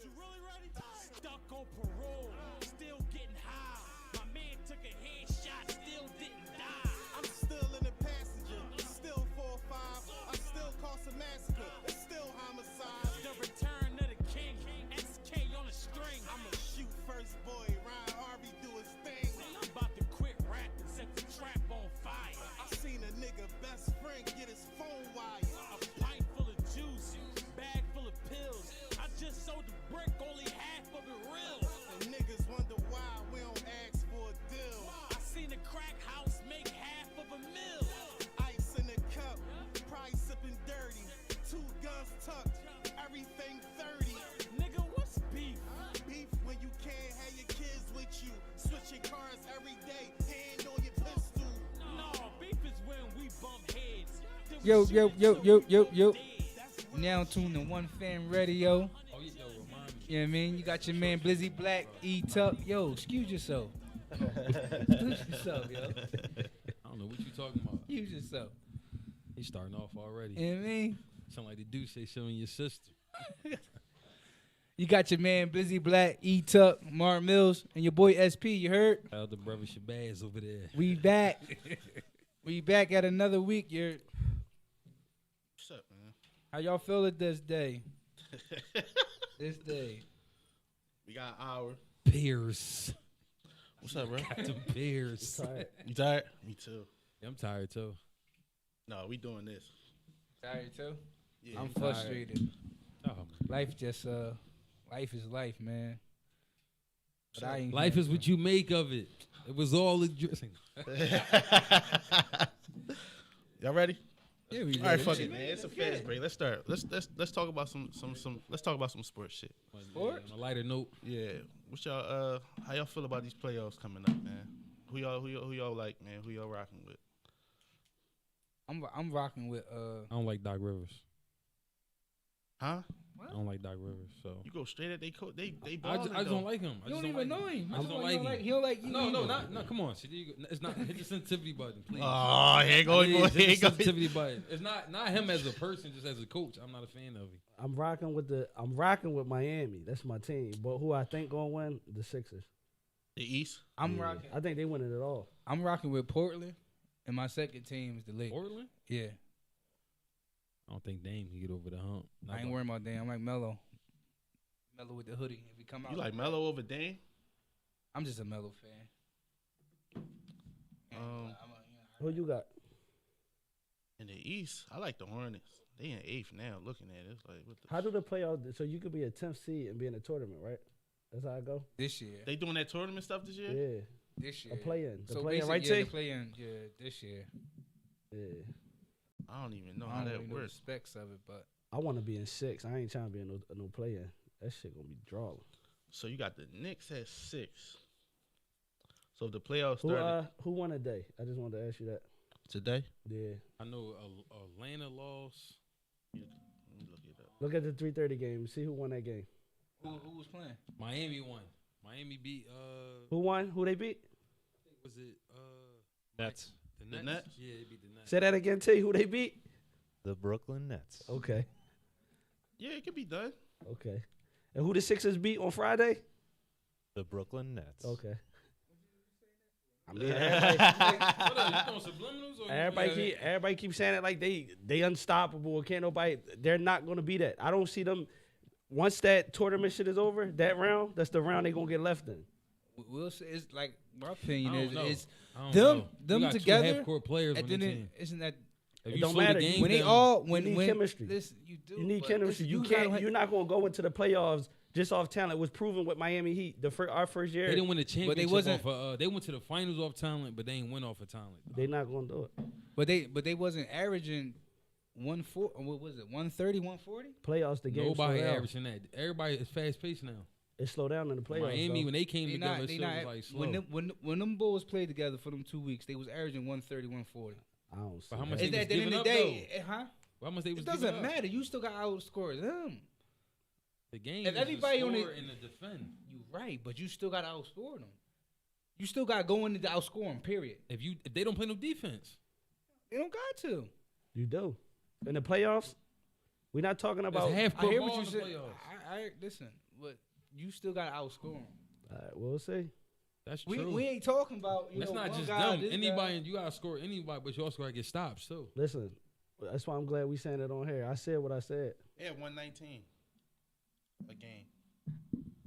You really ready? Stuck on parole, still getting high. My man took a headshot, still didn't die. I'm still in the passenger, still 4-5. I still cause a massacre, it's still homicide. The return of the king, SK on the string. I'ma shoot first boy, Ryan Harvey do his thing. I'm about to quit rapping, set the trap on fire. I seen a nigga best friend get his phone wired. A pint full of juice, bag full of pills. I just sold the brick, only half of it real. And niggas wonder why we don't ask for a deal. I seen a crack house make half of a mil. Ice in the cup, price sipping dirty. 2 guns tucked, everything 30. Nigga, what's beef? Beef when you can't have your kids with you. Switching cars every day, hand on your pistol. No, beef is when we bump heads. Then we Yo, shoot yo, it yo, till yo, we yo, both yo. dead. Now tuned to One Fan Radio. Oh, yeah, yo, remind me. You know what I mean? You got your man Blizzy Black, E-Tuck. Yo, excuse yourself. Excuse yourself, yo. I don't know what you talking about. Excuse yourself. He's starting off already. You know what I mean? Sound like the dude say showing your sister. You got your man Blizzy Black, E-Tuck, Mark Mills, and your boy SP, you heard? Elder brother Shabazz over there. We back. We back at another week. What's up, man? How y'all feeling this day? This day. We got an hour. Bears. What's up, bro? Got them Bears. Tired. You tired? Me too. Yeah, I'm tired too. No, we doing this. Tired too? Yeah, I'm tired. frustrated. Oh, Life just, life is life, man. But I ain't life is what you make of it. It was all a dressing. Y'all ready? Yeah, we All right, ready. fuck it, man. It's a fast break. Let's start. Let's talk about some let's talk about some sports shit. Sports? On a lighter note, Yeah. What y'all how y'all feel about these playoffs coming up, man? Who y'all like, man? Who y'all rocking with? I'm rocking with I don't like Doc Rivers. Huh? I don't like Doc Rivers, so You go straight at they I balling, just don't like him. I You just don't even know him. I just don't like him. He don't like you. No, either. no, come on. See, it's not hit the sensitivity button, please. Oh, here you go. Please, hit Here the you go. sensitivity button. It's not him as a person, just as a coach. I'm not a fan of him. I'm rocking with Miami. That's my team. But who I think gonna win? The Sixers. The East. I'm Yeah. rocking. I think they winning it all. I'm rocking with Portland, and my second team is the Lakers. Portland? Yeah, I don't think Dame can get over the hump. I ain't worrying about that. I'm like Melo. Melo with the hoodie. If he come out, You like Melo over Dame? I'm just a Melo fan. Who you got? In the East, I like the Hornets. They in 8th now. Looking at it, it's like what the How do the playoffs? So you could be a 10th seed and be in a tournament, right? That's how I go. This year. They doing that tournament stuff this year? Yeah, This year. a play-in. The So play-in, right, basically, T? the play-in. Yeah, this year. Yeah. I don't even know I how don't that really know the works. specs of it, but I want to be in 6. I ain't trying to be in no play-in. That shit gonna be drawing. So you got the Knicks at 6. So if the playoffs started Who won today? I just wanted to ask you that. today, Yeah. I know Atlanta lost. let me look it up. Look at the 3:30 game. See who won that game. who was playing? Miami won. Miami beat Who won? Who they beat? was it Nets. the Nets? Nets? Yeah, they beat the Nets. Say that again, T. Who they beat? The Brooklyn Nets. Okay. Yeah, it could be done. Okay. And who the Sixers beat on Friday? The Brooklyn Nets. Okay. I mean, What are you throwing subliminals or everybody keep saying it like they unstoppable. Can't nobody. They're not gonna be that. I don't see them. Once that tournament shit is over, that round, that's the round they gonna get left in. We'll say it's like my opinion I don't is know. it's I don't them know. You them got together. two half-court players At on the the end, team. isn't that If It you don't slow the matter. game when they down- all You when need when chemistry. Listen, you do. You need but chemistry. listen, You gotta can't. have- You're not gonna go into the playoffs just off talent. It was proven with Miami Heat. Our first year. They didn't win the championship. wasn't- They went to the finals off talent, but they ain't win off of talent. They not gonna do it. But they wasn't averaging 140. What was it? 130, 140. Playoffs, the game Nobody slow down. averaging that. Everybody is fast paced now. It slowed down in the playoffs. Miami, though. when they came They together, not, shit they was not, like slow. when them Bulls played together for them 2 weeks, they was averaging 130, 140. I don't see But how that. much Is they that was at the end giving of up, the day, huh? How much they was It giving doesn't up? matter. You still got to outscore them. The game If is everybody the on score it- and the defend. You right, but you still got to outscore them. You still got to go into the outscore them, period. If they don't play no defense, They don't got to. You do. In the playoffs, we're not talking about. it's half I court hear ball what you in the said. playoffs. I listen. but you still got to outscore them. All right, we'll see. That's We true. ain't talking about That's not one just guy, them. this Anybody, guy. you gotta score anybody, but you also gotta get stops too. Listen, that's why I'm glad we saying it on here. I said what I said. Yeah, 119 a game.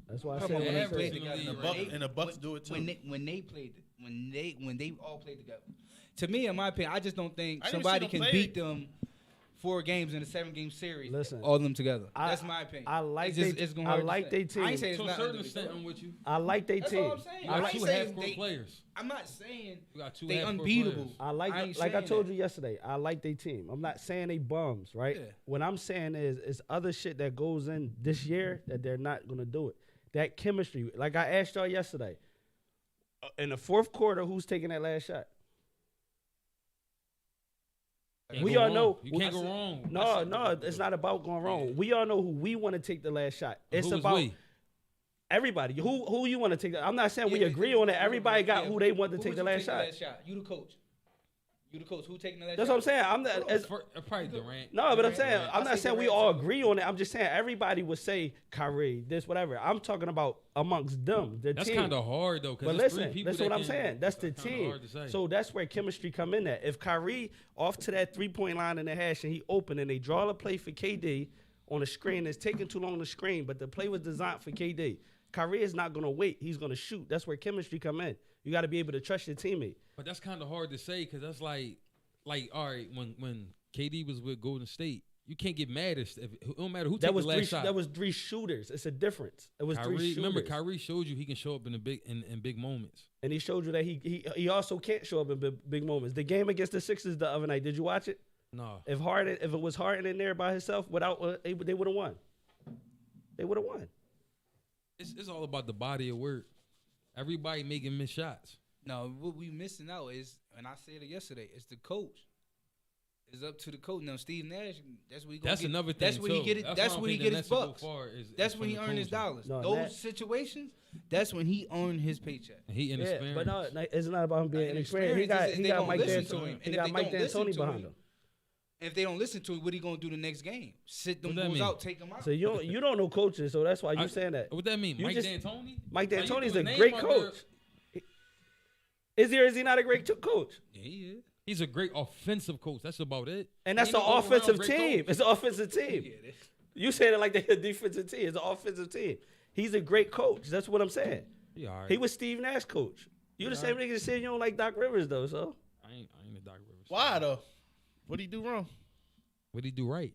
That's why I Come said on, what they I played said. together. And the, Right. Bucks, and the Bucks do it too. When they all played together. To me, in my opinion, I just don't think I didn't somebody see them can play. beat them 4 games in a 7-game series. Listen, all of them together. I- That's my opinion. I like It's just- they- it's gonna I hurt to like say. they team. I ain't saying it's To a not certain under extent, control. I'm with you. I like they That's team. all I'm saying. You I got like, two saying half-court they- players. I'm not saying You got two they half-court unbeatable. players. I like I ain't I saying told that. you yesterday. I like they team. I'm not saying they bums, right? Yeah. What I'm saying is, it's other shit that goes in this year that they're not gonna do it. That chemistry, like I asked y'all yesterday, in the fourth quarter, who's taking that last shot? Can't We go all wrong. know- You can't go wrong. No, it's not about going wrong. We all know who we want to take the last shot. It's Who is about we? everybody. Who you want to take? I'm not saying we Yeah, agree on it. yeah, Everybody got yeah. who they want to Who take would the you last shot. You the coach. You the coach. Who taking the last That's shot? what I'm saying. I'm not. It's, Probably Durant. no, but I'm Durant. saying I I'm not say saying we Durant all too. agree on it. I'm just saying everybody would say Kyrie, this, whatever. I'm talking about amongst them, the That's team. kind of hard though. But listen, listen what I'm saying. That's the kinda team. hard to say. So that's where chemistry come in at. If Kyrie off to that 3-point line in the hash and he open and they draw a play for KD on the screen, it's taking too long to screen, but the play was designed for KD. Kyrie is not gonna wait. He's gonna shoot. That's where chemistry come in. You got to be able to trust your teammate. But that's kind of hard to say because that's like all right, when KD was with Golden State, you can't get mad if it don't matter who That took was the last shot. that was 3 shooters. It's a difference. It was 3 shooters. Remember, Kyrie showed you he can show up in big moments. And he showed you that he also can't show up in big moments. The game against the Sixers the other night, did you watch it? No, If it was Harden in there by himself, they would have won. They would have won. it's all about the body of work. Everybody making missed shots. No, what we missing out is, and I said it yesterday, it's the coach. It's up to the coach. Now, Steve Nash, that's what he gonna That's get. another thing. That's where he too. get it. That's why where he I'm get thinking his the next bucks. to go far is That's from when he the earn his coaching. dollars. No, Those Nash- situations, that's when he earned his paycheck. And he Yeah, inexperienced. but no, it's not about him being Inexperienced. inexperienced. He got It's- they don't Mike listen to D'Antoni. him. He And got if they Mike don't listen D'Antoni to behind him, him. If they don't listen to him, what he gonna do the next game? Sit them What that bulls mean? out, take them out. So you don't know coaches, so that's why you I- saying that. What that mean? You Mike just- D'Antoni? Mike Like, you D'Antoni's threw a his great name out there. coach. Is he or is he not a great coach? Yeah, he is. He's a great offensive coach. That's about it. And that's Ain't an no all-around offensive great team. coach. It's an offensive team. Yeah, that- You saying it like they're a defensive team. It's an offensive team. He's a great coach. That's what I'm saying. He all right. He was Steve Nash coach. You the same nigga that said you don't like Doc Rivers though, so I ain't a Doc Rivers. Why though? What did he do wrong? What did he do right?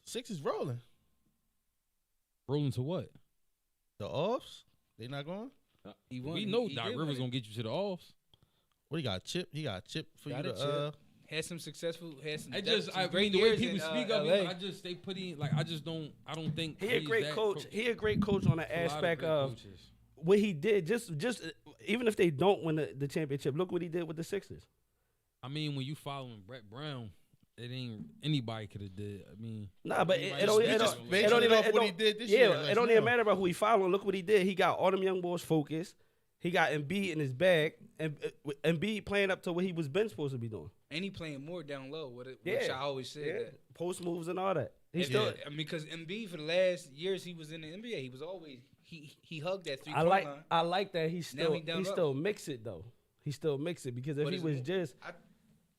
Six is rolling. Rolling to what? The offs, they not going. He won. We know He Doc did Rivers win. gonna get you to the offs. What he got? Chip. He got chip for Got you a to. chip. Had some successful. Had some. I depth, just, some I great mean, the way years people in, speak of LA. him, I just they put in like I don't think he a he's great that coach. He a great coach on the There's a lot aspect great of coaches. what he did. Just even if they don't win the championship, look what he did with the Sixers. I mean, when you following Brett Brown, it ain't anybody could have did. I mean, Nah, but Anybody it don't just- it just don't- basing it don't it even off it what he don't- did this yeah, year, it like, don't even now. matter about who he following. Look what he did. He got all them young boys focused. He got Embiid in his bag, and Embiid playing up to what he was been supposed to be doing. And he playing more down low. Which Yeah. I always said Yeah, that. post moves and all that. He And, still. I mean, because Embiid for the last years he was in the NBA, he was always he hugged that 3 I point like line. I like that he Now still he down low. still mix it though. He still mix it because if But he it's was more- just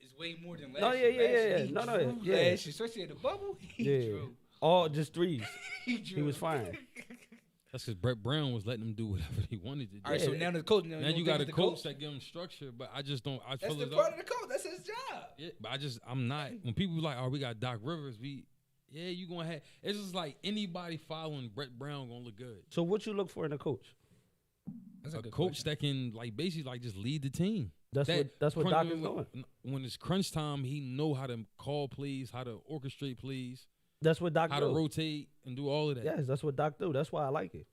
It's way more than last No, year. yeah, Last yeah, year, yeah. he No, no, drew yeah. last year, especially at the bubble. He yeah, drew. all just threes. He He was fine. that's because Brett Brown was letting him do whatever he wanted to do. All right, so Yeah. now the coach. Now you got a coach that give him structure, but I just don't. I That's feel the as though, part of the coach. That's his job. yeah, but I'm not. When people be like, "Oh, we got Doc Rivers," you gonna have. It's just like anybody following Brett Brown gonna look good. So what you look for in a coach? That's A coach that can like basically like just lead the team. That's what Doc is doing. When it's crunch time, he know how to call plays, how to orchestrate plays, That's what Doc how do. to rotate and do all of that. Yes, that's what Doc do. That's why I like it.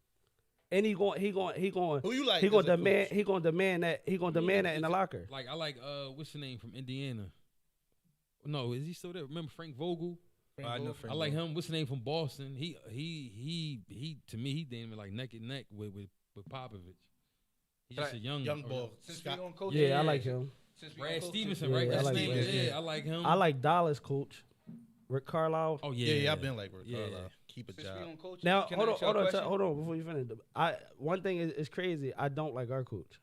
And he going Who you like? he going as a demand coach? he going to demand that in the locker. Like I like what's the name from Indiana? No, is he still there? Remember Frank Vogel? I know Frank I like Vogel. him. What's the name from Boston? He to me he damn like neck and neck with Popovich. He's just a young ball. Since Scott. we on coach, Yeah, I like him. Since we Brad on coach, Stevenson, Yeah, right? I That's like his name. Brad. Yeah, I like him. I like Dallas coach, Rick Carlisle. Oh yeah, Yeah, I've been like Rick Yeah. Carlisle. keep a Since job. we on coaches, Now, can I ask y'all a question? hold on before you finish. One thing is crazy. I don't like our coach,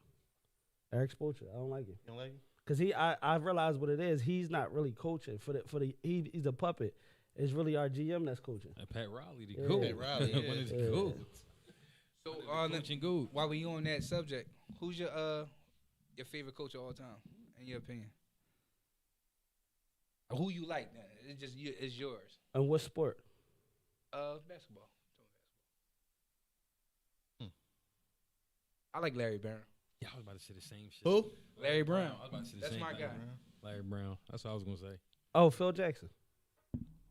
Eric Spoelstra. I don't like him. You don't like him? Cause I realized what it is. He's not really coaching he's a puppet. It's really our GM that's coaching. And Pat Riley, the Yeah. goat. Pat Riley, One is the yeah. goat. So Coaching goat. while we on that subject, who's your favorite coach of all time, in your opinion? Who you like? Then it's just it's yours. And what sport? Basketball. I like Larry Brown. Yeah, I was about to say the same shit. Who? Larry Brown. I was about to say the That's same my thing. guy. Larry Brown. That's what I was gonna say. Oh, Phil Jackson.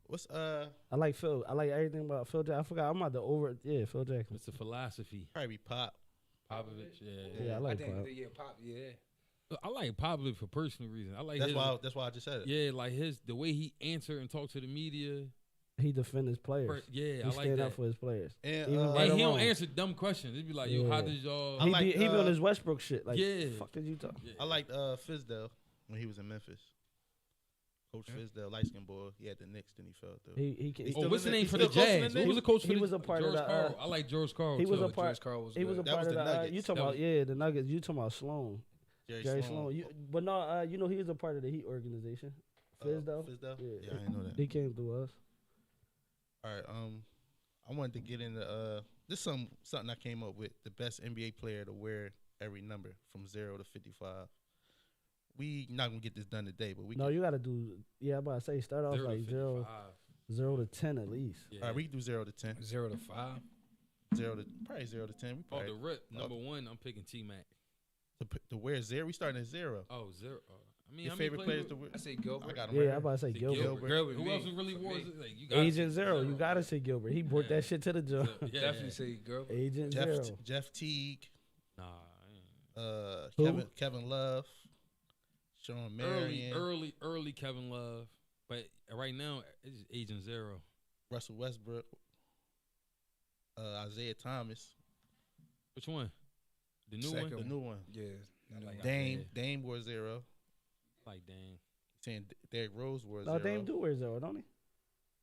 What's I like Phil. I like everything about Phil Jackson. I forgot. I'm about to Phil Jackson. It's the philosophy. probably Pop. Popovich. Yeah, Yeah. I like think Pop. Pop. Yeah. I like Popovich for personal reasons. I like That's his, why I just said it. Yeah, like the way he answer and talk to the media. He defend his players. Yeah, He I like stand that. up for his players. And Even uh, right And he or don't wrong. answer dumb questions. It'd be like, yo, how Yeah. does y'all? I like, He be on his Westbrook shit. Like, Yeah. fuck did you talk? Yeah. I liked Fizdale when he was in Memphis. Coach Fizdale, light skinned boy. He had the Knicks, then he fell through. He can. He's Oh, still what's the in the- name he's for the still coaching Jazz? the Who was the coach for He the was a part of George the, Karl. I like George Karl. he was too. a part- George Karl was He was a good. That part was of the the. Nuggets. You talking about the Nuggets? You talking about Sloan? Jerry Jerry Sloan. Sloan. But no, he was a part of the Heat organization. Fizdale. Fizdale? Yeah. Yeah, I didn't know that. He came through us. All right. I wanted to get into this something I came up with. The best NBA player to wear every number from 0 to 55. We not gonna get this done today, but we No, can, you got to do. Yeah, I'm about to say start off 0 to like 0 55. to 10 at least. Yeah. all right, we can do 0 to 10. 0 to 5. 0 to probably 0 to 10. We Off probably the rip, number one, I'm picking T Mac. to wear 0. We starting at 0. Oh, 0. I mean, Your how many favorite players to wear? I say Gilbert. I got him. Yeah, right I'm about to say Say Gilbert. Gilbert. Who me, else really for was me. it? Like, you gotta Agent say Zero. You got to say Gilbert. He brought that shit to the job. Yeah, Definitely yeah. say Gilbert. Agent Jeff Zero. Jeff Teague, Nah, I ain't. Kevin Love, Sean Marion, early Kevin Love, but right now it's Agent Zero. Russell Westbrook, Isaiah Thomas, Which one? The new Second one. the new one. Yeah. I like Dame wore 0. Like Dame. Saying Derrick Rose wore 0. No, Dame do wear 0, don't he?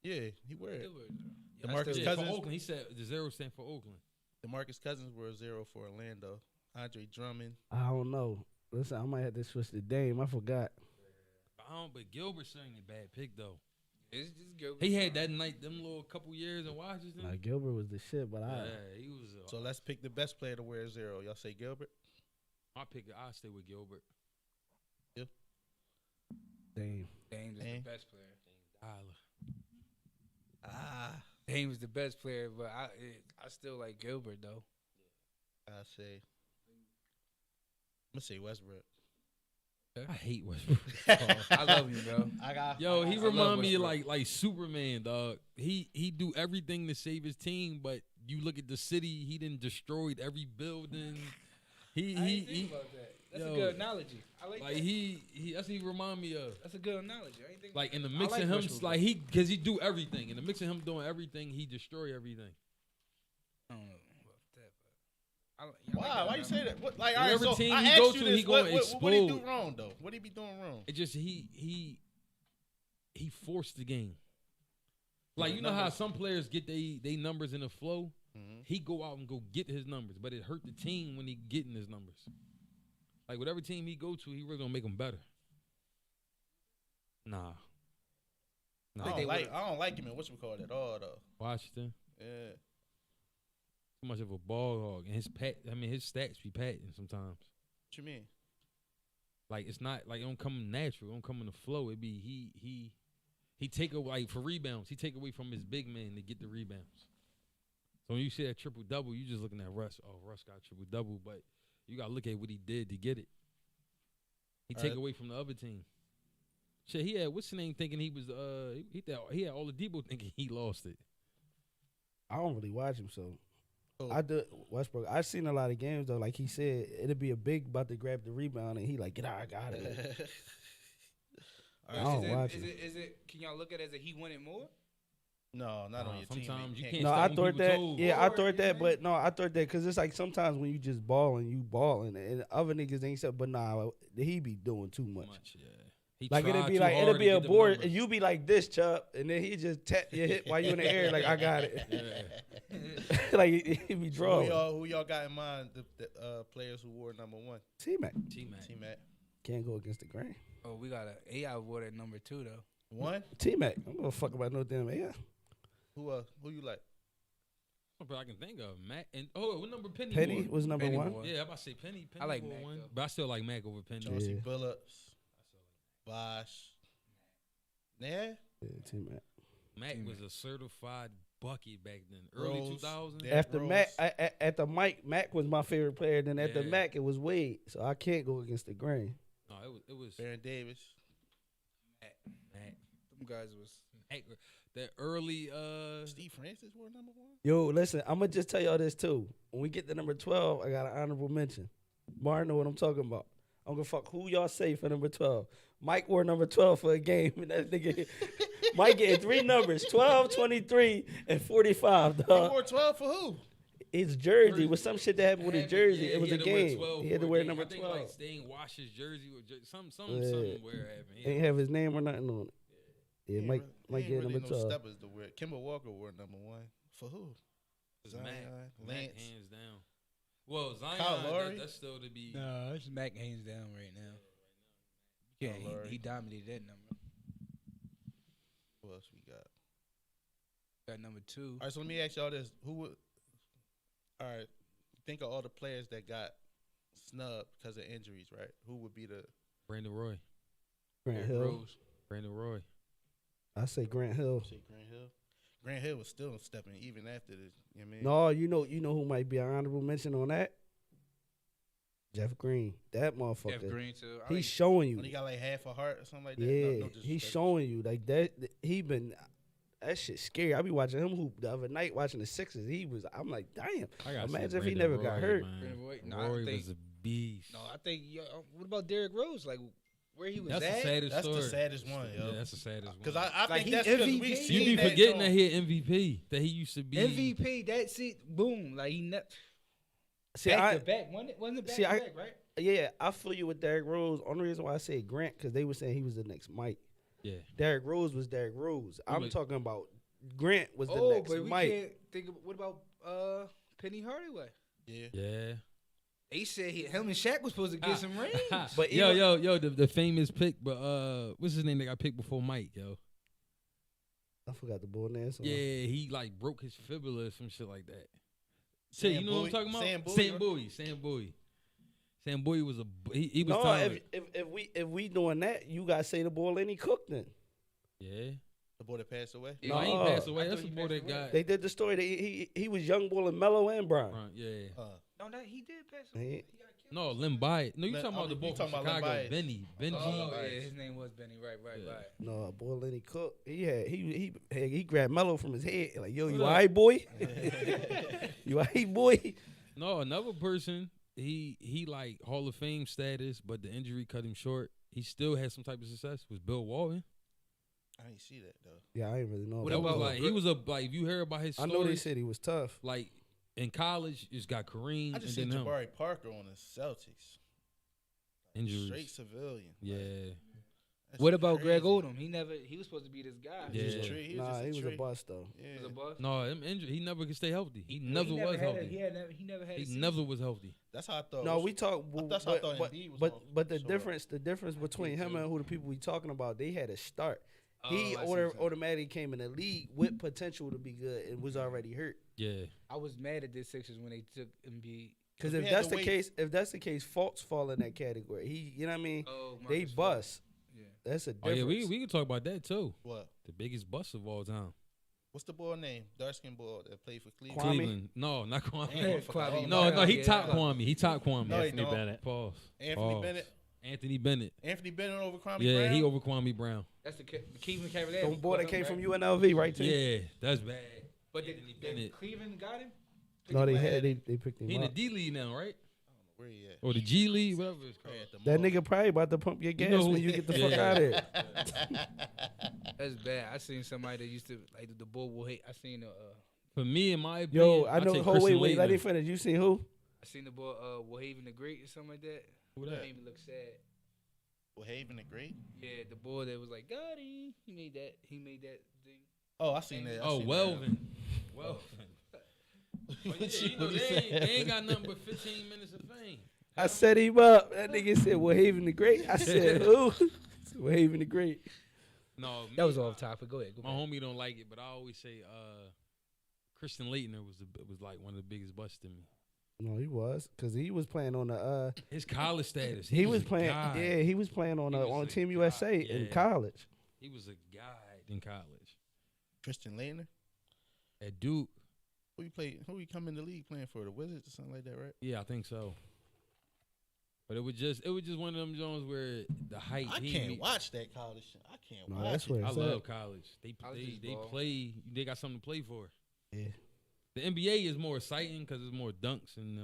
Yeah, he wear it. Yeah, I DeMarcus still- Yeah, Cousins. for Oakland. He said the 0 stand for Oakland. DeMarcus Cousins wore 0 for Orlando. Andre Drummond. I don't know. Listen, I might have to switch to Dame. I forgot. But Gilbert's certainly a bad pick though. It's just Gilbert. He had that night, them little couple years in Washington. Like Gilbert was the shit, but Yeah, he was. So let's pick the best player to wear 0. Y'all say Gilbert? I pick. I stay with Gilbert. Dame. Dame is Dame. the best player. Tyler. Dame is the best player, but I still like Gilbert though. I say. I'm gonna say Westbrook. I hate Westbrook. I love you, bro. Yo, he I love remind me of Westbrook. like Superman, dog. He do everything to save his team, but you look at the city, he done destroyed every building. I ain't He think about that. That's yo, a good analogy. I like like that. he that's what he remind me of. That's a good analogy. I ain't think Like in the I mix like of him, Westbrook. like because he do everything. In the mix of him doing everything, he destroy everything. I don't know about that, but I like Why? Why you say that? What, like, all right, Whatever so team I he asked go you to, this. he gonna What he do explode. wrong though? What he be doing wrong? It just he forced the game. Like you know how some players get they numbers in the flow. Mhm. He go out and go get his numbers, but it hurt the team when he getting his numbers. Like whatever team he go to, he really gonna make them better. Nah. I don't like him in whatchamacallit at all though. Washington, Yeah. too much of a ball hog, and his stats be patting sometimes. What you mean? Like it's not like it don't come natural, it don't come in the flow. It be he take away like for rebounds. He take away from his big man to get the rebounds. So when you see that triple double, you just looking at Russ. Oh, Russ got triple double, but you gotta look at what he did to get it. He take away from the other team. Shit, he had what's the name thinking he was he had all the Debo thinking he lost it. I don't really watch him, so Oh. I do Westbrook. I've seen a lot of games though. Like he said, it'd be a big about to grab the rebound, and he like get out, I got it. All I right. don't is watch it, it. is it? Can y'all look at it as a he wanted more? No, not on your team. Sometimes you Can't- can't No, stop I when thought people that. told. Yeah, I Or, thought you that, know? but no, I thought that because it's like sometimes when you just balling, and other niggas ain't stuff. But nah, he be doing too much. Yeah. He Like tried it'd be too like hard it'll to be get a them board, numbers. and you be like this, Chubb, and then he just tap your hip while you in the air, like I got it. Yeah. Like he be Who drawing. y'all got in mind? The players who wore number 1. T-Mac T-Mac. T-Mac. can't go against the grain. Oh, we got a AI award at number 2 though. 1. T-Mac, I'm gonna fuck about no damn AI. Who you like? But I can think of Mac and what number Penny? Penny wore? was number Penny 1. wore. Yeah, I'm about to say Penny. Penny I like wore Mac, one, though. but I still like Mac over Penny. Chauncey Yeah. Billups. Bosh. Yeah. Yeah, T-Mac. Mac was a certified bucket back then, early Rose. 2000s. Yeah. After Rose. Mac, at the Mike, Mac was my favorite player. Then at the Yeah. Mac, it was Wade. So I can't go against the grain. No, it was Baron Davis. Mac. Them guys was. Mac. That early Steve Francis wore number 1. Yo, listen, I'm gonna just tell y'all this too. When we get to number 12, I got an honorable mention. Martin know what I'm talking about. I'm gonna fuck who y'all say for number 12. Mike wore number 12 for a game, and that nigga Mike getting 3 numbers: 12, 23, and 45. He Dog. wore 12 for who? His jersey was some shit that happened with his jersey. Yeah, it was he a had to wear game. 12 He had for to a wear game. number I think 12. like they ain't wash his jersey or something Yeah. where happened. Ain't have his name or nothing on it. Yeah, Mike Ain't get really number no 12. steppers to wear. Kimber Walker wore number 1 for who? Zion, Mac Lance. hands down. Well, Zion, Kyle Lowry? that's still to be. No, it's Mac hands down right now. Yeah, Kyle Lowry. he dominated that number. Who else we got? Got number 2. All right, so let me ask y'all this: Who would? All right, think of all the players that got snubbed because of injuries, right? Who would be the? Brandon Roy. Grant Hill. Rose. Brandon Roy. I say Grant Hill. Say Grant Hill. Grant Hill was still stepping even after this. You know what I mean? No, you know who might be an honorable mention on that? Jeff Green. That motherfucker. Jeff Green too. I He's like- showing you. When he got like half a heart or something like that. Yeah, No he's disrespect. showing you like that. He been that shit scary. I be watching him hoop the other night watching the Sixers. I'm like, damn. I gotta say Imagine if he Brandon never Roy, got hurt. man. Brandon Roy? No, I Roy think- was a beast. No, I think. What about Derrick Rose? Like where he was That's at? the saddest That's story. the saddest one, yo. Yeah, that's the saddest one. Because I Like, think he that's because we MVP. seen you be that forgetting joint. that he an MVP that he used to be. MVP. That's it. Boom. Like he See, back I to back. Wasn't it back See, to I- back? Right. yeah, I feel you with Derrick Rose. Only reason why I say Grant because they were saying he was the next Mike. Yeah, Derrick Rose was Derrick Rose. I'm was- talking about Grant was the Oh, next but we Mike. can't think of what about Penny Hardaway? Yeah. yeah. They said him and Shaq was supposed to get some rings. But yo, even- the famous pick, but what's his name that got picked before Mike, yo? I forgot the bull name. So Yeah, he like broke his fibula or some shit like that. Shit, Sam you know what I'm Bowie? talking about? Sam Bowie, Sam right? Bowie. Sam Bowie. Sam Bowie was he was No, talented. if we doing that, you gotta say the boy Lenny Cook then. Yeah. The boy that passed away. No, he No. ain't passed away. I That's thought the he boy passed that away. got. They did the story that he was young boy and Mello and Brian. Right, yeah. No, that he did pass He- away. He got killed. No, Lim Byatt. No, you Lim- talking about the you boy from talking about Lim Chicago, Byatt. Benny. Benji. Oh Right. yeah, his name was Benny. Right. Yeah. No, boy Lenny Cook. He grabbed Mello from his head like, yo, you What up? alright, boy? You alright, boy? No, another person. He like Hall of Fame status, but the injury cut him short. He still had some type of success. Was Bill Walton? I didn't see that though. Yeah, I ain't really know. What That about was about like he was a like if you hear about his I story, know they said he was tough. like in college, it's got Kareem I just and seen then him. Jabari Parker on the Celtics. Injuries. Straight civilian. Yeah, That's What about Greg crazy. Odom? He was supposed to be this guy. Yeah. He was a tree. He was Nah, just he was a tree. bust though. Yeah. He was a bust. no, him injured. He never could stay healthy. He Well, never was had healthy. he never had. a He season. never was healthy. That's how I thought. No, we talk. That's how I thought Embiid was gonna but the show up. difference between him and who the people we talking about, they had a start. Oh, He I see what you're saying. automatically came in the league with potential to be good and was already hurt. Yeah, I was mad at the Sixers when they took Embiid. Because We if had that's to the wait. case, Fultz fall in that category. You know what I mean? Oh, They Marcus Fultz. bust. Yeah. That's a oh difference. yeah. We can talk about that too. What? The biggest bust of all time. What's the boy name? Dark skin boy that played for Cleveland. Kwame? Cleveland. No, not Kwame. Damn, Kwame. No, he Yeah. top Kwame. He top Kwame. No, he Anthony don't. Bennett. Pause. Anthony Pause. Bennett. Anthony Bennett. Anthony Bennett over Kwame Yeah, Brown. he over Kwame Brown. That's the Cleveland Cavaliers. The boy that came right? from UNLV, right? Tim? Yeah, that's bad. But Anthony did Bennett. Cleveland got him? No, they Picked him had up? they picked him He in the up. D League now, right? Where he at? Or the G League, whatever it's called. He at the That mall. nigga probably about to pump your gas know who- when you get the fuck Yeah. out of here. That's bad. I seen somebody that used to like the bull will hate. I seen For me, in my opinion, Yo, I know. take Hold Christian wait, let Laettner. me finish. You seen who? I seen the boy Will Haven the Great or something like that. Who That that? made me look sad. Well, Haven the Great. Yeah, the boy that was like, got him. He made that thing. Oh, I seen that. I Oh, seen Welvin. Welvin. What But yeah, you- you know, what you they say? ain't got nothing but 15 minutes of fame. I set him up. That nigga said, "Well, Haven the Great." I said, "Who?" Well, Haven the Great. No, That was me, off topic. Go ahead. Go My back. homie don't like it, but I always say Christian Leitner was like one of the biggest busts to me. No, he was, cause he was playing on the. His college status. He was a playing. guy. Yeah, he was playing on He was on a Team guy, USA in yeah. college. He was a guy in college. Christian Laettner. At Duke, Who you play? Who you come in the league playing for? The Wizards or something like that, right? yeah, I think so. But it was just one of them Jones where the height. I he can't meet- watch that college shit. I can't No, watch that's it. where I it's love at. college. College is They ball. play. They got something to play for. Yeah. The NBA is more exciting because it's more dunks and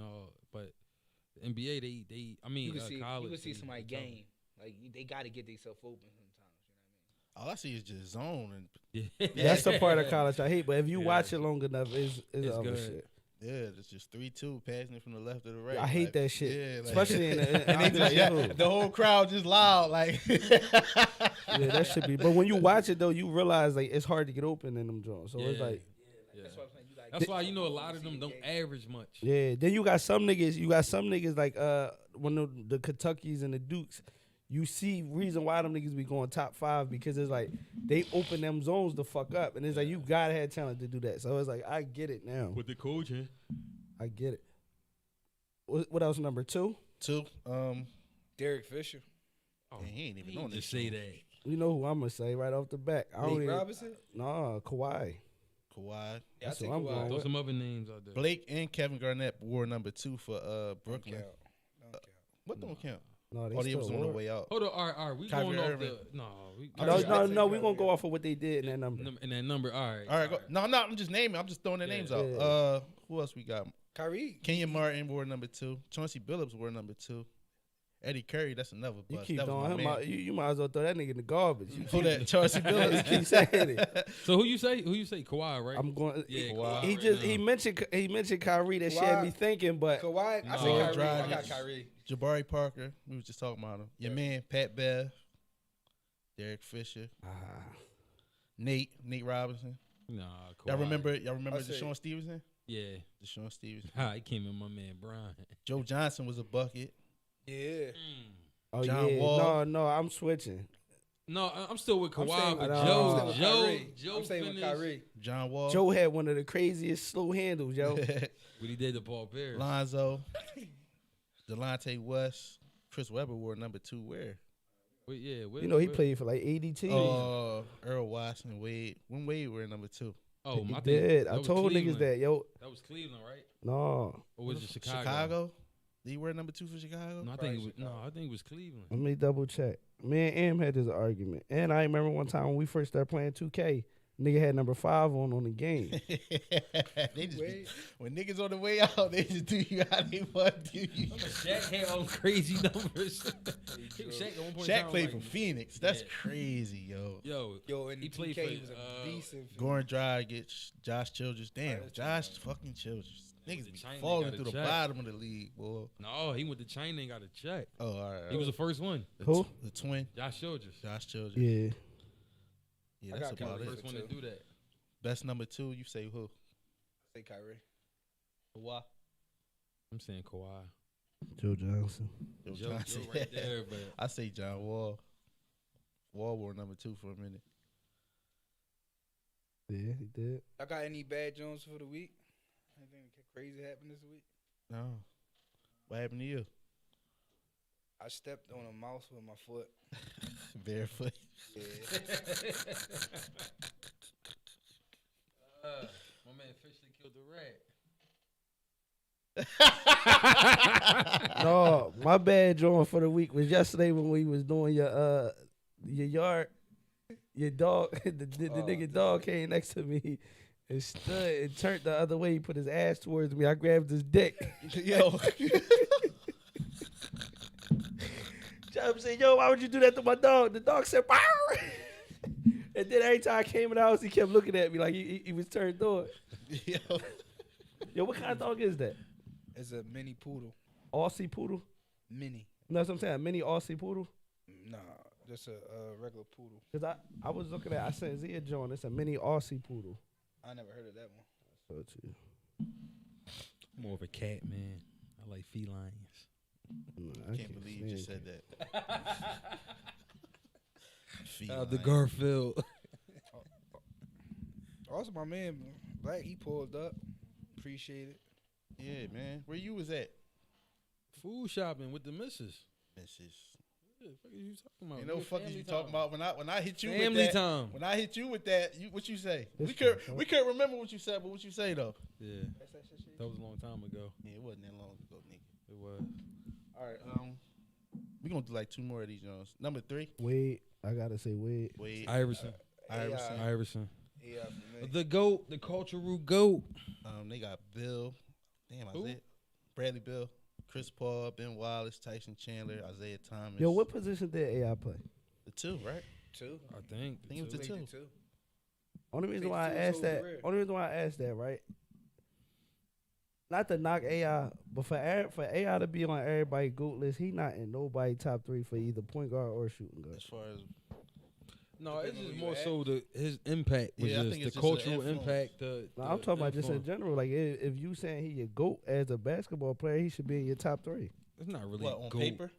but the NBA they I mean You can see, college. you can see they- somebody they tough. game. Like they got to get themselves open sometimes. You know what I mean? All I see is just zone and Yeah. That's the part of college I hate. But if you Yeah. watch it long enough, it's It's other good. shit. yeah, it's just 3-2 passing it from the left to the right. I hate Like, that shit, Yeah, like, especially in the. and they just, yeah, the whole crowd just loud like. Yeah, that should be. But when you watch it though, you realize like it's hard to get open in them joints. So it's Yeah. like, Yeah. That's why I'm saying you gotta That's get why you know a yourself lot open of to them see don't the game. average much. yeah. Then you got some niggas. You got some niggas like when the Kentuckys and the Dukes. You see reason why them niggas be going top 5 because it's like they open them zones the fuck up, and it's like you gotta have talent to do that. So it's like I get it now. With the coaching. I get it. What else? Number 2. 2. Derek Fisher, Oh, And he ain't even you on this just say show. that. You know who I'm gonna say right off the back. I don't Nate even. Robinson. Nah, Kawhi. Kawhi. Yeah, I That's think what I'm going Throw with. some other names out there. Blake and Kevin Garnett wore number 2 for Brooklyn. Don't count. What don't count? No, they Oh, they still was on the were. way out. Hold on, all right. We Kyrie going off Irving. the we I No, just- no, I no. think We I gonna would. go off of what they did in that number. and that number. All right. All right, go. No, I'm just naming. I'm just throwing their Yeah. names out. Yeah. Who else we got? Kyrie. Kenyon Martin wore number 2. Chauncey Billups wore number 2. Eddie Curry, that's another You bust. keep That was throwing my him man. out. You might as well throw that nigga in the garbage. You Who that? Chauncey you Billups. keep saying it. So who you say? Kawhi, right? I'm going. Yeah, Kawhi. He right just now. he mentioned Kyrie. That shit Kawhi. had me thinking, but Kawhi. I No. say Kyrie. I Dragic. got Kyrie. Jabari Parker. We was just talking about him. Your man, Pat Bev. Derek Fisher. Nate Robinson. Nah, Kawhi. Y'all remember I say- Deshaun Stevenson? Yeah. Deshaun Stevenson. He came in my man Brian. Joe Johnson was a bucket. Yeah. oh John yeah, Wall. no, I'm switching. No, I'm still with I'm Kawhi, staying but with- I'm Joe, staying with Joe, Kyrie. Joe I'm staying with finished Kyrie. John Wall. Joe had one of the craziest slow handles, yo. what he did to Paul Pierce. Lonzo. Delonte West. Chris Webber wore number 2 where? Wait, yeah, You know he played for like 80 teams. Earl Watson, Wade. When Wade were number 2? Oh, he I think did. that I was told Cleveland. niggas that, yo. That was Cleveland, right? No, Or was it Chicago? Chicago? Did he wear number 2 for Chicago? No, I think it was. No, I think it was Cleveland. let me double check. Me and Em had this argument, and I remember one time when we first started playing 2K, nigga had number 5 on the game. They just be, when niggas on the way out, they just do you how they want to do you. Shaq had all crazy numbers. Shaq, at one point in Shaq time played was for Phoenix. That's Yeah. crazy, yo. Yo, And he the played 2K for, was a decent. Goran Dragic, Josh Childress. Damn, that's Josh Childress. fucking Childress. Niggas the be China falling got a through the check. bottom of the league, boy. No, he went to China and got a check. Oh, all right. He was the first one. Who? The twin, Josh Childress. Josh Childress. Yeah, Yeah, I that's got about Kyrie it. First one to do that. Best number 2, you say who? Say Kyrie. Kawhi. I'm saying Kawhi. Joe Johnson. Joe Johnson. right there, but I say John Wall. Wall wore number 2 for a minute. Yeah, he did. I got any bad Jones for the week? Anything crazy happened this week? No. What happened to you? I stepped on a mouse with my foot. Barefoot. Yeah. my man officially killed the rat. No, my bad drawing for the week was yesterday when we was doing your yard. Your dog, the nigga dog came next to me and stood and turned the other way. He put his ass towards me. I grabbed his dick. Yo. I'm saying, yo, why would you do that to my dog? The dog said, "Bow." And then every time I came in the house, he kept looking at me like he was turned on. Yo. Yo, what kind of dog is that? It's a mini poodle. Aussie poodle? Mini. No, that's what I'm saying. A mini Aussie poodle? Nah, just a regular poodle. Cause I was looking at, I said Zia John. It's a mini Aussie poodle. I never heard of that one. So it's you. I'm more of a cat man. I like felines. I can't believe you just said that. The Garfield. Also, my man Black, he pulled up. Appreciate it. Yeah, man. Where you was at? Food shopping with the missus. Mrs. Yeah, fuck is you talking about? You know, Nigga, fuck is family you time. talking about? When I hit you Family with that, time. when I hit you with that, what you say? This We can't remember what you said, but what you say though? Yeah, that was a long time ago. Yeah, it wasn't that long ago, nigga. It was. All right, we gonna do like 2 more of these Jones. Number 3, Wade, I gotta say Wade. Wade Iverson. Iverson. Iverson. Yeah, for me. The GOAT, the cultural GOAT. They got Bill. Damn, Who? Isaiah. Bradley Bill, Chris Paul, Ben Wallace, Tyson Chandler, Isaiah Thomas. Yo, what position did AI play? The 2, right? 2. I think. I think it was the Played 2. Only reason Played why I two asked whole that. career. Only reason why I asked that, right? Not to knock AI, but for AI to be on everybody's GOAT list, he not in nobody top 3 for either point guard or shooting guard. As far as No, it's Depending just on more where so his impact was Yeah, I just think the it's just the cultural influence. impact. No, I'm talking about just in influence. general. Like if you saying he your GOAT as a basketball player, he should be in your top 3. It's not really what on GOAT. paper?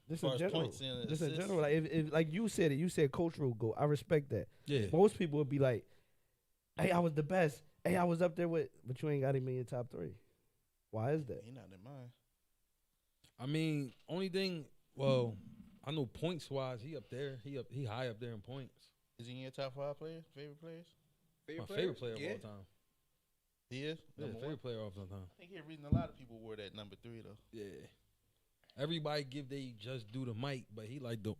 Just As far in as general. points and Just in assists? general. Like if like you said it, you said cultural GOAT. I respect that. Yeah. Most people would be like, "Hey, I was the best. Hey, I was up there with," but you ain't got him in your top 3. Why is that? He not in mine. I mean, only thing. Well, I know points wise, he up there. He high up there in points. Is he in your top 5 players? Favorite players? My favorite player of all time. He is. Yeah, Number 1. favorite player of all time. I think here reading a lot of people wore that number 3 though. Yeah. Everybody give they just do the mic, but he like the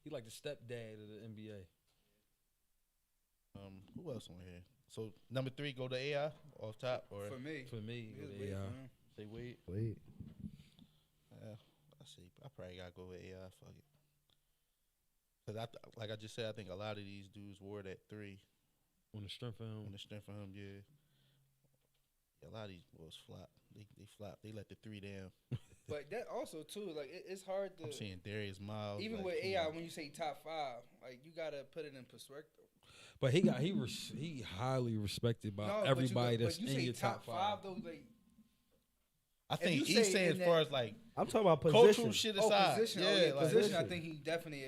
he like the stepdad of the NBA. Who else on here? So number 3 go to AI off top or For me. For me, It was with Wade AI. for him. say Wade? Wait. I see. I probably gotta go with AI. Fuck it. Cause like I just said, I think a lot of these dudes wore that 3 On the strength of on him. the strength of him. Yeah. A lot of these boys flop. They flop. They let the 3 down. But that also too, like it's hard I'm to seeing Darius Miles. even like, with come AI on. when you say top 5, like you gotta put it in perspective. But he highly respected by No, but everybody but that's you in say your top 5. though, like I if think you he's say saying in as far that- as like I'm talking about cultural position. shit aside. position. Yeah, like, position. I position. think he definitely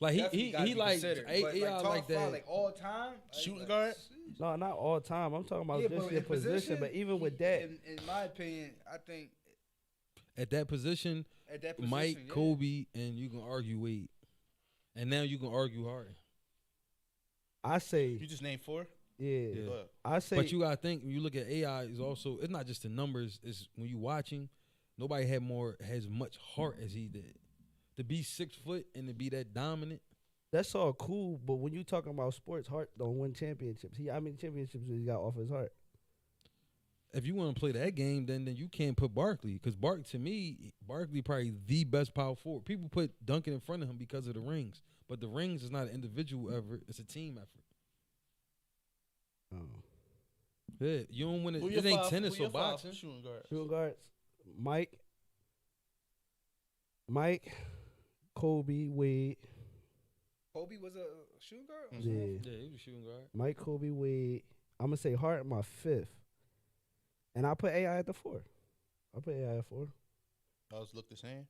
Like definitely gotta he be like considered. AI But, like, top like that. 5, like all time, Shooting like, guard? sheesh. No, not all time. I'm talking about Yeah, just but your in position. But even with he- that, in my opinion, I think At that position, at that position, Mike, yeah. Kobe, and you can argue Wade. And now you can argue Harden. I say, you just named 4. yeah, Yeah. Look, I say, But you gotta think when you look at AI, is also it's not just the numbers. It's when you watching, nobody has much heart as he did. To be 6 foot and to be that dominant, that's all cool. But when you talking about sports, Hart don't win championships. How many championships he got off his heart? if you want to play that game, then you can't put Barkley because to me, Barkley probably the best power forward. People put Duncan in front of him because of the rings, but the rings is not an individual effort; it's a team effort. Oh. Yeah, you don't win it. who It your ain't 5 tennis who or your 5 boxing. shooting guards? Shooting guards, Mike, Kobe, Wade. Kobe was a shooting guard. Mhm. Yeah. Yeah, he was a shooting guard. Mike, Kobe, Wade. I'm gonna say Hart my 5th, and I put AI at the 4. I put AI at 4 Ours look the same.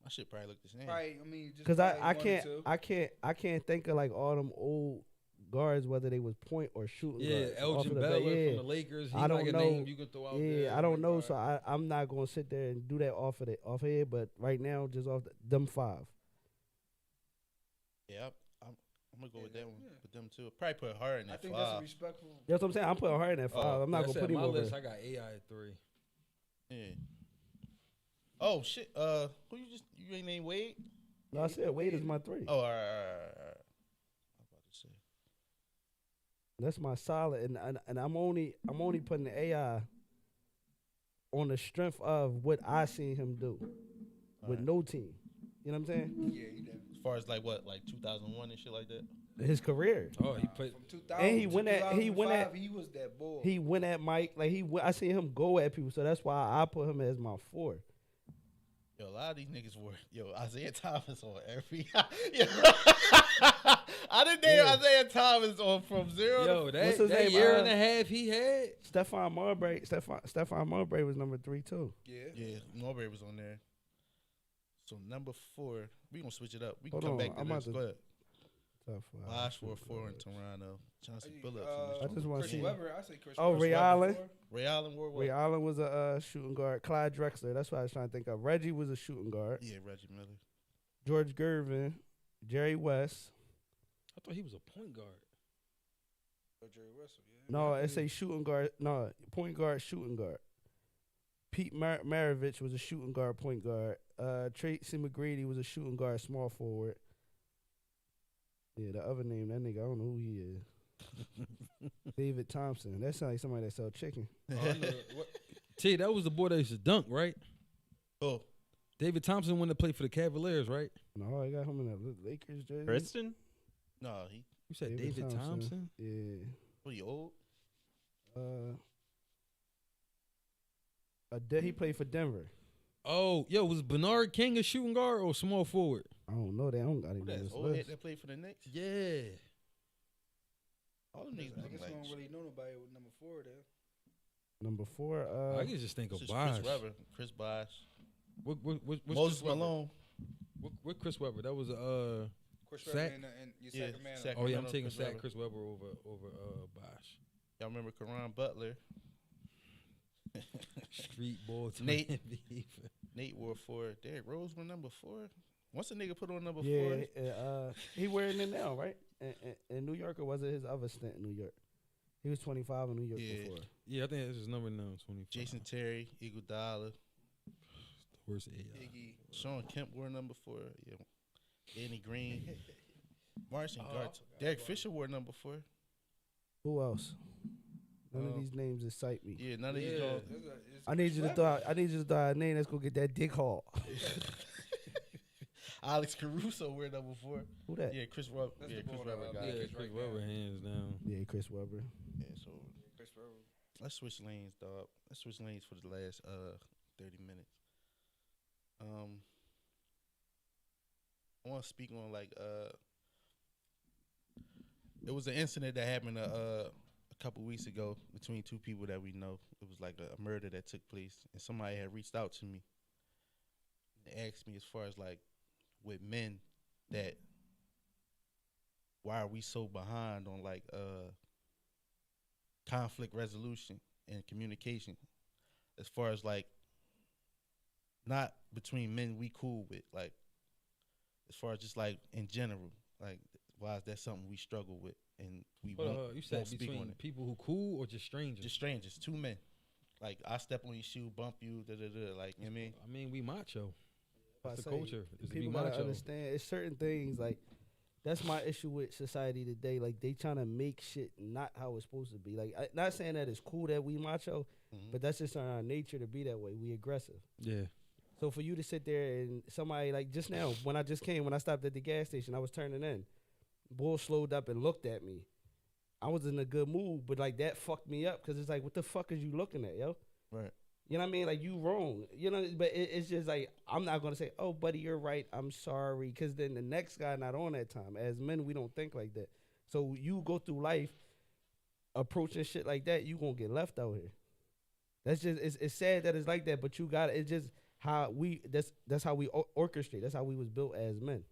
My shit probably look the same. Probably, I mean, just because probably I one or can't two. I can't think of like all them old guards whether they was point or shooting Yeah, guards. off Elgin of the Baylor bat. Yeah. from the Lakers. He I don't like a know. name you can throw out there. Yeah, I don't know, Right. so I'm not gonna sit there and do that off of here. But right now, just off them 5. Yeah, I'm gonna go with Yeah, that one. yeah. With them too. Probably put her in I that think 5. that's a respectful. That's what I'm saying. I'm putting Hart in at 5. Oh, I'm not That's gonna put at him my over. list. I got AI at 3. Yeah. Oh shit. Who you ain't named Wade? No, I said Wade is my 3. Oh, all right. I'm about to say. That's my solid, and I'm only putting the AI on the strength of what I seen him do with Alright. no team. You know what I'm saying? Yeah, he did. As far as like what, like 2001 and shit like that. His career. Oh, he played. From 2000 And he to went at- 2005, he was that boy. He went at Mike like I seen him go at people, so that's why I put him as my 4. Yo, a lot of these niggas were. Yo, Isaiah Thomas on every. Yo. I didn't name Isaiah Thomas on from 0 Yo, to. What's his that name? year and a half he had. Stephon Marbury was number 3 too. Yeah, Marbury was on there. So number 4, we gonna switch it up. We can Hold come on, back to I'm this. about to- Go ahead. Top five. Bosh for 4 in Toronto. Chauncey Billups. I just want to Chris see. Webber. I say Chris. Oh, Webber. Ray Allen. Ray Allen, Ward. Ray Allen was a shooting guard. Clyde Drexler. That's what I was trying to think of. Reggie was a shooting guard. Yeah, Reggie Miller. George Gervin. Jerry West. I thought he was a point guard. Jerry Russell. Yeah. No, it's a shooting guard. No, point guard, shooting guard. Pete Maravich was a shooting guard, point guard. Tracy McGrady was a shooting guard, small forward. Yeah, the other name, that nigga, I don't know who he is. David Thompson. That sounds like somebody that sell chicken. T, that was the boy that used to dunk, right? Oh, David Thompson wanted to play for the Cavaliers, right? No, I got him in the Lakers jersey. Kristen? no, he. You said David Thompson? Yeah. What, he old? He played for Denver. Oh, yo, was Bernard King a shooting guard or small forward? I don't know. They don't got him Who on that? this Old head list. that played for the Knicks? Yeah. All them niggas I look guess like. we don't really know nobody with number 4 there. Number 4. I can just think of It's Bosh. Chris Webber, Chris Bosh, What's Moses Chris Webber? Malone. What Chris Webber? That was Chris Sack? Webber and your Yeah, Sacramento. Sac- oh yeah, I'm Sacramento, taking Chris Sack Webber. Chris Webber over Bosh. Y'all remember Karan Butler? Street ball. Nate. Nate wore 4. Derrick Rose wore number 4. Once a nigga put on number 4, Yeah, he wearing it now, right? In New York, or was it his other stint in New York? He was 25 in New York Yeah. before. Yeah, I think that's his number now, 25. Jason Terry, Eagle Dollar, Where's AI? Iggy. Sean Kemp wore number 4. Yeah, Danny Green, Martian Gart, Derek Fisher wore number 4. Who else? None of these names excite me. Yeah, none of these dogs. I need you to throw out a name that's gonna get that dick haul. Alex Caruso wear number 4. Who that? Yeah, Chris Webber. That's Yeah, the Chris ball Webber that guy. I Yeah, Lakers Chris right Webber, now. hands down. Yeah, Chris Webber. Yeah, so Chris Webber. let's switch lanes, dog. Let's switch lanes for the last 30 minutes. I want to speak on like it was an incident that happened a couple weeks ago between 2 people that we know. It was like a murder that took place, and somebody had reached out to me and asked me as far as like with men that why are we so behind on like conflict resolution and communication, as far as like not between men we cool with, like as far as just like in general, like why is that something we struggle with and we But, won't, you said won't speak on between it. people who cool or just strangers? Just strangers, 2 men. Like I step on your shoe, bump you, like you know what I mean. I mean, we macho. That's the I say, culture. Is to be People gotta macho. understand. It's certain things like that's my issue with society today. Like they trying to make shit not how it's supposed to be. Like not saying that it's cool that we macho, but that's just our nature to be that way. We aggressive. Yeah. So for you to sit there and somebody like just now when I stopped at the gas station, I was turning in. Bull slowed up and looked at me. I was in a good mood, but like that fucked me up because it's like, what the fuck is you looking at, yo? Right. You know what I mean? Like you wrong. You know, but it's just like I'm not gonna say, oh, buddy, you're right. I'm sorry, because then the next guy not on that time. As men, we don't think like that. So you go through life approaching shit like that, you gonna get left out here. That's just it's sad that it's like that, but you got it's just how we that's how we orchestrate. That's how we was built as men.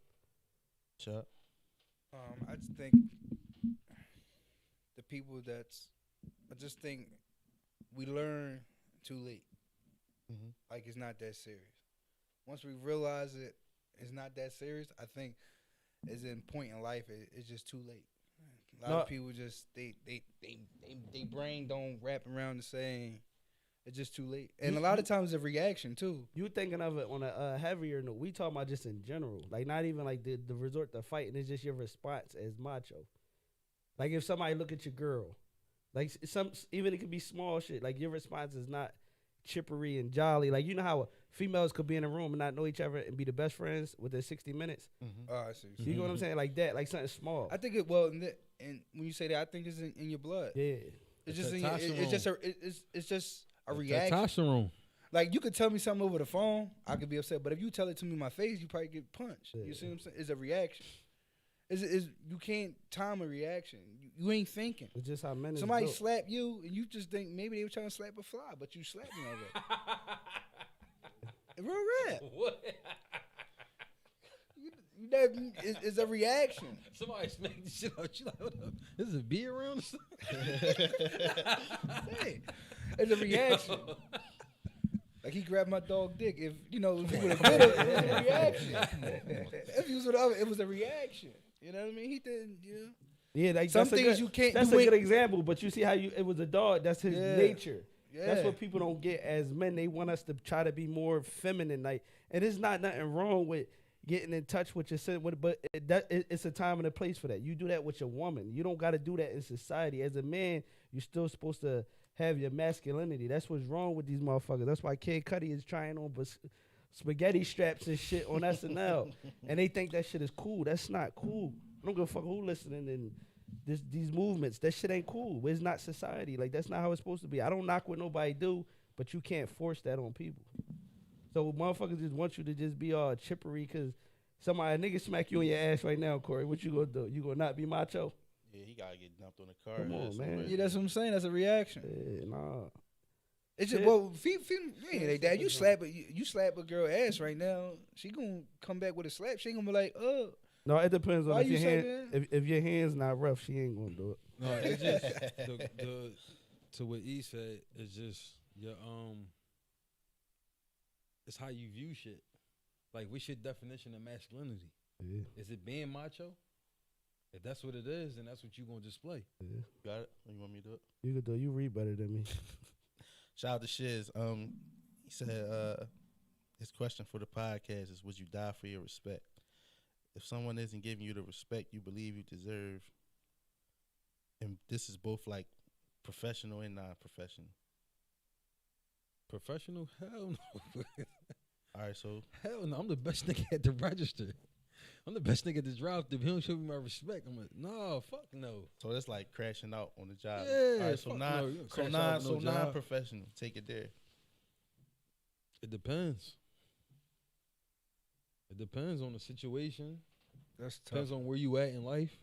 Chuck. I just think the people I just think we learn too late. Mm-hmm. Like it's not that serious. Once we realize it's not that serious, I think as in point in life, it's just too late. A lot of people just they brain don't wrap around the saying it's just too late, and a lot of times a reaction too. You thinking of it on a heavier note. We talking about just in general, like not even like the resort to fighting. It's just your response as macho. Like if somebody look at your girl, like even it could be small shit. Like your response is not chippery and jolly. Like you know how females could be in a room and not know each other and be the best friends within 60 minutes. Mm-hmm. Oh, I see. You know what I'm saying? Like that, like something small. I think and when you say that, I think it's in your blood. Yeah. It's just it's just a reaction. Testosterone. Like, you could tell me something over the phone, I could be upset. But if you tell it to me in my face, you probably get punched. Yeah. You see what I'm saying? It's a reaction. You can't time a reaction. You ain't thinking. It's just how men is Somebody built. slap you, and you just think maybe they were trying to slap a fly, but you slapped me already. Real rap. What? It's a reaction. Somebody smacked the shit out you. Like, what up? This is a beer around or something? Hey, it's a reaction. Like, he grabbed my dog dick. If he would have did it, it was a reaction. If he was with other, it was a reaction. You know what I mean? He didn't. Yeah, like, Some that's a things good, you can't. That's you a ain't- good example. But you see how it was a dog. That's his Yeah. nature. Yeah. That's what people don't get as men. They want us to try to be more feminine. Like, and there's not nothing wrong with getting in touch with your but it's a time and a place for that. You do that with your woman. You don't got to do that in society. As a man, you're still supposed to have your masculinity. That's what's wrong with these motherfuckers. That's why Kid Cudi is trying on spaghetti straps and shit on SNL, and they think that shit is cool. That's not cool. I don't give a fuck who listening and these movements. That shit ain't cool. It's not society. Like, that's not how it's supposed to be. I don't knock what nobody do, but you can't force that on people. So motherfuckers just want you to just be all chippery because a nigga smack you in your ass right now, Corey. What you gonna do? You gonna not be macho? Yeah, he gotta get dumped on the car. Come on, man. Yeah, that's what I'm saying. That's a reaction. Yeah, nah. It's just, Shit. well, ain't like that. You slap a girl ass right now, she gonna come back with a slap. She ain't gonna be like, oh. No, it depends on Why if you your say hand. If your hand's not rough, she ain't gonna do it. No, it's just to what E said. It's just your it's how you view shit. Like, what's your definition of masculinity? Yeah. Is it being macho? If that's what it is, then that's what you gonna display. Yeah. Got it? You want me to do it? You could do. You read better than me. Shout out to Shiz. He said his question for the podcast is, would you die for your respect? If someone isn't giving you the respect you believe you deserve, and this is both like professional and non-professional. Professional? Hell no. All right, so Hell no. I'm the best nigga at the register. I'm the best nigga at the drive. If he don't show me my respect, I'm like, no, fuck no. so that's like crashing out on the job. Yeah, All right, so fuck no. You don't crash out on no job. non-professional. Take it there. It depends. It depends on the situation. That's tough. Depends on where you at in life.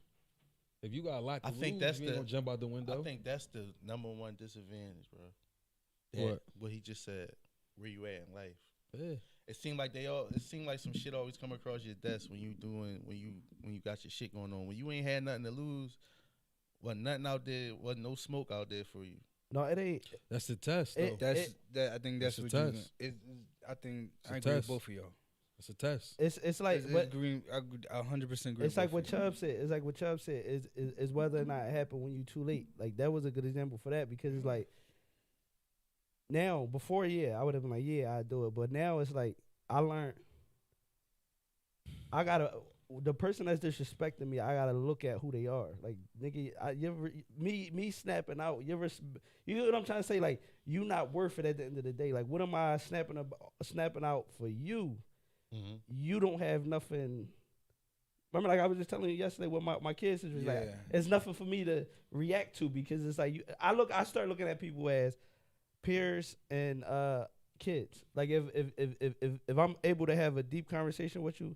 If you got a lot to I lose, think that's you ain't the- gonna jump out the window. I think that's the number one disadvantage, bro. What? What he just said. Where you at in life? Yeah. It seemed like some shit always come across your desk when you got your shit going on. When you ain't had nothing to lose, wasn't nothing out there, wasn't no smoke out there for you. No, it ain't. That's the test, though. I think that's It's what a you. test. I think It's I a agree with test. both of y'all. It's a test. It's like It's what agree, I 100% agree. it's with like what both of y'all. Chubb said. It's like what Chubb said is whether or not it happened when you too late. Like, that was a good example for that, because it's like now, before, I would have been like, I'd do it, but now it's like I learned the person that's disrespecting me, I gotta look at who they are. Like, nigga, me snapping out. You know what I'm trying to say? Like, you not worth it at the end of the day. Like, what am I snapping out for you? Mm-hmm. You don't have nothing. Remember, like I was just telling you yesterday, with my kids was like, Yeah. it's nothing for me to react to, because it's like I start looking at people as peers and kids. Like, if I'm able to have a deep conversation with you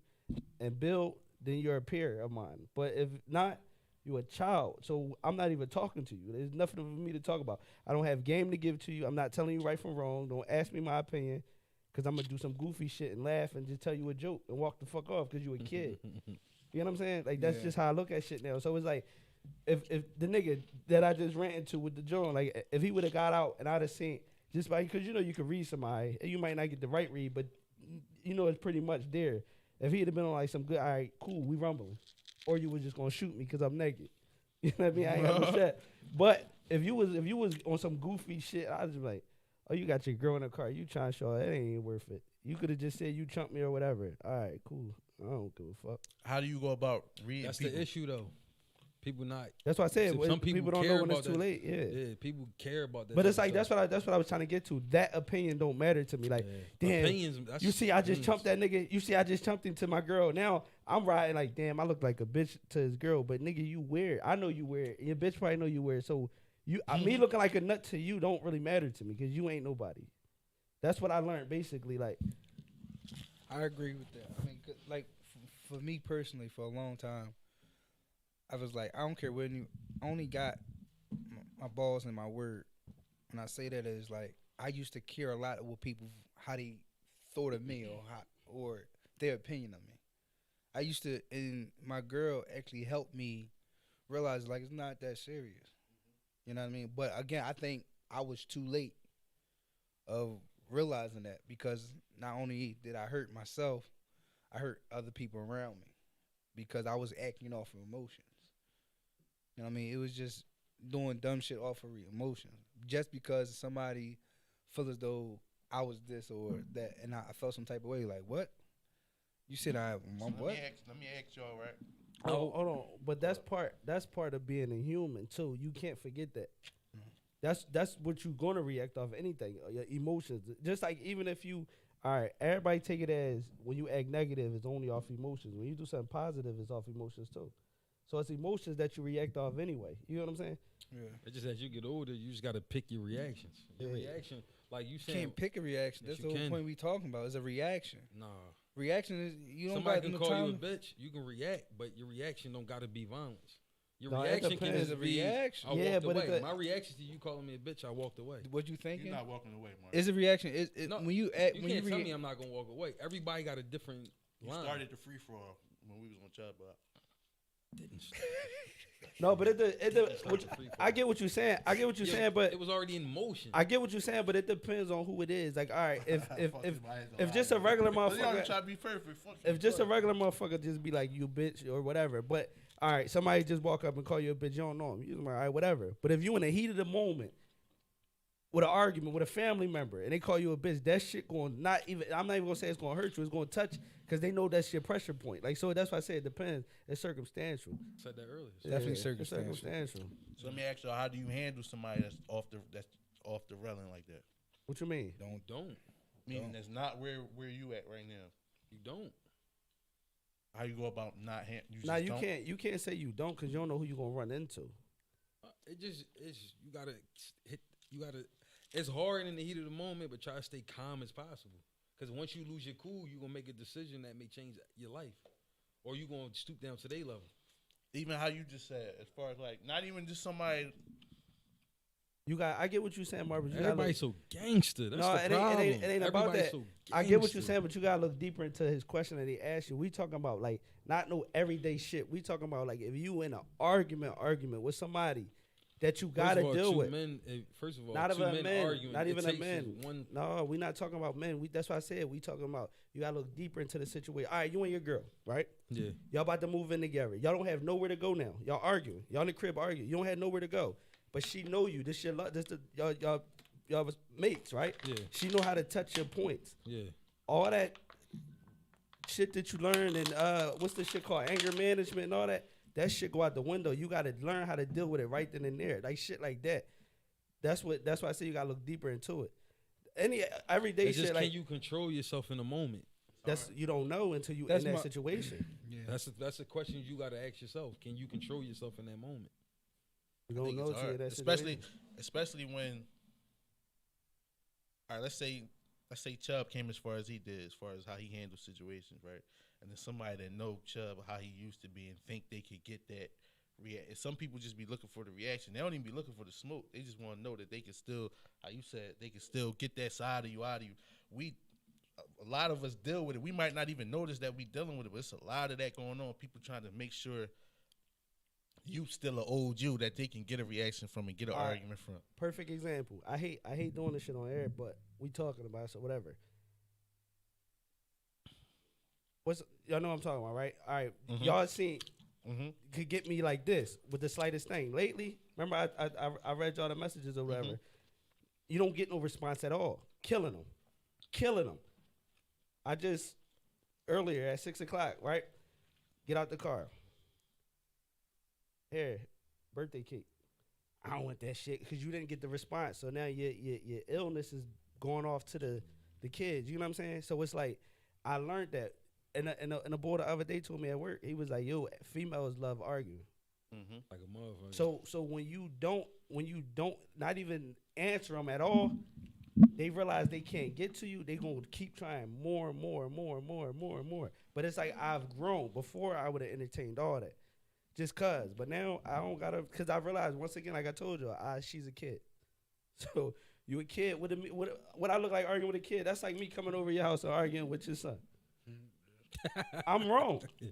and build, then you're a peer of mine. But if not, you're a child. So I'm not even talking to you. There's nothing for me to talk about. I don't have game to give to you. I'm not telling you right from wrong. Don't ask me my opinion, because I'm going to do some goofy shit and laugh and just tell you a joke and walk the fuck off because you a kid. You know what I'm saying? Like, that's just how I look at shit now. So it's like, if the nigga that I just ran into with the joint, like, if he would have got out and I'd have seen, just by, because you can read somebody, and you might not get the right read, but it's pretty much there. If he'd have been on like some good, all right, cool, we rumbling, or you was just gonna shoot me because I'm naked. You know what I mean? I ain't got no shit. But if you was on some goofy shit, I was just like, oh, you got your girl in the car, you trying to show her, it ain't worth it. You could have just said you chumped me or whatever. All right, cool. I don't give a fuck. How do you go about reading That's people? the issue, though. People not. That's why I said Some people don't care know when it's about too that. late. Yeah. Yeah, people care about that. But it's type like of stuff. that's what I was trying to get to. That opinion don't matter to me. Like, damn, Opinions. That's you see, I just opinions. chumped that nigga. You see, I just chumped into my girl. Now I'm riding like, damn, I look like a bitch to his girl. But nigga, you weird. I know you weird. Your bitch probably know you weird. So me looking like a nut to you don't really matter to me, because you ain't nobody. That's what I learned basically. Like, I agree with that. I mean, like for me personally, for a long time, I was like, I don't care when you I only got my balls and my word. When I say that, is like I used to care a lot of what people how they thought of me or their opinion of me. I used to, and my girl actually helped me realize like it's not that serious. You know what I mean? But again, I think I was too late of realizing that because not only did I hurt myself, I hurt other people around me because I was acting off of emotions. You know what I mean? It was just doing dumb shit off of emotions. Just because somebody feel as though I was this or that, and I felt some type of way. Like, what? You said So what? let me ask y'all, right? hold on. But that's part of being a human too. You can't forget that. That's what you're gonna react off anything. Your emotions. Just like even if you, all right, everybody take it as when you act negative, it's only off emotions. When you do something positive, it's off emotions too. So it's emotions that you react off anyway. You know what I'm saying? Yeah. It's just as you get older, you just got to pick your reactions. Your Yeah. reaction, like you You saying, can't pick a reaction. Yes, That's you the whole can. point we talking about. Is a reaction. nah. Reaction is you don't Somebody got can no call time. you a bitch. You can react, but your reaction don't got to be violence. Your No, it reaction can depends. just It's a be reaction. I Yeah, walked but away. it- My reaction to you calling me a bitch, I walked away. What you thinking? You're not walking away, Mark. It's a reaction. No, When you act, You when can't you tell rea- me I'm not gonna walk away. Everybody got a different You line. started the free for all when we was on Chub Block. Didn't start. No, but It's not which, a free for I all. get what you're saying. I get what you're Yeah, saying, but it was already in motion. I get what you're saying, but it depends on who it is. Like, all right, if Fuck somebody if else. just a regular But y'all motherfucker, try to be perfect. Fuck if you. just a regular motherfucker just be like you bitch or whatever, but all right, somebody just walk up and call you a bitch, you don't know him. You're like, all right, whatever. But if you in the heat of the moment with an argument with a family member and they call you a bitch, that shit going not even. I'm not even gonna say it's gonna hurt you. It's gonna touch because they know that's your pressure point. Like so, that's why I say it depends. It's circumstantial. I said that earlier. Definitely It's circumstantial. circumstantial. So let me ask you, how do you handle somebody that's off the railing like that? What you mean? Don't. Meaning that's not where you at right now. You don't. How you go about not Now just you don't? can't. You can't say you don't because you don't know who you gonna run into. It's you gotta hit. You gotta. It's hard in the heat of the moment, but try to stay calm as possible. Because once you lose your cool, you gonna make a decision that may change your life, or you gonna stoop down to their level. Even how you just said, as far as like not even just somebody. You got. I get what you're saying, Marvin. You gotta Everybody's so gangster. That's No, the it ain't- it problem. ain't- it ain't about Everybody's that. so I get what you're gangster. saying, but you gotta look deeper into his question that he asked you. We talking about like not no everyday shit. We talking about like if you in an argument with somebody that you First gotta of all, deal two with. Men, first of all, Not two even a men man. arguing. Not it even a takes man. One, No, we not talking about men. That's why I said we talking about you gotta look deeper into the situation. All right, you and your girl, right? yeah. Y'all about to move in together. Y'all don't have nowhere to go now. Y'all arguing. Y'all in the crib arguing. You don't have nowhere to go. But she know you. This your love. Y'all was mates, right? Yeah. She know how to touch your points. Yeah. All that shit that you learned and what's the shit called anger management and all that shit go out the window. You got to learn how to deal with it right then and there, like shit like that. That's why I say you got to look deeper into it. Any everyday It's just shit can like you control yourself in the moment? that's you don't know until you That's in that my- situation. Yeah. That's a question you got to ask yourself. Can you control yourself in that moment? You I don't think know it's until you're in hard. that especially situation. especially when. All right, let's say Chubb came as far as he did, as far as how he handles situations, right? And then somebody that know Chubb how he used to be and think they could get that react. Some people just be looking for the reaction. They don't even be looking for the smoke. They just want to know that they can still, how you said, they can still get that side of you out of you. A lot of us deal with it. We might not even notice that we dealing with it, but it's a lot of that going on. People trying to make sure you still an old you that they can get a reaction from and get an All right. argument from. Perfect example. I hate doing this shit on air, but we talking about it, so whatever. Y'all know what I'm talking about, right? All right, Mhm. y'all seen Mm-hmm. could get me like this with the slightest thing. Lately, remember I read y'all the messages or whatever. Mhm. You don't get no response at all. Killing them. I just earlier at 6:00, right? Get out the car. Here, birthday cake. I don't want that shit because you didn't get the response. So now your illness is going off to the kids. You know what I'm saying? So it's like I learned that. And a boy the other day told me at work, he was like, "Yo, females love arguing." Mm-hmm. Like a motherfucker. So when you don't not even answer them at all, they realize they can't get to you, they gonna keep trying more and more and more and more and more and more. But it's like I've grown. Before I would have entertained all that, just cause. But now I don't gotta, cause I realized once again, like I told you, she's a kid. So you a kid with what I look like arguing with a kid? That's like me coming over your house and arguing with your son. I'm wrong. You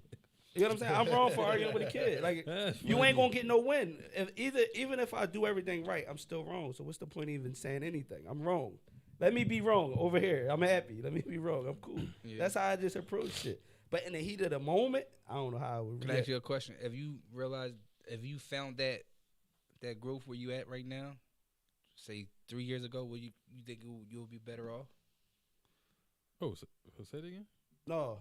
know what I'm saying? I'm wrong for arguing with a kid. Like you ain't gonna get no win. Even if I do everything right, I'm still wrong. So what's the point of even saying anything? I'm wrong. Let me be wrong over here. I'm happy. Let me be wrong. I'm cool. Yeah. That's how I just approach shit. But in the heat of the moment, I don't know how I would Can I react. ask you a question? Have you found that growth where you at right now? Say 3 years ago, will you think you'll be better off? Oh, say it again. No,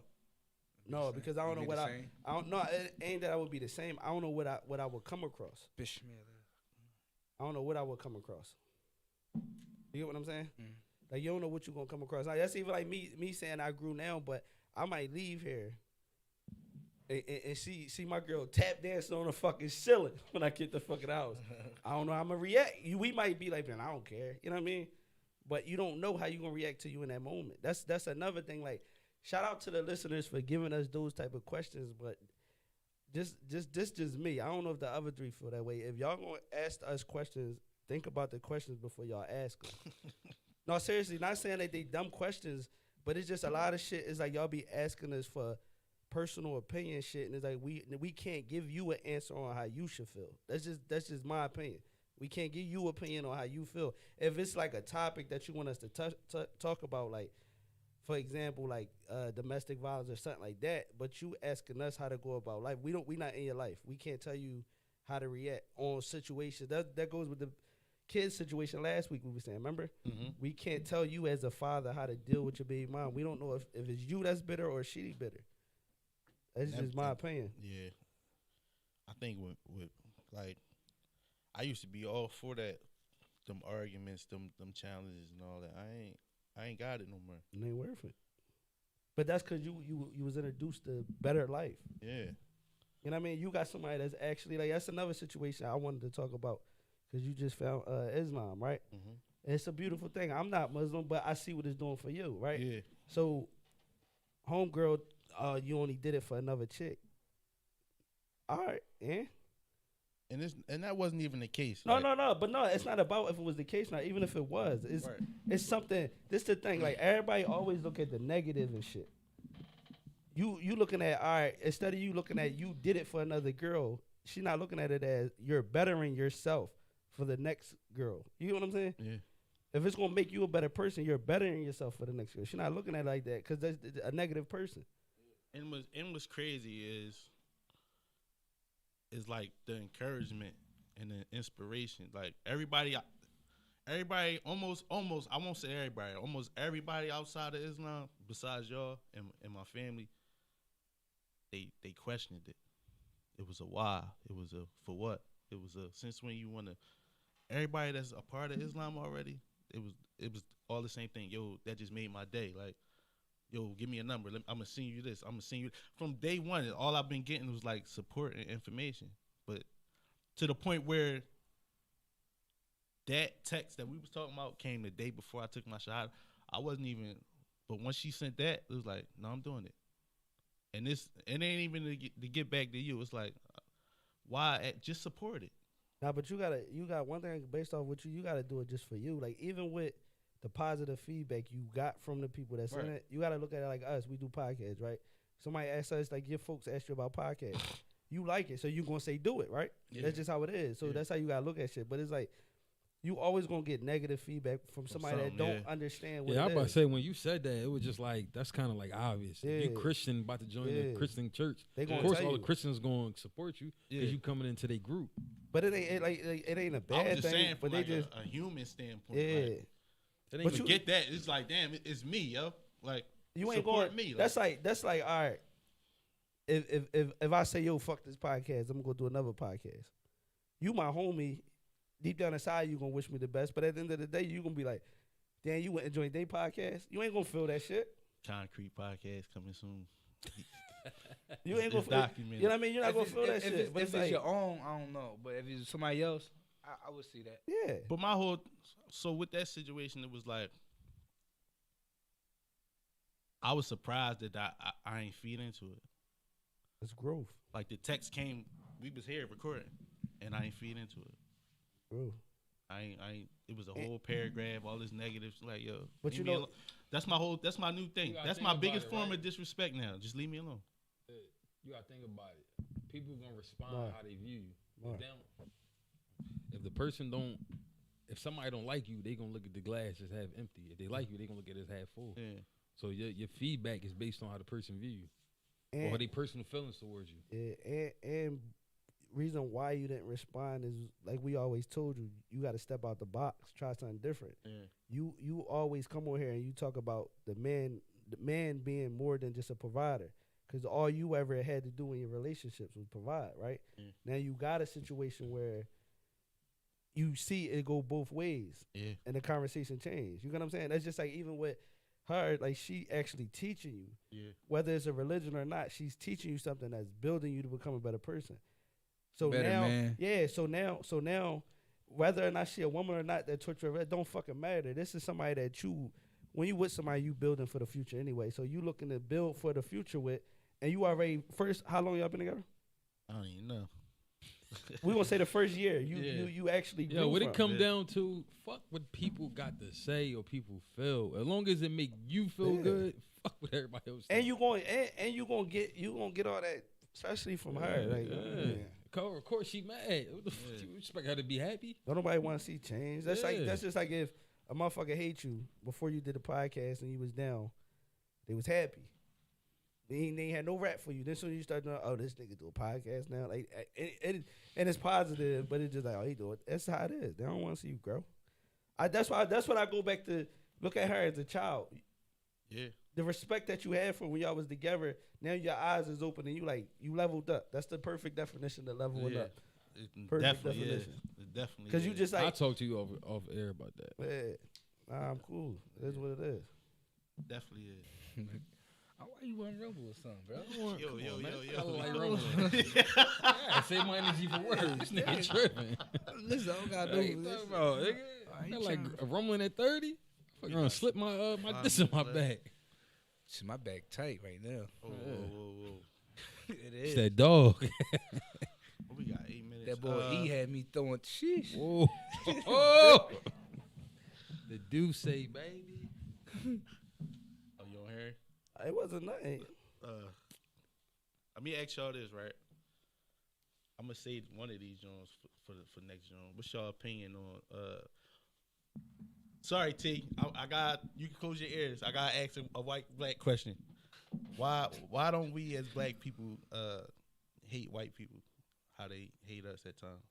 because I don't know what I don't know. It ain't that I would be the same. I don't know what I would come across. I don't know what I would come across. You get what I'm saying? Mm. Like you don't know what you're gonna come across. Like, that's even like me saying I grew now, but I might leave here and see my girl tap dancing on the fucking ceiling when I get the fucking house. I don't know how I'm gonna react. We might be like, man, I don't care. You know what I mean? But you don't know how you gonna react to you in that moment. That's another thing. Like, shout out to the listeners for giving us those type of questions, but just me. I don't know if the other three feel that way. If y'all gonna ask us questions, think about the questions before y'all ask them. No, seriously, not saying that they dumb questions, but it's just a lot of shit. It's like y'all be asking us for personal opinion shit, and it's like we can't give you an answer on how you should feel. That's just my opinion. We can't give you opinion on how you feel. If it's like a topic that you want us to talk about, like, for example, like domestic violence or something like that, but you asking us how to go about life, we not in your life. We can't tell you how to react on situations. That goes with the kids situation last week we were saying, remember? Mm-hmm. We can't tell you as a father how to deal with your baby mom. We don't know if it's you that's bitter or she bitter. That's just my opinion. Yeah. I think with like, I used to be all for that, them arguments, them challenges and all that. I ain't got it no more. It ain't worth it. But that's because you was introduced to better life. Yeah. You know what I mean? You got somebody that's actually, like, that's another situation I wanted to talk about, because you just found Islam, right? Mm-hmm. It's a beautiful thing. I'm not Muslim, but I see what it's doing for you, right? Yeah. So, homegirl, you only did it for another chick. All right, yeah. And that wasn't even the case. No, but it's not about if it was the case. Not even if it was. It's something. This the thing. Like, everybody always look at the negative and shit. You looking at, all right, instead of you looking at you did it for another girl, she not looking at it as you're bettering yourself for the next girl. You know what I'm saying? Yeah. If it's gonna make you a better person, you're bettering yourself for the next girl. She's not looking at it like that because that's a negative person. And what's crazy is like the encouragement and the inspiration. Like everybody almost I won't say everybody, almost everybody outside of Islam besides y'all and my family, they questioned it. It was a why. It was a for what. It was a since when you wanna. Everybody that's a part of Islam already, it was all the same thing. Yo, that just made my day. Like, yo, give me a number. I'm gonna send you this. I'm gonna send you. From day one, all I've been getting was like support and information. But to the point where that text that we was talking about came the day before I took my shot. I wasn't even. But once she sent that, it was like, no, I'm doing it. And it ain't even to get back to you. It's like, why? Just support it. Nah, but you got one thing based off what you gotta do it just for you. Like, even with the positive feedback you got from the people that's in it, you gotta look at it like us. We do podcasts, right? Somebody asks us, like, your folks ask you about podcasts. You like it, so you gonna say do it, right? Yeah. That's just how it is. So that's how you gotta look at shit. But it's like, you always gonna get negative feedback from somebody that don't understand what it is. Yeah, I was about to say, when you said that, it was just like, that's kind of like obvious. Yeah. If you Christian about to join the Christian church, of course all the Christians going to support you because you coming into their group. But it ain't a bad I was just thing. saying But from they like just a human standpoint. yeah. Like, That but ain't you get that. It's like, damn, it's me, yo. Like, You ain't support going. me. Like, that's like all right. If I say, yo, fuck this podcast, I'm gonna go do another podcast. You my homie. Deep down inside, you gonna wish me the best. But at the end of the day, you gonna be like, damn, you went and joined their podcast. You ain't gonna feel that shit. Concrete podcast coming soon. You ain't gonna feel. Documented. You know what I mean? You're not gonna feel that shit. If But it's like, your own, I don't know. But if it's somebody else, I would see that. yeah. But my whole, so with that situation, it was like, I was surprised that I ain't feed into it. It's growth. Like the text came, we was here recording, and I ain't feed into it. Growth. I ain't. It was a whole paragraph, all this negatives. Like yo, But leave you me know- alone. That's my new thing. You gotta That's think my about biggest it, form right? of disrespect now. Just leave me alone. You gotta think about it. People gonna respond Right. how they view you. Right. If, they don't- if the person don't, if somebody don't like you, they gonna look at the glass as half empty. If they like you, they gonna look at it as half full. Yeah. So your feedback is based on how the person view you And, or their personal feelings towards you. yeah, and reason why you didn't respond is like we always told you. You got to step out the box, try something different. Yeah. You always come on here and you talk about the man being more than just a provider. Because all you ever had to do in your relationships was provide, right? Mm. Now you got a situation where you see it go both ways, Yeah. and the conversation change. You know what I'm saying? That's just like even with her, like she actually teaching you, Yeah. whether it's a religion or not, she's teaching you something that's building you to become a better person. So Better now, man. yeah. So now, whether or not she a woman or not, that torture it don't fucking matter. This is somebody that you, when you with somebody, you building for the future anyway. So you looking to build for the future with, and you already first. How long y'all been together? I don't even know. We gonna say the first year. You Yeah. you actually. Yeah, grew what from. it come Yeah. down to, fuck what people got to say or people feel. As long as it make you feel Yeah. good, fuck what everybody else. And think. you gonna get all that, especially from her. Like, yeah. Of course she mad. What the fuck, you expect her to be happy? don't nobody want to see change. That's like Yeah. that's just like if a motherfucker hate you before you did the podcast and you was down, they was happy. They ain't had no rap for you. Then soon you start doing, oh, this nigga do a podcast now. Like, and it's positive, but it's just like, oh, he do it. That's how it is. They don't want to see you grow. That's what I go back to look at her as a child. Yeah. The respect that you had for when y'all was together, now your eyes is open and you leveled up. That's the perfect definition of leveling Yeah. up. It Perfect definitely definition. is. It definitely. Because you is. just I'll like, talk to you off air about that. yeah, nah, I'm cool. It is what it is. definitely is. Why you want to rumble or something, bro? I look like rumbling. Yeah, save my energy for work. This nigga tripping. Listen, I don't got What you talking about, nigga? I ain't I like tryna- a rumbling at 30. Fucking gonna slip my my disc in my back. See, my back tight right now. Whoa. It It's is. that dog. We got 8 minutes. That boy E had me throwing sheesh. Whoa. Oh. The do say, baby. Oh, you don't hear? It wasn't nothing. Let me ask y'all this, right? I'm gonna say one of these Jones for next Jones. What's your opinion on? Sorry, T. I got you. Can close your ears. I gotta ask a white black question. Why don't we as black people hate white people? How they hate us at times?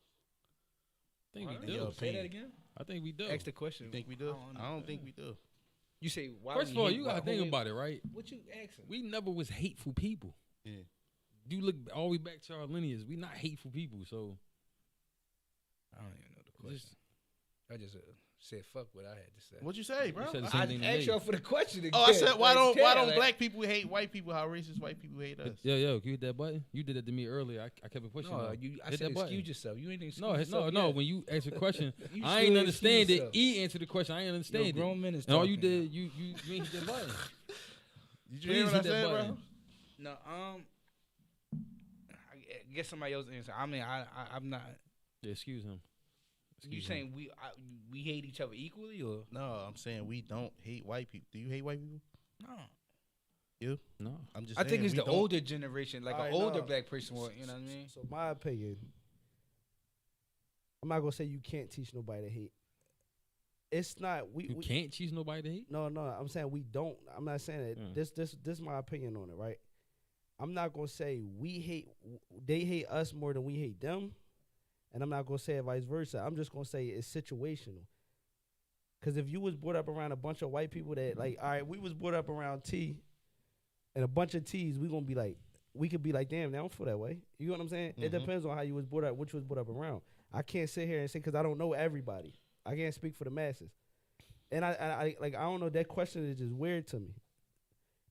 I think we In your do. Say that opinion. again. I think we do. Ask the question. You think we do? I don't think we do. You say why? First of all, you gotta think about it, right? What you asking? We never was hateful people. Yeah. You look all the way back to our lineage. We not hateful people, so I don't even know the question. I just said fuck what I had to say. What'd you say, bro? You said the same I thing to asked me. y'all for the question again. Oh, I said why Like, don't like, black people hate white people? How racist white people hate us? Yo, can you hit that button? You did that to me earlier. I kept it pushing. No, though. I Hit said that button. excuse yourself. You ain't excuse No, yourself no. yet. When you asked a question, You I ain't should understand excuse it. yourself. E answered the question. I ain't Yo, understand it. grown men is And all you talking did, you ain't hit that button. Did you hear Please what I hit that said, button. bro? No, I guess somebody else answer. I mean, I'm not. Yeah, excuse him. You saying we hate each other equally or No, I'm saying we don't hate white people. Do you hate white people? no? You? No. I'm just. I think saying it's we the don't. older generation, like Alright, an older no. black person. Will, you know what I mean? So my opinion, I'm not gonna say you can't teach nobody to hate. It's not we. You can't choose nobody to hate. No, I'm saying we don't. I'm not saying that. Mm. This is my opinion on it, right? I'm not gonna say they hate us more than we hate them, and I'm not gonna say it vice versa. I'm just gonna say it's situational. Cause if you was brought up around a bunch of white people that like, all right, we was brought up around T, and a bunch of T's, we could be like, damn, they don't feel that way. You know what I'm saying? It Mhm. depends on how you was brought up, which was brought up around. I can't sit here and say because I don't know everybody. I can't speak for the masses. And I don't know. That question is just weird to me.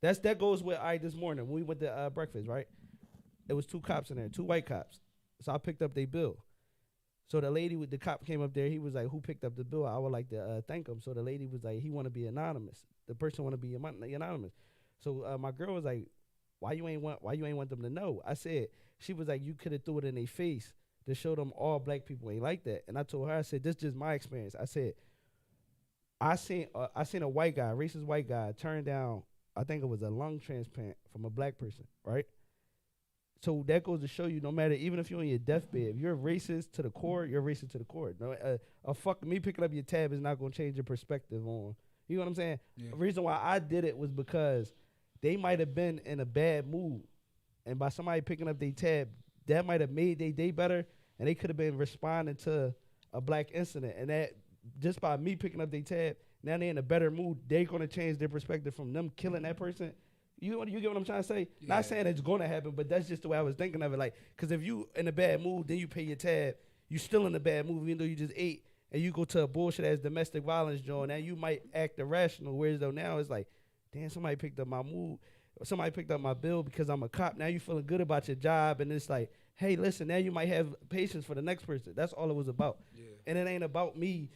That goes with this morning when we went to breakfast, right? It was 2 cops in there, 2 white cops. So I picked up their bill. So the lady with the cop came up there. He was like, "Who picked up the bill? I would like to thank him." So the lady was like, "He want to be anonymous. The person want to be anonymous." So my girl was like, why you ain't want them to know? I said, she was like, you could have threw it in their face to show them all black people ain't like that. And I told her, I said, this just my experience. I said, I seen a white guy, racist white guy, turn down, I think it was a lung transplant from a black person, right? So that goes to show you, no matter, even if you're on your deathbed, if you're racist to the core, you're racist to the core. No, me picking up your tab is not going to change your perspective on, you know what I'm saying? Yeah. The reason why I did it was because they might have been in a bad mood. And by somebody picking up their tab, that might have made their day better, and they could have been responding to a black incident. And that, just by me picking up their tab, now they're in a better mood. They're going to change their perspective from them killing that person. You get what I'm trying to say? Yeah. Not saying it's going to happen, but that's just the way I was thinking of it. Like, because if you in a bad mood, then you pay your tab, you still in a bad mood, even though you just ate, and you go to a bullshit ass domestic violence joint, now you might act irrational. Whereas though now it's like, damn, somebody picked up my mood, somebody picked up my bill because I'm a cop. Now you feeling good about your job, and it's like, hey, listen, now you might have patience for the next person. That's all it was about. Yeah. And it ain't about me.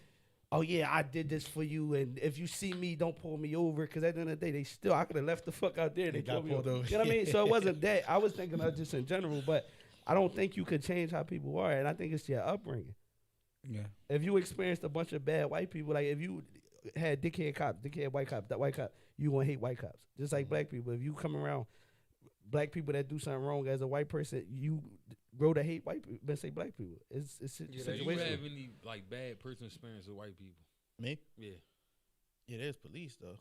Oh yeah, I did this for you, and if you see me, don't pull me over, because at the end of the day, I could have left the fuck out there. They got pulled me pulled over. over. You know what I mean? So it wasn't that. I was thinking of just in general, but I don't think you could change how people are, and I think it's your upbringing. Yeah. If you experienced a bunch of bad white people, like if you had dickhead cops, dickhead white cops, that white cop, you gonna hate white cops. Just like black people. If you come around black people that do something wrong as a white person, you grow to hate white people, but say black people. It's Do you situational. have any like bad personal experience with white people? Me? Yeah. Yeah, there's police though.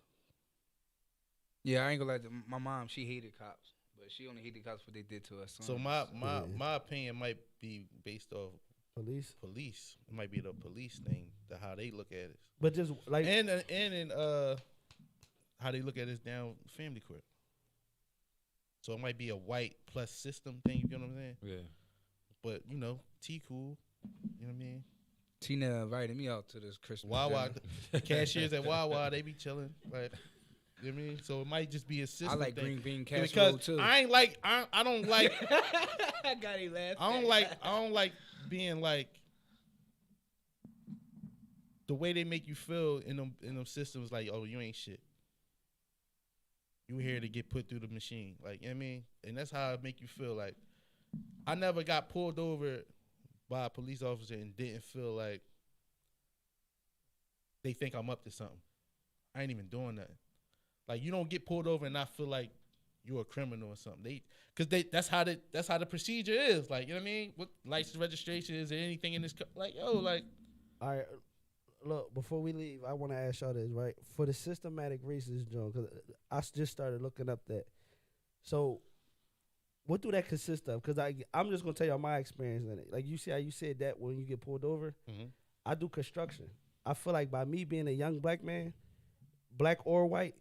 Yeah, I ain't gonna lie. My mom, she hated cops, but she only hated cops for what they did to her son. So my opinion might be based off Police. police. It might be the police thing, how they look at it, But just like and how they look at this down family court. So it might be a white plus system thing. You know what I'm saying? Yeah. But you know, T cool. You know what I mean? Tina invited me out to this Christmas. Wawa, dinner. cashiers at Wawa, they be chilling. Like, you know what I mean? So it might just be a system. I like thing. green bean Because casserole too. I don't like I got you laughing. I don't like being like the way they make you feel in them systems. Like, oh, you ain't shit. You here to get put through the machine, like, you know what I mean? And that's how it make you feel. Like, I never got pulled over by a police officer and didn't feel like they think I'm up to something. I ain't even doing nothing. Like, you don't get pulled over and not feel like you're a criminal or something. That's how the procedure is. Like, you know what I mean? What license, registration, is there anything in this? Like, yo, like. all right, look, before we leave, I want to ask y'all this, right? For the systematic racist joint, because I just started looking up that. So, what do that consist of? Because I'm just going to tell y'all my experience in it. Like, you see how you said that when you get pulled over? Mm-hmm. I do construction. I feel like by me being a young black man, black or white,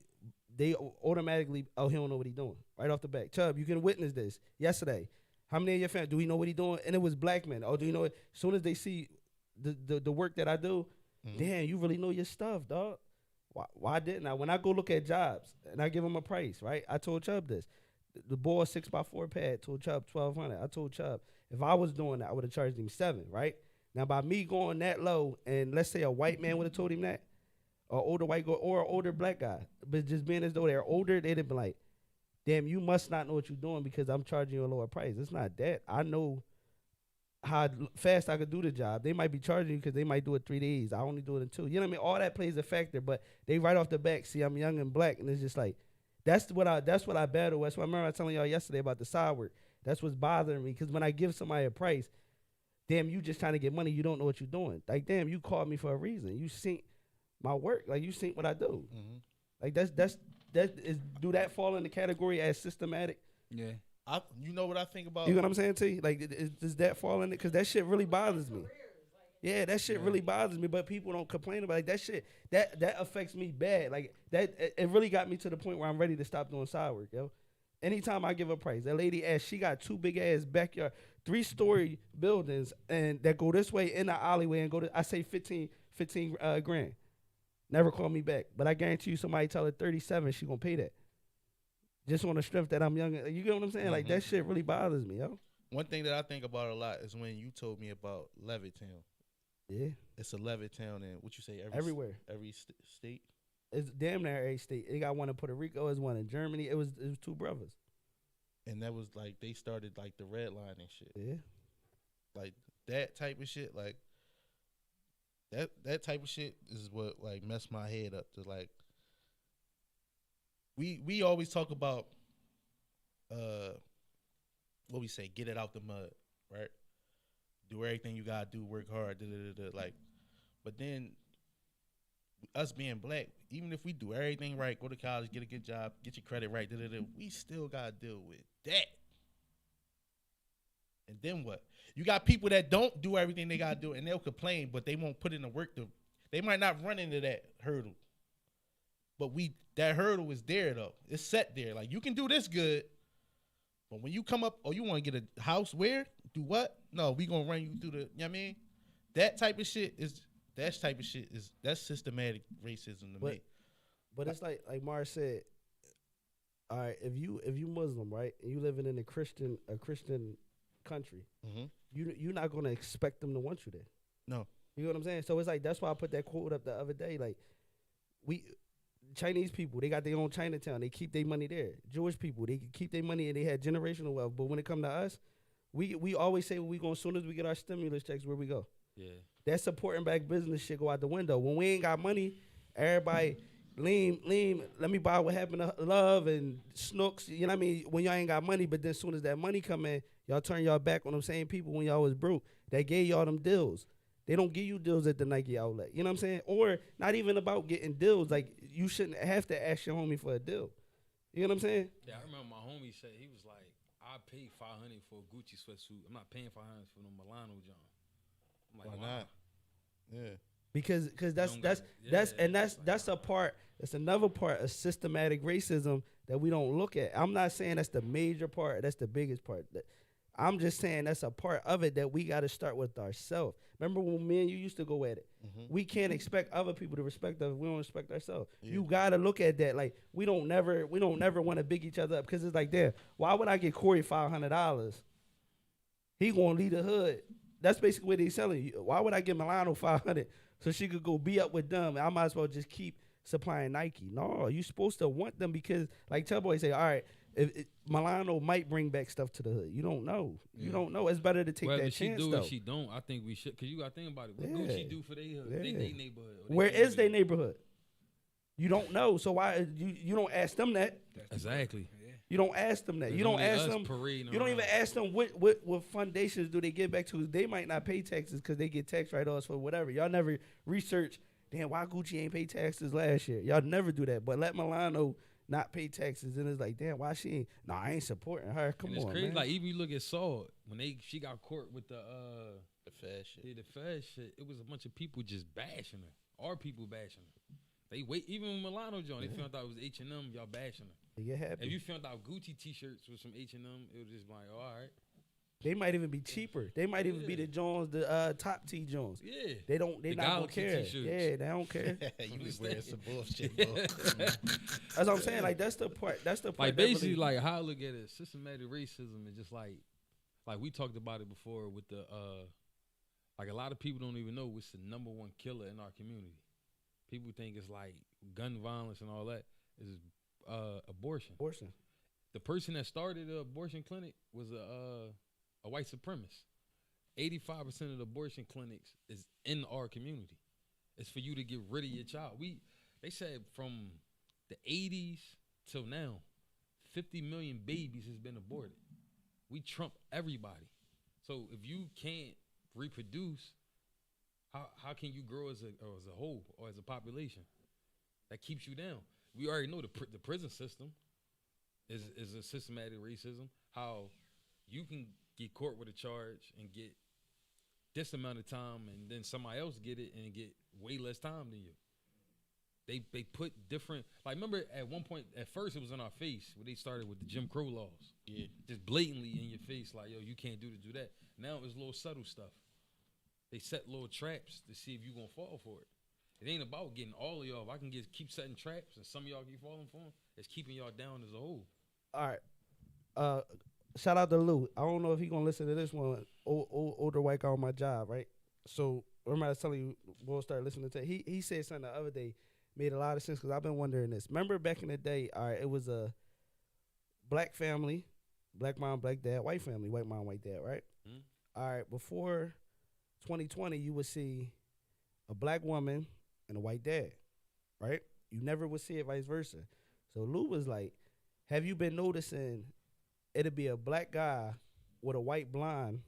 they automatically, oh, he don't know what he doing. Right off the bat. Chubb, you can witness this. Yesterday, how many of your family, do we know what he doing? And it was black men. Oh, do you know it? As soon as they see the work that I do, damn, you really know your stuff, dog. Why didn't I? When I go look at jobs and I give them a price, right? I told Chubb this. The ball 6x4 pad told Chubb $1,200. I told Chubb if I was doing that, I would have charged him $7, right? Now by me going that low, and let's say a white man would have told him that, or older white guy or an older black guy, but just being as though they're older, they'd have been like, damn, you must not know what you're doing because I'm charging you a lower price. It's not that. I know how fast I could do the job. They might be charging you because they might do it 3 days. I only do it in 2. You know what I mean? All that plays a factor, but they right off the back see I'm young and black, and it's just like, that's what I battle. That's what I remember I was telling y'all yesterday about the side work. That's what's bothering me, because when I give somebody a price, damn, you just trying to get money. You don't know what you're doing. Like, damn, you called me for a reason. You seen my work. Like, you seen what I do. Mm-hmm. Like, do that fall in the category as systematic? Yeah. You know what I think about? You know what I'm saying, T? Like, does that fall in it? Because that shit really bothers me. Yeah, that shit really bothers me, but people don't complain about it. Like, that shit, that affects me bad. Like, it really got me to the point where I'm ready to stop doing side work, yo. Anytime I give a price, that lady asked, she got 2 big ass backyard, 3-story buildings, and that go this way in the alleyway and go to, I say 15 grand. Never call me back. But I guarantee you somebody tell her 37, she gonna pay that. Just on the strength that I'm young. You get what I'm saying? Mm-hmm. Like, that shit really bothers me, yo. One thing that I think about a lot is when you told me about Levittown. Yeah. It's a Levittown in, what you say, Everywhere. every state? It's damn near every state. They got one in Puerto Rico. There's one in Germany. It was two brothers. And that was like they started like the red line and shit. Yeah. Like that type of shit, like that type of shit is what like messed my head up to like we always talk about what we say, get it out the mud, right? Do everything you gotta do, work hard, like, but then us being black, even if we do everything right, go to college, get a good job, get your credit right, we still gotta deal with that. And then what? You got people that don't do everything they gotta do, and they'll complain, but they won't put in the work. They might not run into that hurdle, but that hurdle is there though. It's set there. Like you can do this good, but when you come up, you want to get a house where? Do what? No, we gonna run you through the. You know what I mean? That type of shit is that's systematic racism to me. But it's like Mars said. All right, if you Muslim, right, and you living in a Christian country, you're not gonna expect them to want you there. No, you know what I'm saying. So it's like that's why I put that quote up the other day. Like Chinese people, they got their own Chinatown. They keep their money there. Jewish people, they keep their money and they had generational wealth. But when it come to us, we always say we going as soon as we get our stimulus checks, where we go. Yeah. That supporting black business shit go out the window. When we ain't got money, everybody lean. Let me buy what happened to Love and Snooks. You know what I mean? When y'all ain't got money, but then as soon as that money come in, y'all turn y'all back on them same people when y'all was broke. They gave y'all them deals. They don't give you deals at the Nike outlet. You know what I'm saying? Or not even about getting deals. Like you shouldn't have to ask your homie for a deal. You know what I'm saying? Yeah, I remember my homie said, he was like, I paid $500 for a Gucci sweatsuit. I'm not paying $500 for no Milano John. I'm like, why wow. not? Yeah. Because that's a part. It's another part of systematic racism that we don't look at. I'm not saying that's the major part. That's the biggest part. I'm just saying that's a part of it that we got to start with ourselves. Remember when me and you used to go at it? We can't expect other people to respect us if we don't respect ourselves. Yeah. You got to look at that. Like we don't never want to big each other up because it's like, damn, why would I get Corey $500? He gonna leave the hood. That's basically what they selling you. Why would I give Milano $500 so she could go be up with them? I might as well just keep supplying Nike. No, you're supposed to want them because, like Tell Boy say, all right, if Milano might bring back stuff to the hood. You don't know. You don't know. It's better to take that chance, she do though. If she don't, I think we should. Because you got to think about it. What Gucci do for their hood? They neighborhood. Where is their neighborhood? You don't know. So why you don't ask them that? Exactly. You don't ask them that. You don't ask them. You don't even ask them what foundations do they give back to. They might not pay taxes because they get tax write-offs for whatever. Y'all never research, damn, why Gucci ain't pay taxes last year. Y'all never do that. But let Milano not pay taxes, and it's like, damn, why she ain't? No, I ain't supporting her. Come on, crazy. Man. Like even you look at Saul when she got caught with the Fed shit. Yeah, the Fed shit. It was a bunch of people just bashing her. Our people bashing her. They wait. Even with Milano John, they found out it was H&M. Y'all bashing her. They get happy. If you found out Gucci T-shirts with some H&M, it was just like, oh, all right. They might even be cheaper. They might even be the Jones, the top T Jones. Yeah. They don't. They not gonna care. T-shirts. Yeah, they don't care. You was wearing some bullshit, bro. That's what I'm saying. Like that's the part. That's the part. Like basically, like how I look at it, systematic racism is just like we talked about it before with the like a lot of people don't even know what's the number one killer in our community. People think it's like gun violence and all that. Is abortion. Abortion. The person that started the abortion clinic was a white supremacist. 85% of the abortion clinics is in our community. It's for you to get rid of your child. They said from the 80s till now, 50 million babies has been aborted. We trump everybody. So if you can't reproduce, how can you grow as a whole or as a population? That keeps you down. We already know the prison system is a systematic racism. How you can get caught with a charge and get this amount of time, and then somebody else get it and get way less time than you. They put different, like remember at one point, at first it was in our face when they started with the Jim Crow laws. Yeah. Just blatantly in your face, like, yo, you can't do that. Now it's little subtle stuff. They set little traps to see if you gonna fall for it. It ain't about getting all of y'all. If I can keep setting traps and some of y'all keep falling for them, it's keeping y'all down as a whole. All right. Shout out to Lou. I don't know if he gonna listen to this one. Older white guy on my job, right? So remember I was telling you, we'll start listening to. He said something the other day made a lot of sense because I've been wondering this. Remember back in the day, all right, it was a black family, black mom, black dad, white family, white mom, white dad, right? Mhm. All right, before 2020, you would see a black woman and a white dad, right? You never would see it vice versa. So Lou was like, have you been noticing it'd be a black guy with a white blonde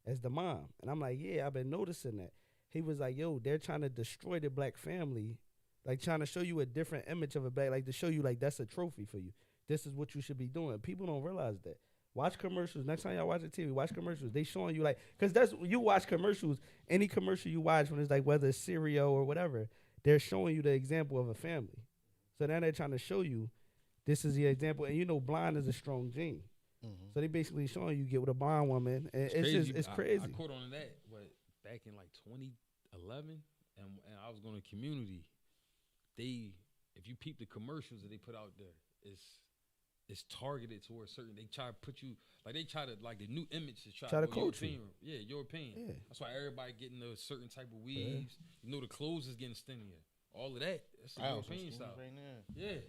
as the mom? And I'm like, yeah, I've been noticing that. He was like, yo, they're trying to destroy the black family, like trying to show you a different image of a black, like to show you like that's a trophy for you. This is what you should be doing. People don't realize that. Watch commercials. Next time y'all watch the TV, watch commercials. They showing you like, cause that's you watch commercials. Any commercial you watch when it's like whether it's cereal or whatever, they're showing you the example of a family. So now they're trying to show you this is the example, and you know blonde is a strong gene. Mhm. So they basically showing you get with a blonde woman, and it's crazy. I caught on to that, but back in like 2011, and I was going to community. If you peep the commercials that they put out there, it's targeted towards certain. They try to put you like the new image is Try to coach you. European. Yeah. That's why everybody getting a certain type of weaves. You know the clothes is getting skinnier. All of that. That's the European style. Right now. Yeah.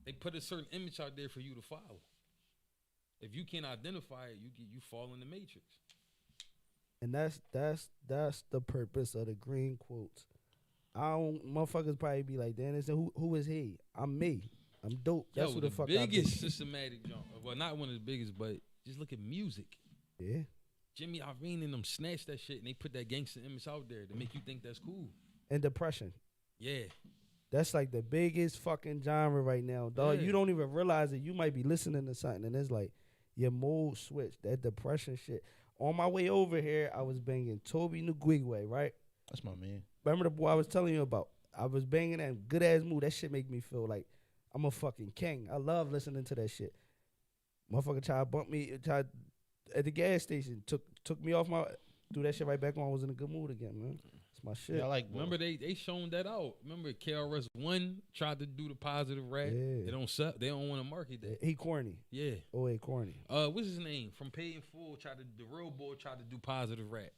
They put a certain image out there for you to follow. If you can't identify it, you fall in the matrix. And that's the purpose of the green quotes. Motherfuckers probably be like, Dan, who is he? I'm me. I'm dope. That's who the fuck I be. Biggest systematic jump. Well, not one of the biggest, but just look at music. Yeah. Jimmy Iovine and them snatched that shit and they put that gangster image out there to make you think that's cool. And depression. Yeah. That's like the biggest fucking genre right now, dog. Yeah. You don't even realize it. You might be listening to something and it's like your mood switch, that depression shit. On my way over here, I was banging Toby Nguigwe, right? That's my man. Remember the boy I was telling you about? I was banging that good ass mood. That shit make me feel like I'm a fucking king. I love listening to that shit. Motherfucker tried to bump me at the gas station. Took me off threw that shit right back on. I was in a good mood again, man. It's my shit. Yeah, I like. Remember they shown that out. Remember KRS-One tried to do the positive rap. Yeah. They don't want to market that. He corny. Yeah. Oh, he corny. What's his name? From Paid in Full the real boy tried to do positive rap.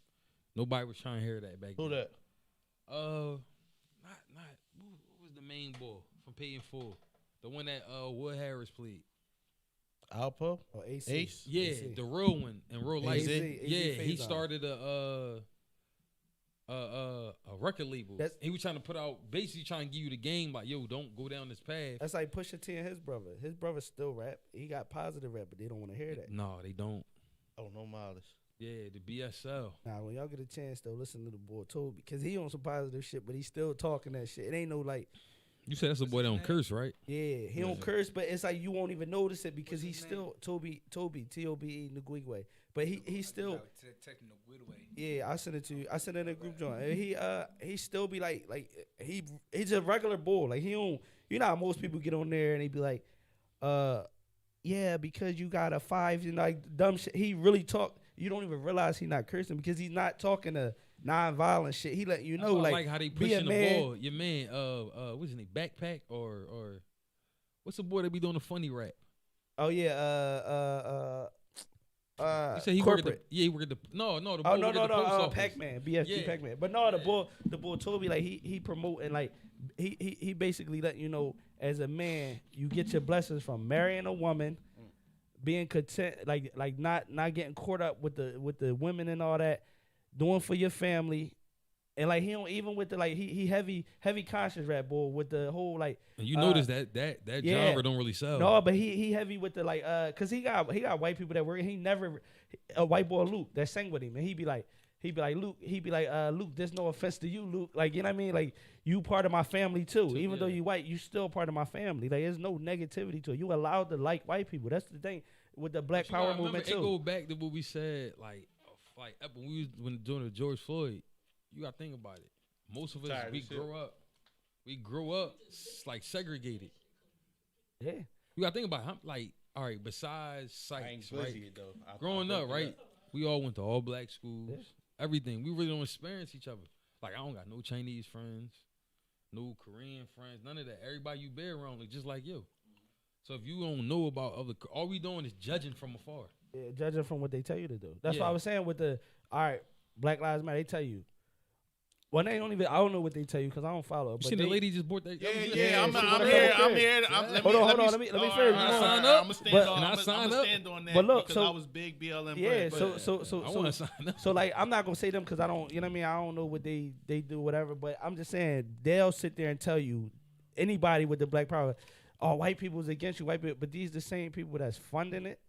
Nobody was trying to hear that back Who then. that? What was the main boy from Paid in Full? The one that Wood Harris played. Alpo? Oh, AC. Ace? Yeah, AC. the real one in real life. AZ Yeah, he Faison. started a record label. He was trying to put out, basically trying to give you the game like, yo, don't go down this path. That's like Pusha T and his brother. His brother still rap. He got positive rap, but they don't want to hear that. No, they don't. Oh, no mileage. Yeah, the BSL. Nah, when y'all get a chance, though, listen to the boy Toby. Because he on some positive shit, but he still talking that shit. It ain't no like, You said that's a boy that don't curse, right? yeah, he don't curse, but it's like you won't even notice it because he's still Toby, T-O-B-E, Nguigwe. But he still, yeah, I sent it to you. I sent it in a group joint. And he still be like he's a regular bull. Like he don't, you know how most people get on there and they be like, yeah, because you got a 5, and like dumb shit. He really talk. You don't even realize he not cursing because he's not talking to non-violent shit. He letting you know I like, like how they be a pushing the man. ball. Your man, what's his name? Backpack or what's the boy that be doing the funny rap? Oh yeah, You said he corporate. work at the, he work at the the boy Oh no, work at the post office. Pac-Man, BFG Yeah. Pac-Man. But no, the boy Toby, like he promoting, like he basically letting you know, as a man, you get your blessings from marrying a woman, being content, like not getting caught up with the women and all that, doing for your family. And like he don't even with the like he heavy conscious rap boy with the whole like, And you notice that yeah. genre don't really sell. no, but he heavy with the like cause he got white people that work. He never a white boy Luke that sang with him, and he be like Luke, Luke, there's no offense to you, Luke. Like, you know what I mean? Like, you part of my family too. Even though you white, you still part of my family. Like, there's no negativity to it. You allowed to like white people. That's the thing with the Black But you Power gotta movement remember, too. It go back to what we said, like when doing the George Floyd. You gotta think about it. Most of us we grow up like segregated. Yeah. You gotta think about it. Like, all right, besides sites, right? though. Growing up, right? We all went to all black schools. Everything. We really don't experience each other. Like, I don't got no Chinese friends, no Korean friends, none of that. Everybody you bear around look just like you. So if you don't know about other, all we doing is judging from afar. Yeah, judging from what they tell you to do. That's Yeah. what I was saying with the, all right, Black Lives Matter, they tell you, Well, they don't even. I don't know what they tell you because I don't follow. You But seen the they, lady just bought that? Yeah, I'm so here. what I'm about here. that? Hold on, let me finish. sign up? I'm gonna stand But- on. Can I I'm sign gonna up? stand on that But look, because so- I was big BLM. Yeah, brand, but- so I want to sign up. So like I'm not gonna say them because I don't, you know what I mean. I don't know what they do, whatever. But I'm just saying they'll sit there and tell you anybody with the black power, oh, white people's against you, white people. But these the same people that's funding it,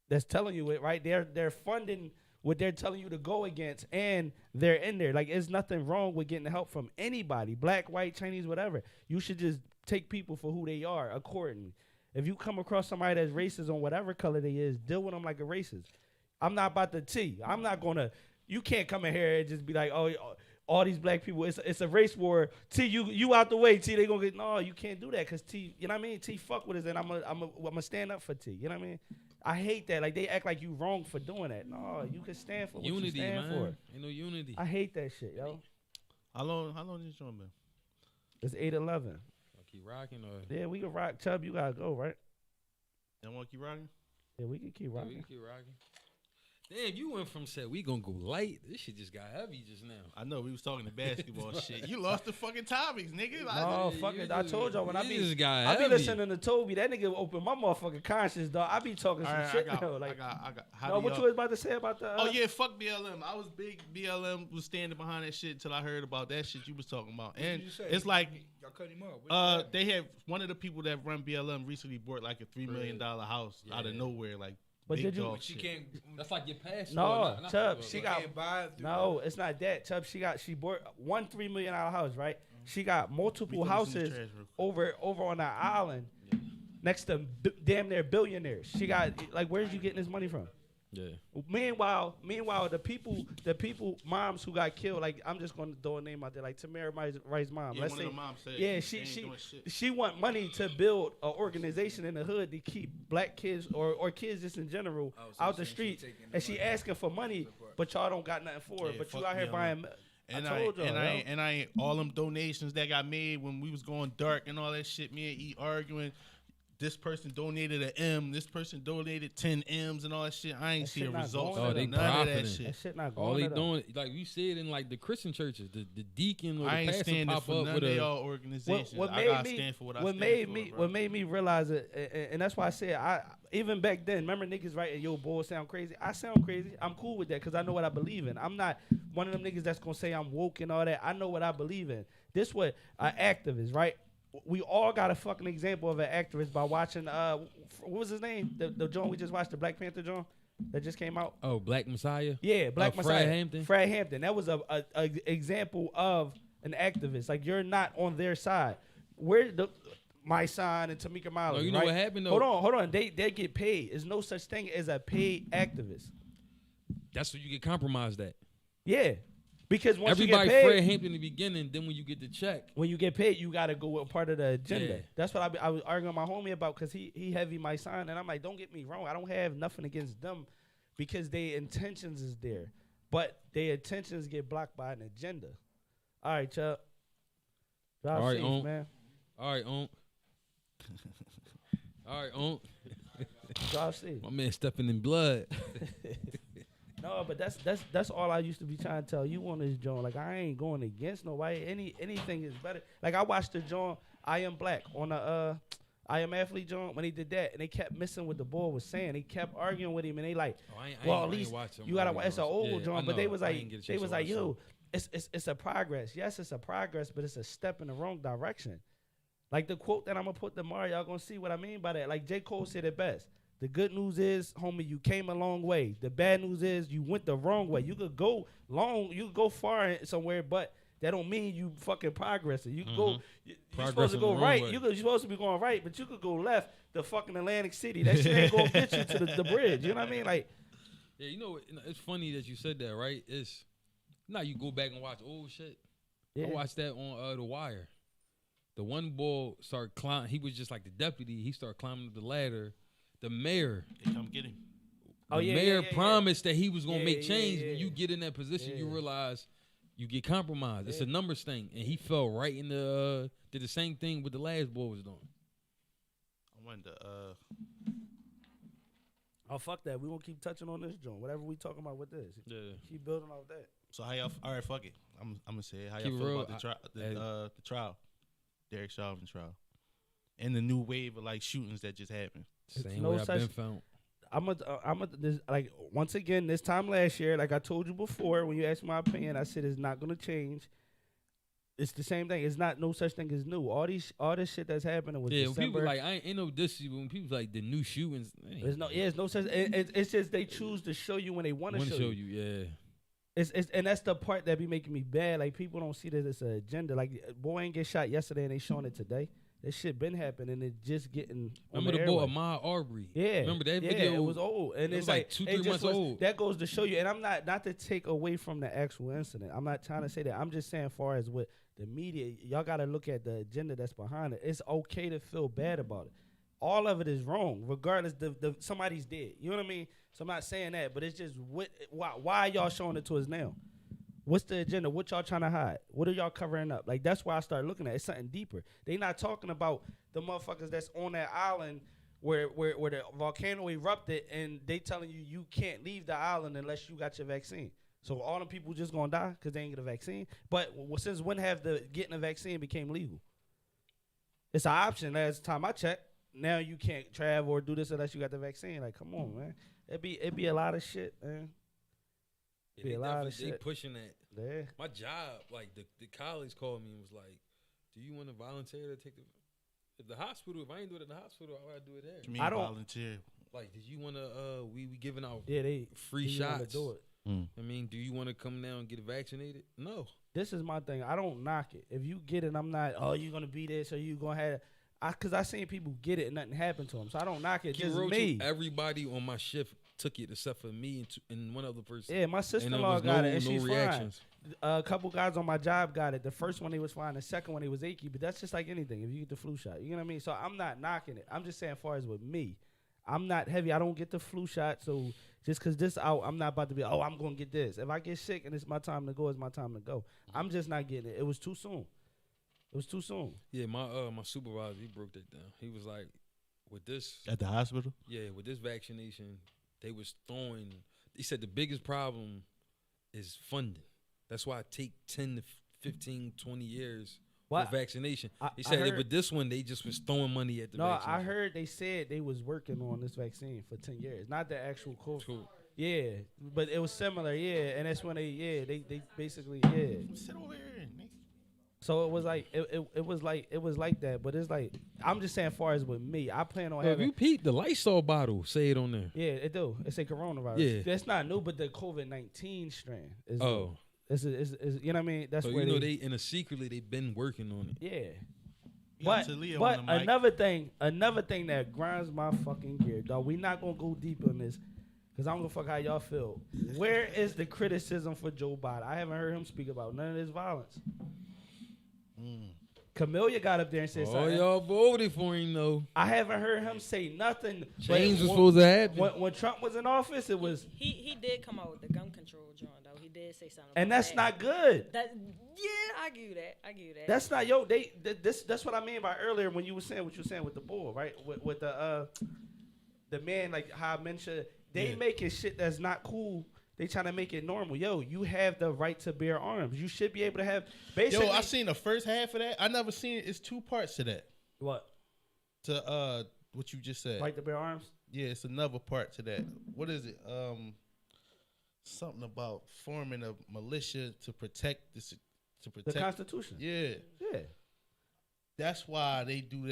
that's telling you it, right? They're funding what they're telling you to go against, and they're in there. Like, there's nothing wrong with getting help from anybody, black, white, Chinese, whatever. You should just take people for who they are accordingly. If you come across somebody that's racist on whatever color they is, deal with them like a racist. I'm not about to T. I'm not gonna. You can't come in here and just be like, oh, all these black people. It's a race war. T, you out the way. T, they gonna get. No, you can't do that because T. You know what I mean? T, fuck with us, and I'm gonna stand up for T. You know what I mean? I hate that. Like, they act like you wrong for doing that. No, you can stand for what Unity, you stand man. for. Ain't no unity. I hate that shit, yo. How long this joint been? It's 8:11. I'll keep rocking or Yeah, we can rock. Chubb, you gotta go, right? Y'all want to keep rocking? Yeah, we can keep yeah, we rocking. can keep rocking. Damn, you went from said we gonna go light. This shit just got heavy just now. I know we was talking to basketball shit. You lost the fucking topics, nigga. Like, No, Yeah, fuck you it. I just- told y'all when I you be just got I be heavy. listening to Toby. That nigga open my motherfucking conscience, dog. I be talking some all right, shit I got. though. Like, I got. How no, do what y'all- you was about to say about the? Oh yeah, fuck BLM. I was big BLM. Was standing behind that shit until I heard about that shit you was talking about. What did And you say? it's like, Y'all cut him up. What did you say? they have one of the people that run BLM recently bought like a $3 million house out of Yeah. nowhere, like But big did you- dog But she shit. can't. That's like your passion. No, Chubb, She she got. can't buy it through No, it's not that. Chubb, she bought one $3 million house, right? She got We multiple throw this in the houses trash real quick. over on that island, next to damn near billionaires. She got like, where's you getting this money from? Yeah. Meanwhile, the people, moms who got killed, like, I'm just gonna throw a name out there, like Tamara Rice's mom. Yeah, Let's one say, of the moms said yeah, they she ain't she doing shit. she want money to build an organization in the hood to keep black kids or kids just in general Oh, so out the she streets, taking the and she money. asking for money, but y'all don't got nothing for it. Yeah, But you fuck out here BLM. buying. And I told y'all, and I ain't all them donations that got made when we was going dark and all that shit. Me and E arguing. This person donated an M. This person donated 10 M's and all that shit. I ain't That seeing shit not results. going Oh, to they them. None of that profiting. shit. That shit not going. All they to them. doing, like you see it in like the Christian churches, the deacon or I the ain't pastor standing pop for up none with of a. y'all organizations. What I made gotta me, stand for what I what stand made for, me, bro. what made me realize it, and that's why I said I even back then. Remember niggas writing, "Yo, boy, sound crazy." I sound crazy. I'm cool with that because I know what I believe in. I'm not one of them niggas that's gonna say I'm woke and all that. I know what I believe in. This what an activist, right? We all got a fucking example of an activist by watching. What was his name? The joint we just watched, the Black Panther joint that just came out. Oh, Black Messiah. Yeah, Black Fred Messiah. Hampton? Fred Hampton. That was a example of an activist. Like, you're not on their side. Where my son and Tamika Miles. No, you know right? what happened, though? Hold on. They get paid. There's no such thing as a paid activist. That's what you get compromised at. Yeah, because once Everybody you get Fred paid, Hampton in the beginning. Then when you get the check, when you get paid, you gotta go with part of the agenda. Yeah. That's what I was arguing with my homie about because he heavy my son, and I'm like, don't get me wrong, I don't have nothing against them because their intentions is there, but their intentions get blocked by an agenda. All right, Chuck. Drive All right, safe, man. all right, on. All right, on. Drive safe. My man stepping in blood. No, but that's all I used to be trying to tell you on this joint. Like, I ain't going against nobody. Anything is better. Like, I watched the joint I Am Black on the I Am Athlete joint when he did that, and they kept missing what the boy was saying. They kept arguing with him, and they like, well, at least you gotta. It's an old joint, but they was like, yo, it's a progress. Yes, it's a progress, but it's a step in the wrong direction. Like the quote that I'm gonna put tomorrow, y'all gonna see what I mean by that. Like J. Cole said it best. The good news is, homie, you came a long way. The bad news is you went the wrong way. You could go long, you could go far somewhere, but that don't mean you fucking progressing. You could go, you're supposed to Progressing go the wrong right. way. You're supposed to be going right, but you could go left. The fucking Atlantic City. That shit ain't gonna get you to the bridge. You know what I mean? Like, Yeah, you know, it's funny that you said that, right? It's now you go back and watch old shit. yeah. I watched that on The Wire. The one boy started climbing. He was just like the deputy. He started climbing up the ladder. The mayor, They come get him. Oh, the yeah, mayor yeah. promised that he was gonna Yeah, make yeah, change. yeah. When you get in that position, you Yeah. realize you get compromised. It's a numbers thing, and he fell right in the did the same thing what the last boy was doing. I wanted to Oh, fuck that. We won't keep touching on this joint. Whatever we talking about with this. Yeah. Keep building off that. So how y'all? All right, fuck it. I'm gonna say it. How Keep y'all it feel real, about the trial, Derek Chauvin trial, and the new wave of like shootings that just happened? Same no way I've such- been found. Like once again, this time last year, like I told you before, when you asked my opinion, I said it's not gonna change. It's the same thing. It's not no such thing as new. All this shit that's happening was Yeah, when December. people like I ain't no this. When people like the new shootings, It's no such. It's just they choose to show you when they want to show you. Yeah. It's and that's the part that be making me bad. Like people don't see that it's an agenda. Like boy ain't get shot yesterday and they showing it today. That shit been happening and it just getting. Remember the boy Ahmaud Arbery? Yeah, Remember that yeah, video? it was old, and It it's was like 2-3 it just months was- old. That goes to show you, and I'm not to take away from the actual incident. I'm not trying to say that. I'm just saying, as far as what the media, y'all got to look at the agenda that's behind it. It's okay to feel bad about it. All of it is wrong, regardless. The somebody's dead. You know what I mean? So I'm not saying that, but it's just why y'all showing it to us now? What's the agenda? What y'all trying to hide? What are y'all covering up? Like that's why I started looking at it. It's something deeper. They not talking about the motherfuckers that's on that island where the volcano erupted and they telling you can't leave the island unless you got your vaccine. So all them people just gonna die because they ain't get a vaccine. But since when have the getting a vaccine became legal? It's an option. Last time I checked, now you can't travel or do this unless you got the vaccine. Like, come on, man. It be a lot of shit, man. Yeah, Be they a lot of definitely- they shit. pushing that. Yeah. My job, like the college called me and was like, "Do you want to volunteer to take the hospital? If I ain't do it in the hospital, I gotta do it there." You mean I don't- volunteer? Like, did you want to? We giving out Yeah, they free do you wanna shots. do it. I mean, do you want to come down and get vaccinated? No. This is my thing. I don't knock it. If you get it, I'm not. Oh, you gonna be this or you gonna have. Cause I seen people get it and nothing happened to them. So I don't knock it. Keep Just real me. too, everybody on my shift took it except for me and one other person. Yeah, my And there sister-in-law was got no- it and no she's reactions. fine. A couple guys on my job got it. The first one they was fine. The second one they was achy. But that's just like anything. If you get the flu shot, you know what I mean. So I'm not knocking it. I'm just saying, as far as with me, I'm not heavy. I don't get the flu shot. So just because this out, I'm not about to be. Oh, I'm gonna get this. If I get sick and it's my time to go, it's my time to go. I'm just not getting it. It was too soon. It was too soon. Yeah, my supervisor, he broke that down. He was like, with this, At the hospital? with this vaccination, they was throwing. He said the biggest problem is funding. That's why it take 10 to 15, 20 years What? for vaccination. I He said heard- with this one, they just was throwing money at the No, vaccination. I heard they said they was working on this vaccine for 10 years. Not the actual COVID. Cool. Yeah, but it was similar, yeah. And that's when they basically, Sit over here, nigga. So it was like it was like that, but it's like I'm just saying, far as with me, I plan on Well, if having. you peep the Lysol bottle, say it on there. Yeah, it do. It's a coronavirus. Yeah. That's not new, but the COVID-19 strain is. Oh, It's you know what I mean? That's so where you know they in a secretly they've been working on it. Yeah. You got But, Talia but on the mic. another thing that grinds my fucking gear, dog. We not gonna go deep on this, cause I don't give a fuck how y'all feel. Where is the criticism for Joe Biden? I haven't heard him speak about none of this violence. Camellia got up there and said Oh, something. y'all voted for him though. I haven't heard him say nothing. Change But was supposed to happen. when Trump was in office, it was, He did come out with the gun control joint though. He did say something. and about that's that. not good. That I give you that. I give you that. That's not that's what I mean by earlier when you were saying what you were saying with the bull, right? With the man, like how I mentioned, they making shit that's not cool. They trying to make it normal. Yo, you have the right to bear arms. You should be able to have. Basically, Yo, I seen the first half of that. I never seen it. It's two parts to that. what To what you just said. right to bear arms. Yeah, it's another part to that. What is it? Something about forming a militia to protect this. To protect The Constitution. Yeah, Yeah. that's why they do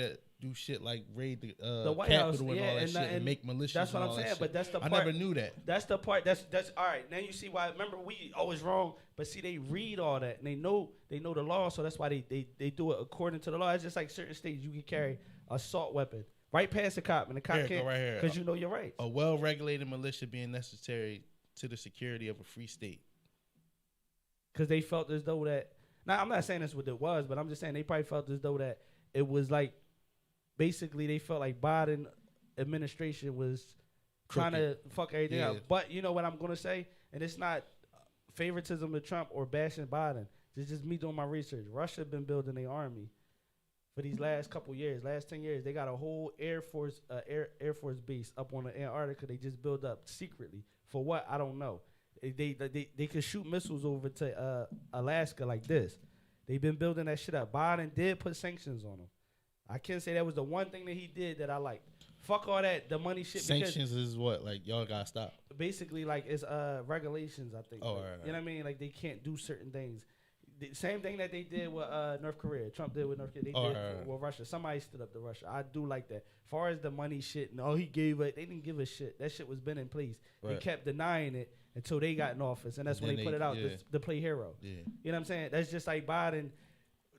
shit like raid The White Capitol House, and all yeah, that and shit and make militias. that's what and I'm all that saying, shit. but that's the I part- never knew that. That's the part. That's all right. Now you see why. Remember, we always wrong, but see, they read all that and they know the law, so that's why they do it according to the law. It's just like certain states you can carry assault weapon right past the cop, and the cop Here, go can't right here. because you know your rights. A well-regulated militia being necessary to the security of a free state. Because they felt as though that. Now I'm not saying that's what it was, but I'm just saying they probably felt as though that it was like basically they felt like Biden administration was trying to fuck everything Yeah. out. But you know what I'm gonna say, and it's not favoritism to Trump or bashing Biden. It's just me doing my research. Russia been building their army for these last couple years, last 10 years. They got a whole Air Force base up on the Antarctica. They just built up secretly for what I don't know. They could shoot missiles over to Alaska like this. They've been building that shit up. Biden did put sanctions on them. I can't say that was the one thing that he did that I liked. Fuck all that, the money shit. Sanctions is what? Like, y'all gotta stop. Basically, like, it's regulations, I think. Oh, Like, right. You know what I mean? Like, they can't do certain things. The same thing that they did with North Korea. Trump did with North Korea. They did with Russia. Somebody stood up to Russia. I do like that. As far as the money shit, no, he gave it. They didn't give a shit. That shit was been in place. They kept denying it until they got in office, and that's when they put it out to play hero. Yeah. You know what I'm saying? That's just like Biden.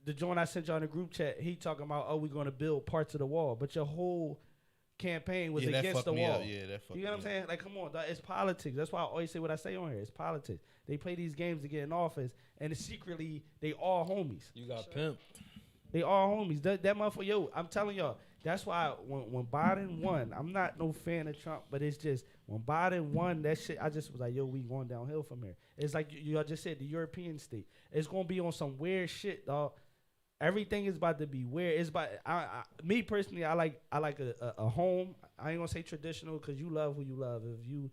The joint I sent you on the group chat, he talking about, oh, we're going to build parts of the wall, but your whole campaign was against the wall. Yeah, that fucked You know what I'm saying? Like, come on, dog, it's politics. That's why I always say what I say on here. It's politics. They play these games to get in office, and secretly they all homies. You got pimped. They all homies. That motherfucker, yo, I'm telling y'all. That's why when Biden won, I'm not no fan of Trump, but it's just when Biden won that shit, I just was like, yo, we going downhill from here. It's like y'all just said, the European state. It's gonna be on some weird shit, dog. Everything is about to be weird. It's about me personally. I like a home. I ain't gonna say traditional because you love who you love. If you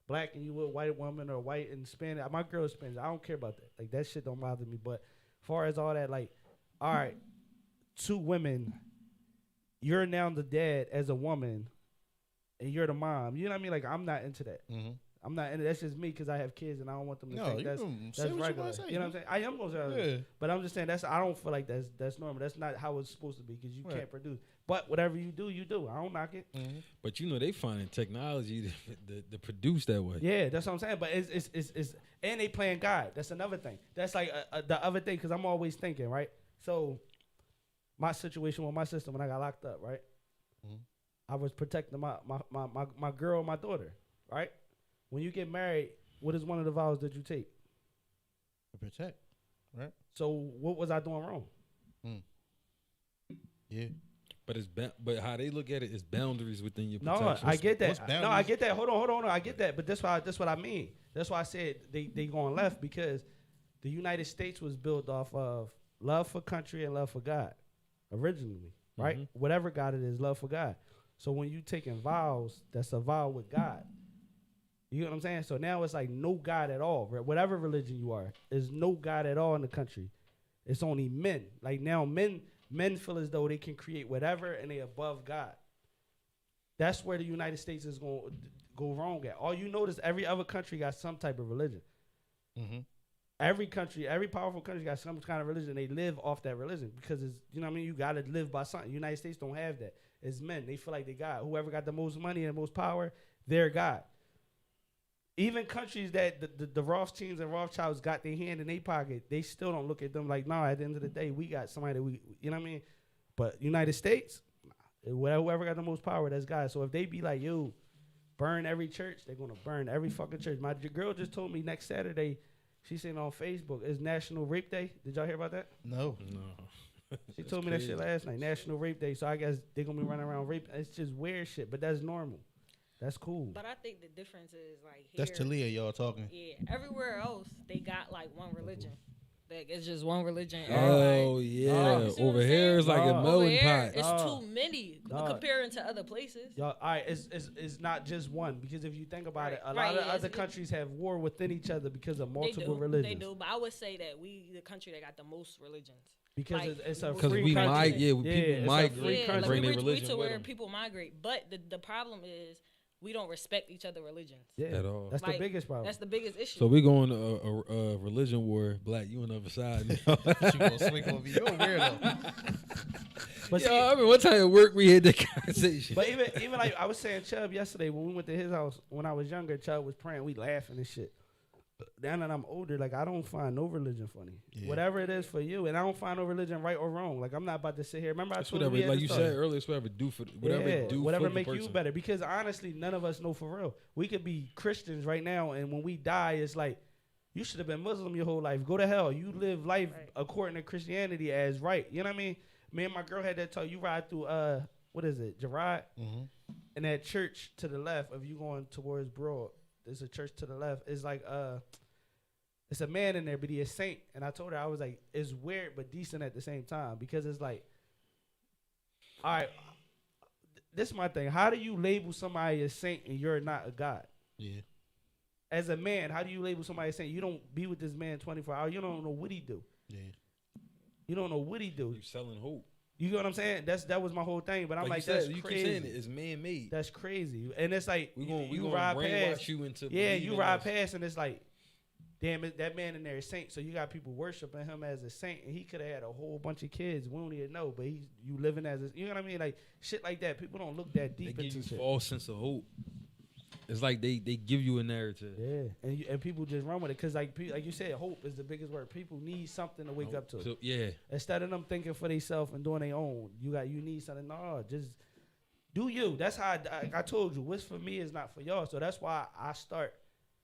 black and you with a white woman or white and Spanish, my girl is Spanish. I don't care about that. Like, that shit don't bother me. But as far as all that, like, all right, 2 women. You're now the dad as a woman, and you're the mom. You know what I mean? Like, I'm not into that. Mm-hmm. I'm not into that's just me because I have kids and I don't want them to think that's regular. You know what I'm saying? I am gonna say, but I'm just saying I don't feel like that's normal. That's not how it's supposed to be because you can't produce. But whatever you do, you do. I don't knock it. Mm-hmm. But you know they finding technology to produce that way. Yeah, that's what I'm saying. But it's and they playing God. That's another thing. That's like the other thing because I'm always thinking, right? So my situation with my sister when I got locked up, right? Mm-hmm. I was protecting my girl, my daughter, right? When you get married, what is one of the vows that you take? To protect, right? So what was I doing wrong? Yeah. But but how they look at it is boundaries within your No, protection. I get that. No, I get that. Hold on. I get that. But that's what I mean. That's why I said they going left because the United States was built off of love for country and love for God originally, right? Mm-hmm. Whatever God it is, love for God. So when you taking vows, that's a vow with God. You know what I'm saying? So now it's like no God at all. Right? Whatever religion you are, there's no God at all in the country. It's only men. Like now men feel as though they can create whatever and they above God. That's where the United States is going to go wrong at. All you notice, every other country got some type of religion. Mm-hmm. Every country, every powerful country got some kind of religion. They live off that religion because it's, you know what I mean? You got to live by something. United States don't have that. It's men. They feel like they got whoever got the most money and the most power, they're God. Even countries that the Rothschilds and Rothschilds got their hand in their pocket, they still don't look at them like, nah, at the end of the day, we got somebody that we, you know what I mean? But United States, whoever got the most power, that's God. So if they be like, yo, burn every church, they're going to burn every fucking church. My girl just told me next Saturday, she's saying on Facebook, it's National Rape Day. Did y'all hear about that? No. She told me that shit last night, National Rape Day. So I guess they're going to be running around rape. It's just weird shit, but that's normal. That's cool. But I think the difference is like here, That's Talia, y'all talking. Yeah, everywhere else they got like one religion. Like it's just one religion. Oh yeah, You see what over I'm here saying? it's like a Dog. Over melting here, pot. it's Dog. too many Dog. comparing to other places. Y'all, all right, it's not just one because if you think about it, a Right, lot of yeah, other it's- countries have war within each other because of They multiple do, religions. they do. But I would say that we the country that got the most religions. Because Like, it's a Because free we country. might, it's people a migrate free Yeah, country. like bring we their reach religion to with where them. people migrate. But the problem is we don't respect each other religions. Yeah, At all. that's the Like, biggest problem. That's the biggest issue. So we going to a religion war. Black, you on the other side. She gonna swing over you. You're a weirdo. But Yo, see, I mean, one time at work we had that conversation. but even like I was saying, Chubb yesterday when we went to his house when I was younger, Chubb was praying, we laughing and shit. Now that I'm older, like I don't find no religion funny. Yeah. Whatever it is for you, and I don't find no religion right or wrong. Like I'm not about to sit here. Remember I It's told you whatever, we had like this you talk? said earlier, it's whatever do for whatever it do whatever for the make you person. better. Because honestly, none of us know for real. We could be Christians right now, and when we die, it's like you should have been Muslim your whole life. Go to hell. You live life according to Christianity as right. You know what I mean? Me and my girl had that talk. You ride through what is it, Gerard? Mm-hmm. And that church to the left, if you going towards Broad, there's a church to the left. It's like it's a man in there, but he a saint. And I told her, I was like, it's weird but decent at the same time because it's like, all right, this is my thing. How do you label somebody a saint and you're not a god? Yeah. as a man, how do you label somebody saying you don't be with this man 24 hours? You don't know what he do. Yeah. You don't know what he do. You selling hope. You get what I'm saying? That was my whole thing. But I'm like, you that's said, you crazy. keep saying it. It's man made. That's crazy. And it's like We gonna ride brainwash past. you into Yeah, you believing ride us. past, and it's like, damn it, that man in there is saint. So you got people worshiping him as a saint, and he could have had a whole bunch of kids. We don't even know, but you living as a, you know what I mean? Like shit like that. People don't look that They deep give into you shit. false sense of hope. It's like they give you a narrative. Yeah, and people just run with it because like you said, hope is the biggest word. People need something to wake up to. So, yeah. Instead of them thinking for themselves and doing their own, you need something. No, just do you. That's how I told you. What's for me is not for y'all. So that's why I start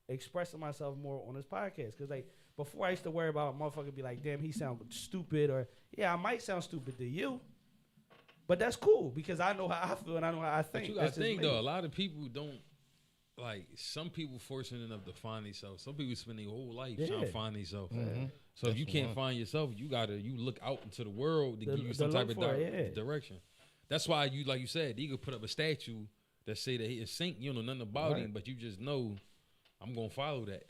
expressing myself more on this podcast. Because like before, I used to worry about a motherfucker be like, damn, he sound stupid, or yeah, I might sound stupid to you, but that's cool because I know how I feel and I know how I think. But you gotta That's just think me. though, a lot of people don't like. Some people fortunate enough to find themselves. Some people spend their whole life trying to find themselves. So if you can't find yourself, you look out into the world to give you some type of direction. That's why like you said, you could put up a statue that say that he is saint. You don't know nothing about him, but you just know I'm gonna follow that.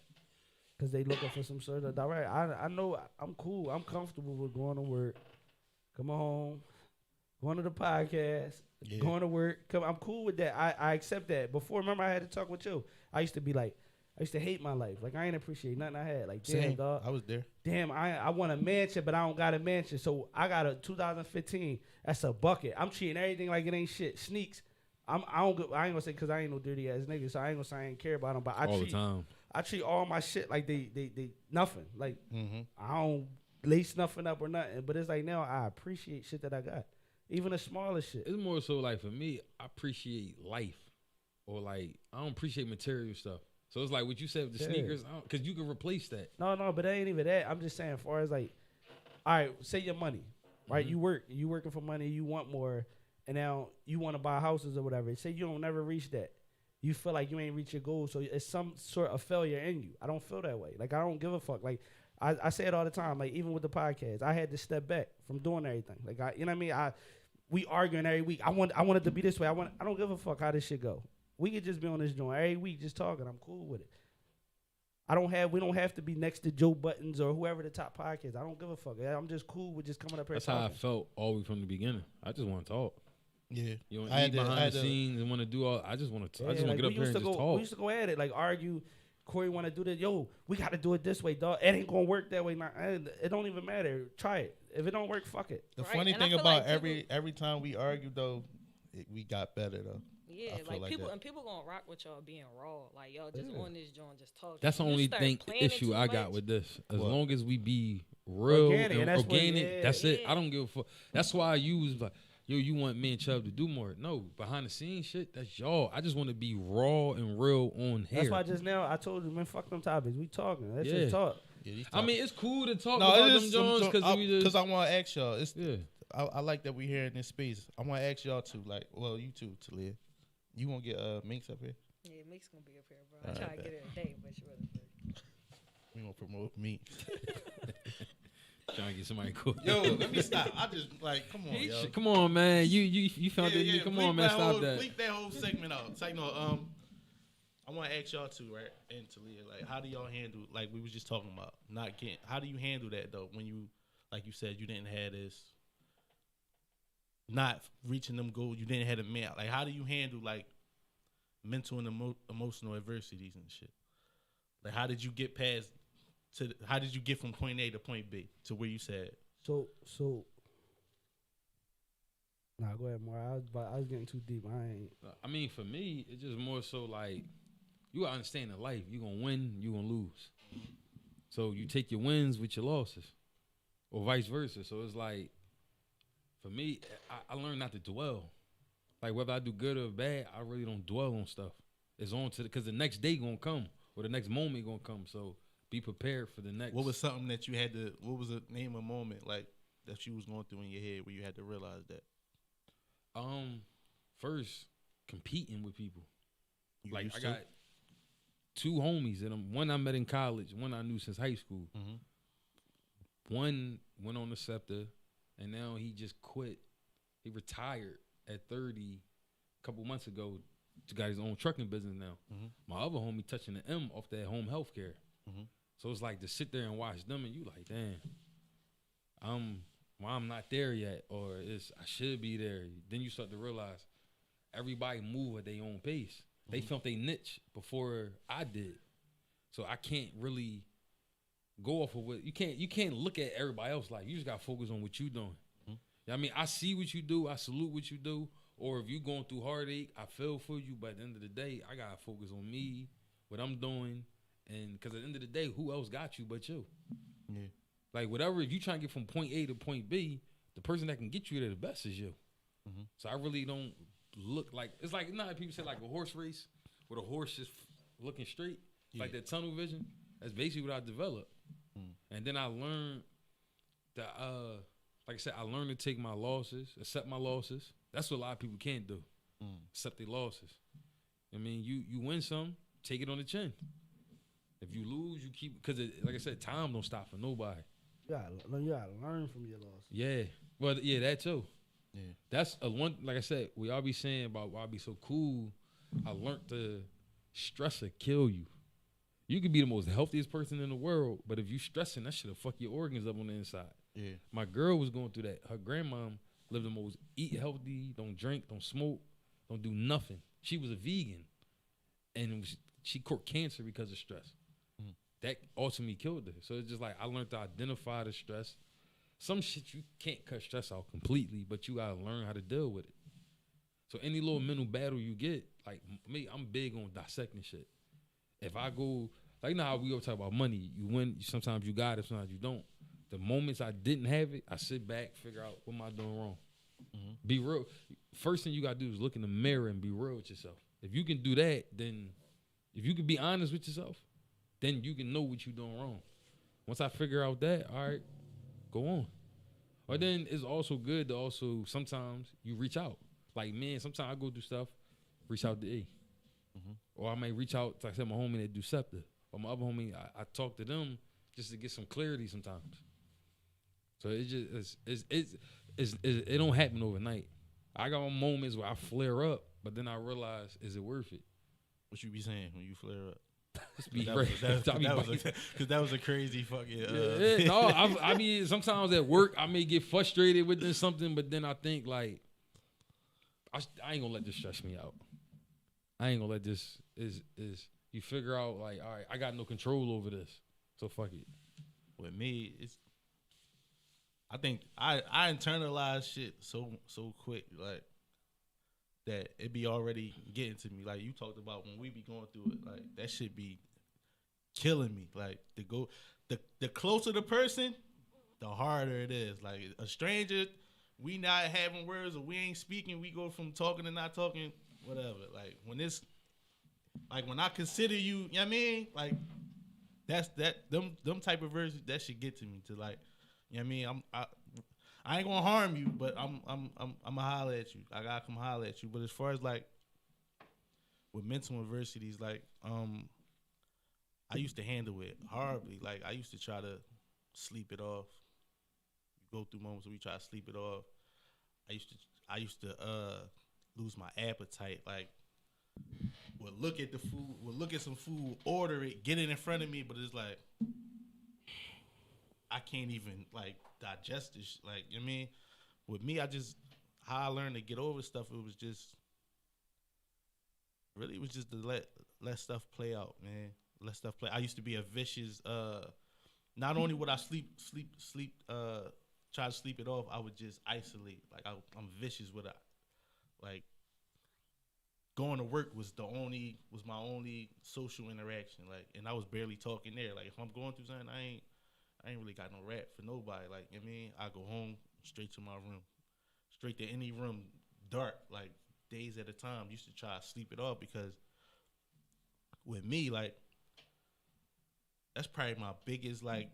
Cause they looking for some sort of direct. I know I'm cool. I'm comfortable with going to work, coming home, going to the podcast, going to work. I'm cool with that. I accept that. Before, remember I had to talk with you. I used to hate my life. Like I ain't appreciate nothing I had. Like damn, Same. dog. I was there. Damn, I want a mansion, but I don't got a mansion. So I got a 2015. That's a bucket. I'm treating everything like it ain't shit. Sneaks. I ain't gonna say because I ain't no dirty ass nigga, so I ain't gonna say I ain't care about them. But All the time. I treat all my shit like they nothing. Like I don't lace nothing up or nothing. But it's like now I appreciate shit that I got, even the smallest shit. It's more so like for me, I appreciate life, or like I don't appreciate material stuff. So it's like what you said with the sneakers, because you can replace that. No, but it ain't even that. I'm just saying, as far as like, all right, say your money, right? You working for money, you want more, and now you want to buy houses or whatever. Say you don't never reach that. You feel like you ain't reach your goal, so it's some sort of failure in you. I don't feel that way. Like I don't give a fuck. Like I say it all the time. Like even with the podcast, I had to step back from doing everything. Like you know what I mean? We arguing every week. I want it to be this way. I don't give a fuck how this shit go. We could just be on this joint every week, just talking. I'm cool with it. We don't have to be next to Joe Buttons or whoever the top podcast. I don't give a fuck. I'm just cool with just coming up here. That's talking. how I felt all the way from the beginning. I just want to talk. Yeah. You want to eat behind the scenes and want to do all. I just want to. I just want to get up here and just talk. We used to go at it, like argue. Corey want to do this. Yo, we got to do it this way, dog. It ain't gonna work that way. It don't even matter. Try it. If it don't work, fuck it. The funny thing about every time we argue though, we got better though. Yeah, like people and people gonna rock with y'all being raw. Like y'all just on this joint, just talking. That's the only issue I got with this. As long as we be real organic, and organic, that's it. Yeah. I don't give a fuck. That's why I use like, yo, you want me and Chubb to do more? No, behind the scenes shit, that's y'all. I just want to be raw and real on here. That's why just now I told you, man, fuck them topics. We talking. Let's just talk. Yeah, I mean, it's cool to talk about them Jones because I want to ask y'all. Yeah. I like that we here in this space. I want to ask y'all too. Like, well, you too, Talia. You gonna get Minx up here? Yeah, Minx gonna be up here, bro. I try to get her today, but she wasn't here. We gonna promote me. Trying to get somebody cool. Yo, let me stop. I just like, come on, yo. Come on, man. You found it. Come on, man. Stop that. Bleep that whole segment out. It's like, no, I want to ask y'all too, right? And Talia, like, how do y'all handle? Like we was just talking about, not getting. How do you handle that though? When you, like you said, you didn't have this. Not reaching them goals, you didn't have a man. Like, how do you handle like mental and emotional adversities and shit? Like, how did you get past? How did you get from point A to point B to where you said? So. Nah, go ahead, more. I was getting too deep. I mean, for me, it's just more so like you gotta understand in life. You gonna win, you gonna lose. So you take your wins with your losses, or vice versa. So it's like, for me, I learned not to dwell. Like whether I do good or bad, I really don't dwell on stuff. It's on to because the next day gonna come or the next moment gonna come. So be prepared for the next. What was something that you had to? What was the name of moment like that you was going through in your head where you had to realize that? First competing with people. You like used I to? got two homies, and one I met in college, one I knew since high school. Mm-hmm. One went on the Scepter, and now he just quit. He retired at 30 a couple months ago He got his own trucking business now. Mhm. My other homie touching the M off that home health care. Mhm. So it's like to sit there and watch them and you like, damn, I'm not there yet, or I should be there. Then you start to realize everybody move at their own pace. They felt their niche before I did. So I can't really go off of what you can't look at everybody else like you just gotta focus on what you doing. I mean, I see what you do, I salute what you do, or if you going through heartache, I feel for you, but at the end of the day, I gotta focus on me, what I'm doing, and because at the end of the day, who else got you but you? Yeah. Like whatever, if you trying to get from point A to point B, the person that can get you there the best is you. Mhm. So I really don't look like it's like people say like a horse race where the horse is looking straight, like that tunnel vision. That's basically what I developed. And then I learned that, like I said, I learned to take my losses, accept my losses. That's what a lot of people can't do. Accept their losses. I mean, you win some, take it on the chin. If you lose, you keep, because like I said, time don't stop for nobody. You gotta learn from your loss. Yeah. Well, yeah, that too. Yeah. That's a one, like I said, we all be saying about why I be so cool. I learned to stress will kill you. You could be the most healthiest person in the world, but if you stressing, that shit'll fuck your organs up on the inside. Yeah. My girl was going through that. Her grandmom lived the most eat healthy, don't drink, don't smoke, don't do nothing. She was a vegan, and she caught cancer because of stress. That ultimately killed her. So it's just like I learned to identify the stress. Some shit you can't cut stress out completely, but you gotta learn how to deal with it. So any little mental battle you get, like me, I'm big on dissecting shit. If I go, like you know how we always talk about money, you win, sometimes you got it, sometimes you don't. The moments I didn't have it, I sit back, figure out what am I doing wrong. Be real. First thing you gotta do is look in the mirror and be real with yourself. If you can do that, then if you can be honest with yourself, then you can know what you're doing wrong. Once I figure out that, all right, go on. But then it's also good to also sometimes you reach out. Like man, sometimes I go do stuff, reach out to E. Or I may reach out to, like I said, my homie that do SEPTA. Or my other homie, I talk to them just to get some clarity sometimes. So it just it don't happen overnight. I got moments where I flare up, but then I realize, is it worth it? What you be saying when you flare up? Because that was a crazy fucking. No, I mean sometimes at work I may get frustrated with this something, but then I think like I ain't gonna let this stress me out. I ain't gonna let this is you figure out like, all right, I got no control over this, so fuck it. With me, I think I internalize shit so quick, like that it be already getting to me. Like you talked about when we be going through it, like that shit be killing me. Like the closer the person, the harder it is. Like a stranger, we not having words or we ain't speaking, we go from talking to not talking, whatever. Like when it's like when I consider you, you know what I mean? Like them type of words that should get to me to like, you know what I mean? I ain't gonna harm you, but I'ma holler at you. I gotta come holler at you. But as far as like with mental adversities, like I used to handle it horribly. Like I used to try to sleep it off. Go through moments where we try to sleep it off. I used to lose my appetite. Like would look at the food, would look at some food, order it, get it in front of me, but it's like I can't even like digest this. Like, you know what I mean? With me, how I learned to get over stuff, it was just to let stuff play out, man. Let stuff play. I used to be a vicious, not only would I try to sleep it off, I would just isolate. Like I'm vicious with it. Like going to work was my only social interaction. Like, and I was barely talking there. Like if I'm going through something, I ain't really got no rap for nobody. Like, you know what I mean? I go home, straight to my room. Straight to any room, dark, like days at a time. Used to try to sleep it off because with me, like, that's probably my biggest, like,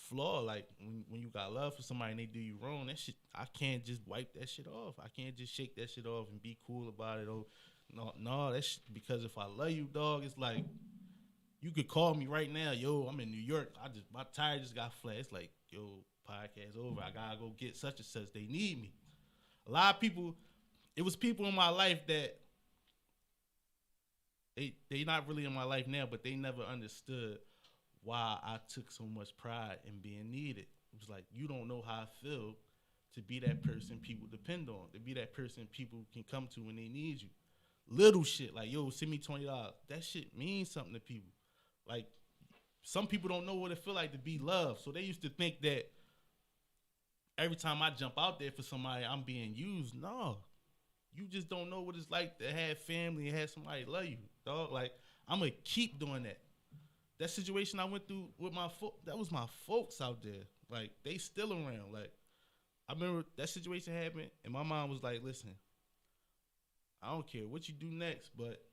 flaw. Like, when you got love for somebody and they do you wrong, that shit, I can't just wipe that shit off. I can't just shake that shit off and be cool about it. Oh, no, that's because if I love you, dog, it's like, you could call me right now, yo, I'm in New York. My tire just got flat. It's like, yo, podcast over. I gotta go get such and such. They need me. A lot of people, it was people in my life that they not really in my life now, but they never understood why I took so much pride in being needed. It was like, you don't know how I feel to be that person people depend on, to be that person people can come to when they need you. Little shit like, yo, send me $20. That shit means something to people. Like, some people don't know what it feel like to be loved, so they used to think that every time I jump out there for somebody, I'm being used. No, you just don't know what it's like to have family and have somebody love you, dog. Like, I'm gonna keep doing that. That situation I went through with my that was my folks out there. Like, they still around. Like, I remember that situation happened, and my mom was like, listen, I don't care what you do next, but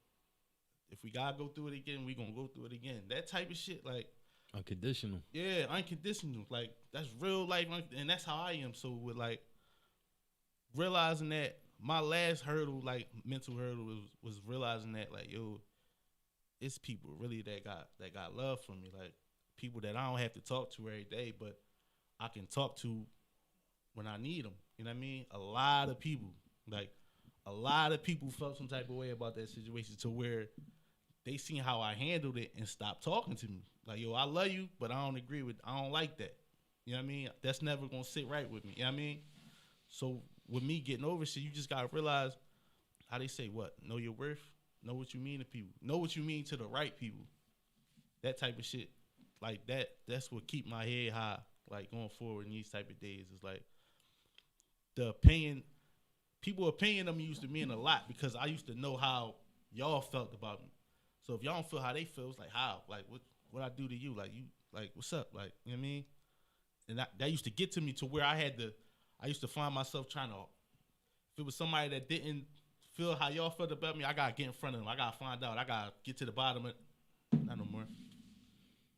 if we gotta go through it again, we gonna go through it again. That type of shit, like, Unconditional. yeah, unconditional. Like, that's real life, and that's how I am. So with, like, realizing that my last hurdle, like, mental hurdle, was realizing that, like, yo, it's people really that got love for me. Like, people that I don't have to talk to every day, but I can talk to when I need them. You know what I mean? A lot of people felt some type of way about that situation, to where they seen how I handled it and stopped talking to me. Like, yo, I love you, but I don't like that. You know what I mean? That's never gonna sit right with me. You know what I mean? So with me getting over shit, you just gotta realize, how they say, what? Know your worth, know what you mean to people, know what you mean to the right people. That type of shit. Like, that's what keep my head high, like, going forward in these type of days. Is like, people opinion them used to mean a lot, because I used to know how y'all felt about me. So if y'all don't feel how they feel, it's like, how? Like, what I do to you? Like, you, like, what's up? Like, you know what I mean? And that used to get to me, to where I used to find myself trying to, if it was somebody that didn't feel how y'all felt about me, I gotta get in front of them. I gotta find out. I gotta get to the bottom of it. Not no more.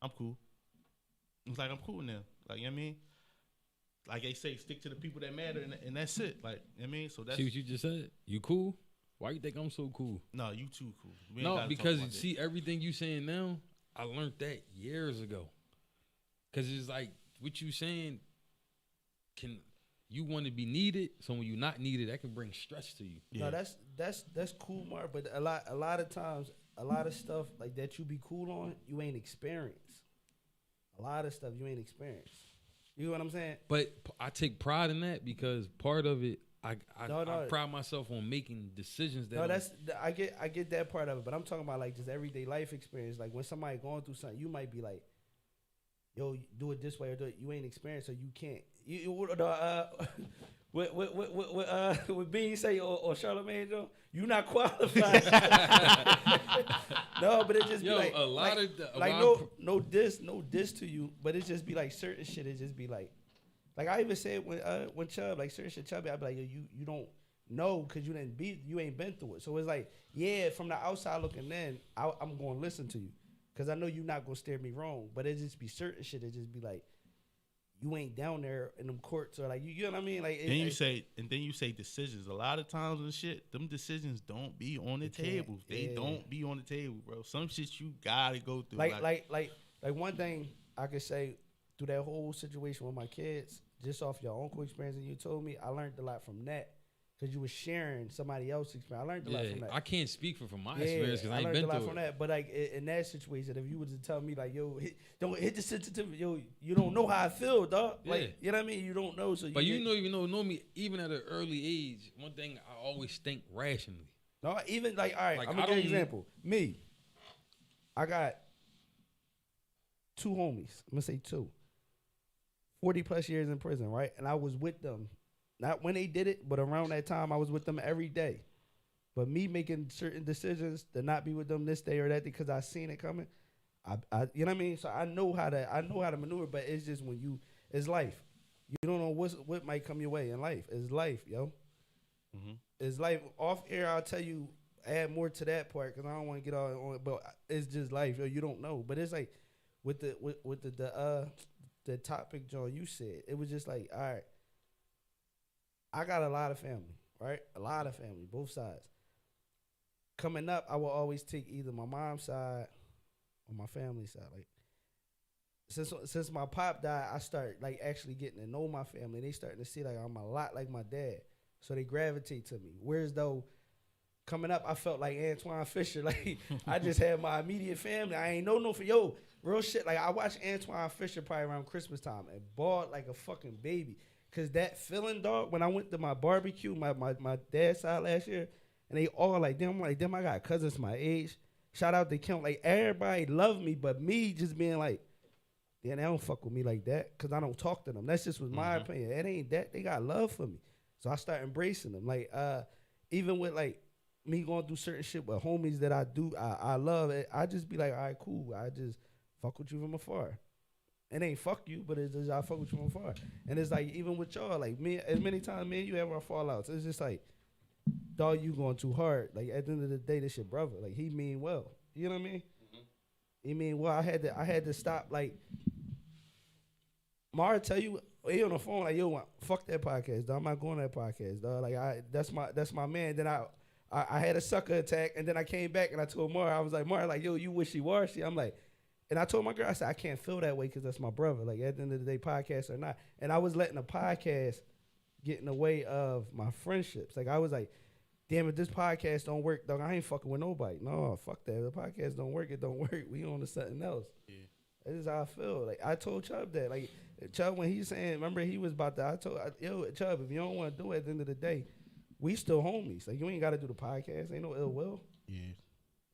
I'm cool. It's like, I'm cool now. Like, you know what I mean? Like they say, stick to the people that matter, and that's it. Like, you know what I mean? So that's... See what you just said? You cool? Why you think I'm so cool? No, you too cool. We ain't No, gotta because talk about see, everything you saying now, I learned that years ago. Because it's like, what you saying, you want to be needed, so when you're not needed, that can bring stress to you. Yeah. No, that's cool, Mark. But a lot of times, a lot of stuff like that you be cool on, you ain't experienced. A lot of stuff you ain't experienced. You know what I'm saying? But I take pride in that, because part of it, I pride myself on making decisions that. No, I get that part of it, but I'm talking about like just everyday life experience. Like when somebody going through something, you might be like, "Yo, do it this way," or do it. You ain't experienced, so you can't. What Bean say or Charlamagne, Joe, you not qualified. No, but it just be like a lot no diss to you, but it just be like certain shit. It just be like I even said when Chubb, like certain shit Chubb, I be like, yo, you don't know because you ain't been through it. So it's like, yeah, from the outside looking in, I'm gonna listen to you because I know you're not gonna steer me wrong. But it just be certain shit. It just be like, you ain't down there in them courts, or like you know what I mean. Like then you say decisions. A lot of times and shit, them decisions don't be on the table. They don't be on the table, bro. Some shit you gotta go through. Like one thing I could say through that whole situation with my kids, just off your uncle experience, and you told me, I learned a lot from that. Because you were sharing somebody else's experience. I learned a lot from that. I can't speak from my experience because I ain't been through it. I learned a lot from that. But like in that situation, if you were to tell me like, yo, don't hit the sensitivity, yo, you don't know how I feel, dog. Like, you know what I mean? You don't know. So but you know me, even at an early age, one thing I always think rationally. No, even like, all right, I'm going to give you an example. Me, I got 2 homies. I'm going to say 2. 40 plus years in prison, right? And I was with them. Not when they did it, but around that time, I was with them every day. But me making certain decisions to not be with them this day or that day because I seen it coming, I you know what I mean. So I know how to maneuver. But it's just it's life. You don't know what might come your way in life. It's life, yo. Mm-hmm. It's life. Off air, I'll tell you, add more to that part because I don't want to get all on it. But it's just life, yo. You don't know. But it's like with the topic, John, you said it was just like, all right. I got a lot of family, right? A lot of family, both sides. Coming up, I will always take either my mom's side or my family side. Like since my pop died, I started like actually getting to know my family. They starting to see like I'm a lot like my dad, so they gravitate to me. Whereas though, coming up, I felt like Antoine Fisher. Like, I just had my immediate family. I ain't know no for yo. Real shit. Like, I watched Antoine Fisher probably around Christmas time and bawled like a fucking baby. Cause that feeling, dog, when I went to my barbecue, my dad's side last year, and they all like, damn, I got cousins my age. Shout out to Kim. Like, everybody loved me, but me just being like, then they don't fuck with me like that because I don't talk to them. That's just was my opinion. It ain't that. They got love for me. So I start embracing them. Like, even with, like, me going through certain shit with homies that I love, I just be like, all right, cool. I just fuck with you from afar. It ain't fuck you, but it's just I fuck with you from afar. And it's like, even with y'all, like, me, as many times me and you have our fallouts, it's just like, dog, you going too hard. Like, at the end of the day, this your brother. Like, he mean well. You know what I mean? He mean well. I had to stop, like, Mara tell you, he on the phone like, yo, fuck that podcast, dog. I'm not going to that podcast, dog. Like, that's my man. Then I had a sucker attack, and then I came back and I told Mara, I was like, Mara, like, yo, you wishy-washy. I'm like, and I told my girl, I said, I can't feel that way because that's my brother. Like, at the end of the day, podcast or not. And I was letting the podcast get in the way of my friendships. Like, I was like, damn it, this podcast don't work, dog. I ain't fucking with nobody. No, fuck that. If the podcast don't work, it don't work. We on to something else. Yeah. That's just how I feel. Like, I told Chubb that. Like, Chubb, when he's saying, remember he was about that, yo, Chubb, if you don't want to do it at the end of the day, we still homies. Like, you ain't got to do the podcast. Ain't no ill will. Yeah.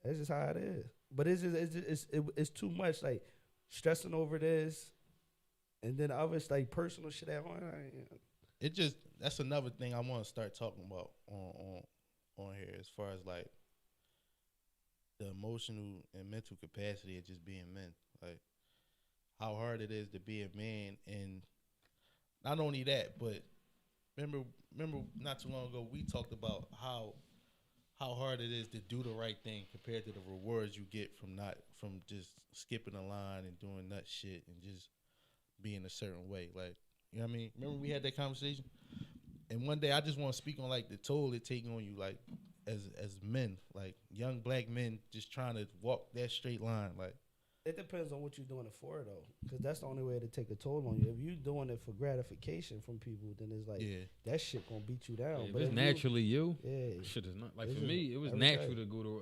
That's just how it is. But it's too much, like, stressing over this and then others, like, personal shit at home. It just, that's another thing I want to start talking about on here as far as, like, the emotional and mental capacity of just being men. Like, how hard it is to be a man, and not only that, but remember not too long ago we talked about how hard it is to do the right thing compared to the rewards you get from just skipping a line and doing nut shit and just being a certain way. Like, you know what I mean? Remember we had that conversation? And one day I just want to speak on, like, the toll it taking on you, like, as men, like young black men just trying to walk that straight line. Like, it depends on what you're doing it for, though, because that's the only way to take a toll on you. If you're doing it for gratification from people, then it's like, that shit gonna beat you down. Yeah, but if it's naturally you, yeah, shit is not like, for me. It was natural to go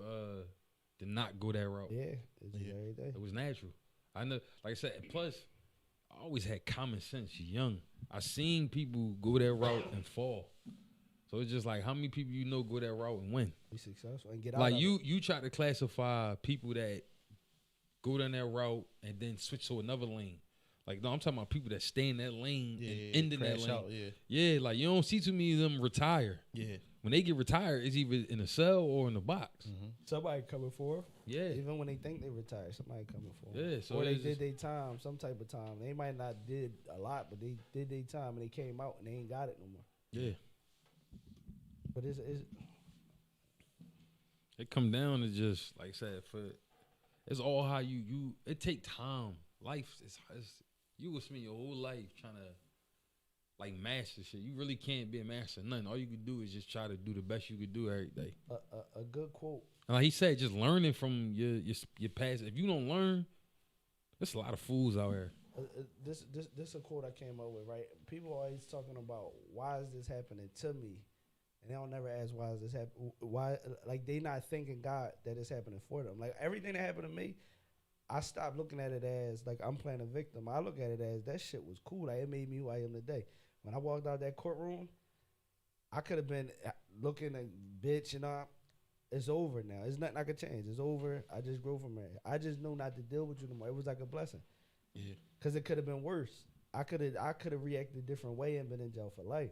to not go that route. Yeah, every day. It was natural. I know, like I said. Plus, I always had common sense. Young, I seen people go that route and fall. So it's just like, how many people you know go that route and win? Be successful and get out. Like, you try to classify people that go down that route and then switch to another lane. Like, no, I'm talking about people that stay in that lane and end in that lane. Out, yeah, like, you don't see too many of them retire. Yeah. When they get retired, it's either in a cell or in a box. Mm-hmm. Somebody coming for them. Yeah. Even when they think they retired, somebody coming for them. Yeah. So or they did their time, some type of time. They might not did a lot, but they did their time and they came out and they ain't got it no more. Yeah. But it come down to just, like I said, it's all how you it take time. Life is you will spend your whole life trying to, like, master shit. You really can't be a master of nothing. All you can do is just try to do the best you could do every day. A good quote. And like he said, just learning from your past. If you don't learn, there's a lot of fools out here. This a quote I came up with, right? People always talking about, why is this happening to me? And they don't never ask, why is this happening? Why, like, they not thanking God that it's happening for them. Like, everything that happened to me, I stopped looking at it as, like, I'm playing a victim. I look at it as, that shit was cool. Like, it made me who I am today. When I walked out that courtroom, I could have been looking at, bitch, you know, it's over now. It's nothing I could change. It's over. I just grew from there. I just know not to deal with you no more. It was like a blessing. Yeah. Because it could have been worse. I could have reacted a different way and been in jail for life.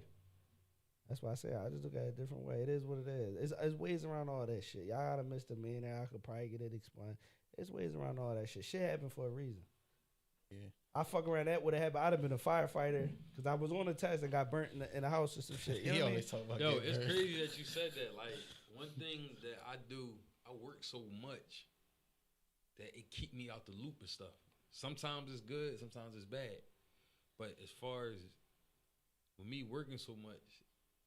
That's why I say I just look at it a different way. It is what it is. It's ways around all that shit. Y'all got a misdemeanor. I could probably get it explained. There's ways around all that shit. Shit happened for a reason. Yeah. I fuck around that would have happened. I'd have been a firefighter because I was on the test and got burnt in the house or some shit. You know what I mean? Yo, it's crazy that you said that. Like, one thing that I do, I work so much that it keep me out the loop and stuff. Sometimes it's good, sometimes it's bad. But as far as with me working so much,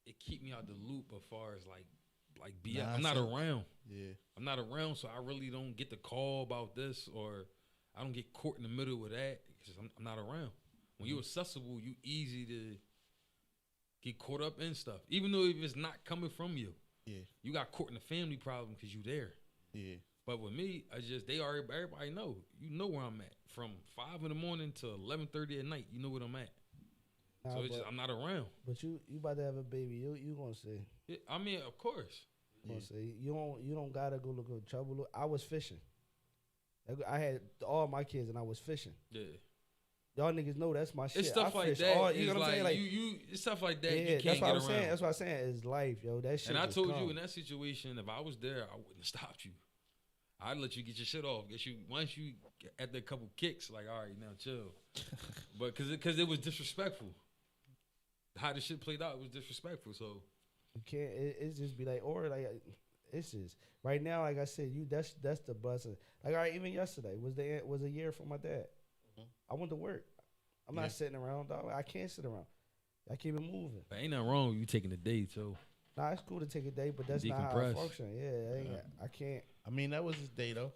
it keep me out the loop as far as like I'm not around. Yeah. I'm not around, so I really don't get the call about this, or I don't get caught in the middle with that because I'm not around. When you're accessible, you easy to get caught up in stuff, even though if it's not coming from you. Yeah. You got caught in a family problem because you there. Yeah. But with me, I just everybody know. You know where I'm at. From 5 in the morning to 11:30 at night, you know where I'm at. Nah, So it's just, I'm not around. But you about to have a baby. You gonna say? Yeah, I mean, of course. You gonna say you don't gotta go look at trouble. I was fishing. I had all my kids and I was fishing. Yeah. Y'all niggas know that's my shit. It's stuff I like fish that. all, you know It's what I'm saying? Like it's stuff like that. yeah, You can't that's what get I'm saying. around. That's what I'm saying. It's life, yo. That shit. And I just told come. you in that situation, if I was there, I wouldn't have stopped you. I'd let you get your shit off. Get you once you at the couple kicks, like all right, now chill. But because it was disrespectful. How the shit played out, it was disrespectful. So You can't. It's just be like, or like, it's just right now. Like I said, that's the blessing. Like all right, even yesterday was a year for my dad. I went to work. I'm not sitting around, dog. I can't sit around. I keep it moving. but ain't nothing wrong with you taking a day too. Nah, it's cool to take a day, but that's not how I Decompress. function. Yeah, I can't. I mean, that was his day though.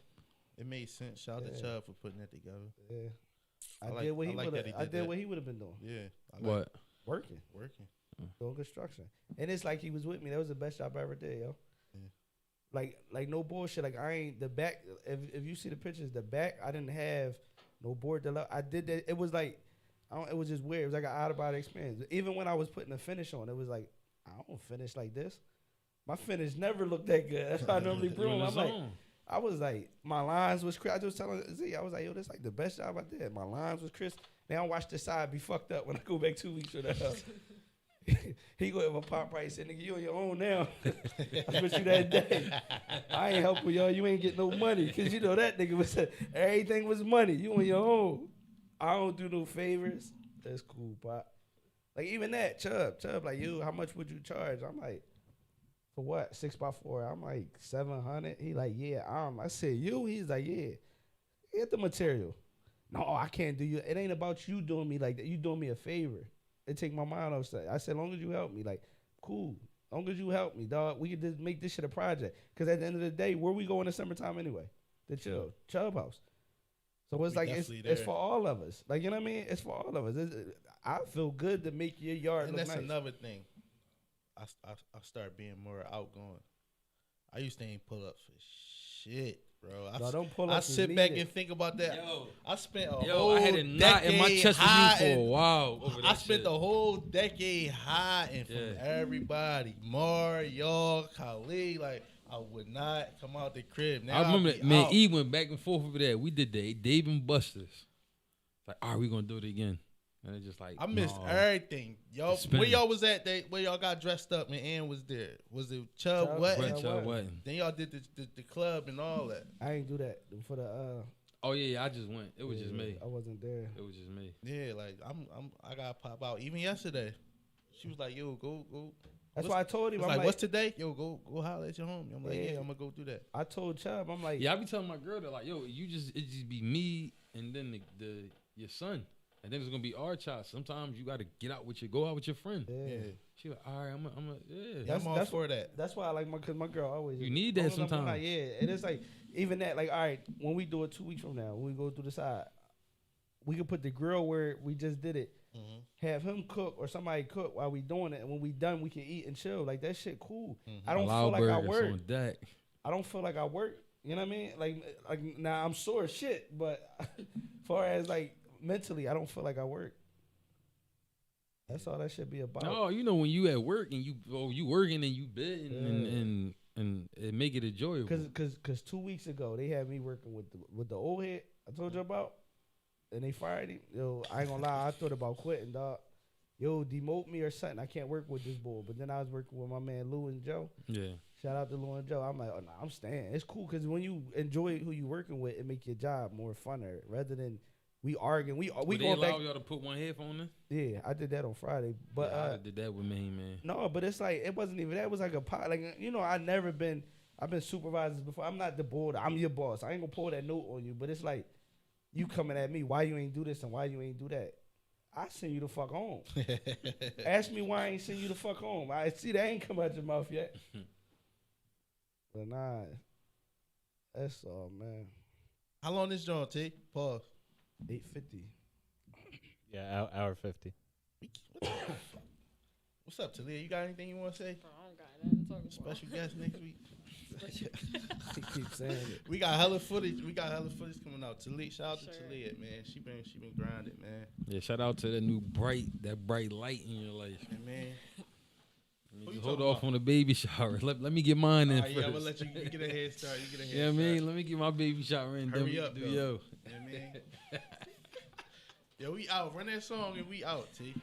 It made sense. Shout out to Yeah. Chubb for putting that together. Yeah, I did what he like would that he have. I did did that. what he would have been doing. Yeah. I like What? Working, working. doing construction, and it's like he was with me. That was the best job I ever did, yo. Yeah. Like no bullshit. Like I ain't the back. If you see the pictures, the back I didn't have no board. I did that. It was like it was just weird. It was like an out of body experience. Even when I was putting the finish on, it was like I don't finish like this. My finish never looked that good. That's how I normally You in broom. the I'm like, zone. I was like, my lines was crisp. I just telling Z, I was like, yo, this like the best job I did. My lines was crisp. Now I watch the side be fucked up when I go back 2 weeks from the house. He go have a pop price and nigga, you on your own now. I with you that day. I ain't helping y'all. You ain't get no money because you know that nigga was everything was money. You on your own. I don't do no favors. That's cool, pop. Like even that Chubb, like you, how much would you charge? I'm like, for what? 6x4. I'm like 700. He like, yeah. I said you. He's like, yeah. Get the material. No, I can't do you. It ain't about you doing me like that. You doing me a favor. It take my mind off stuff. I said, long as you help me, like, cool. Long as you help me, dog, we can just make this shit a project. Because at the end of the day, where we go in the summertime anyway? The Chubb house. So it's We like definitely it's there. for all of us. Like, you know what I mean? It's for all of us. I feel good to make your yard And look that's nice. another thing. I start being more outgoing. I used to ain't pull up for shit, bro. No, don't pull I up is sit back needed. and think about that. Yo. I spent a Yo, whole I had a knot in my decade chest with you for a hiding. while over that I spent shit. the whole decade hiding from Yeah. everybody. Mar, y'all, Khalid. Like, I would not come out the crib. Now I remember be that. Man, out. E went back and forth over that. We did the Dave and Buster's. Like, all right, we gonna do it again. And it's just like I missed no. everything. Y'all, It's spinning. where y'all was at? Where y'all got dressed up and Ann was there? Was it Chubb? Chubb, What? Chubb. What y'all wasn't. Then y'all did the club and all that. I ain't do that for the. Oh yeah, I just went. It was just me. I wasn't there. It was just me. Yeah, like I gotta pop out. Even yesterday, she was like, "Yo, go." That's What's- why I told him. It's I'm like, like, what's today? Yo, go holler at your homie. I'm like, Yeah. yeah, I'm gonna go do that. I told Chubb, I'm like, Yeah, I be telling my girl that like, yo, it just be me and then your son, and then it's gonna be our child. Sometimes you gotta go out with your friend. yeah. She like, all right, I'm a yeah. Yeah, I'm all for that. That's why I like cause my girl always. You need that long as I'm sometimes. like, yeah, and it's like even that, like, all right, when we do it 2 weeks from now, when we go through the side, we can put the grill where we just did it. Have him cook or somebody cook while we doing it, and when we done, we can eat and chill. Like that shit, cool. I don't feel Loud like I burgers work. on deck. I don't feel like I work. You know what I mean? Like now I'm sore as shit, but far as like mentally, I don't feel like I work. That's all that should be about. No, you know when you at work and you working and you bidding and it make it enjoyable. Cause 2 weeks ago they had me working with the old head I told you about, and they fired him. Yo, I ain't gonna lie, I thought about quitting, dog. Yo, demote me or something. I can't work with this bull. But then I was working with my man Lou and Joe. Yeah. Shout out to Lou and Joe. I'm like, oh, nah, I'm staying. It's cool because when you enjoy who you working with, it make your job more funner rather than we arguing. We Would they going allow back. y'all to put one headphone in? Yeah, I did that on Friday. But Yeah, I did that with me, man. no, but it's like it wasn't even that. It was like a pot. Like I've been supervisors before. I'm not the board. I'm your boss. I ain't gonna pull that note on you. But it's like you coming at me. Why you ain't do this and why you ain't do that? I send you the fuck home. Ask me why I ain't send you the fuck home. I see that ain't come out your mouth yet. But nah, that's all, man. How long this joint take? Pause. 8:50. Yeah, hour 50. What's up, Talia? You got anything you want to say? Bro, I don't got nothing to talk Special guest next week. He keeps saying it. We got hella footage. Coming out. Talia, shout out Sure. to Talia, man. She been grinding, man. Yeah, shout out to that bright light in your life. And man. Who you Hold talking off about? on the baby shower. Let me get mine in Yeah, first. I'm gonna let you get a head start. You get a head Yeah, start. man. Let me get my baby shower in. Hurry then up, do though. yo. Yeah, man. Yo, we out. Run that song and we out, T.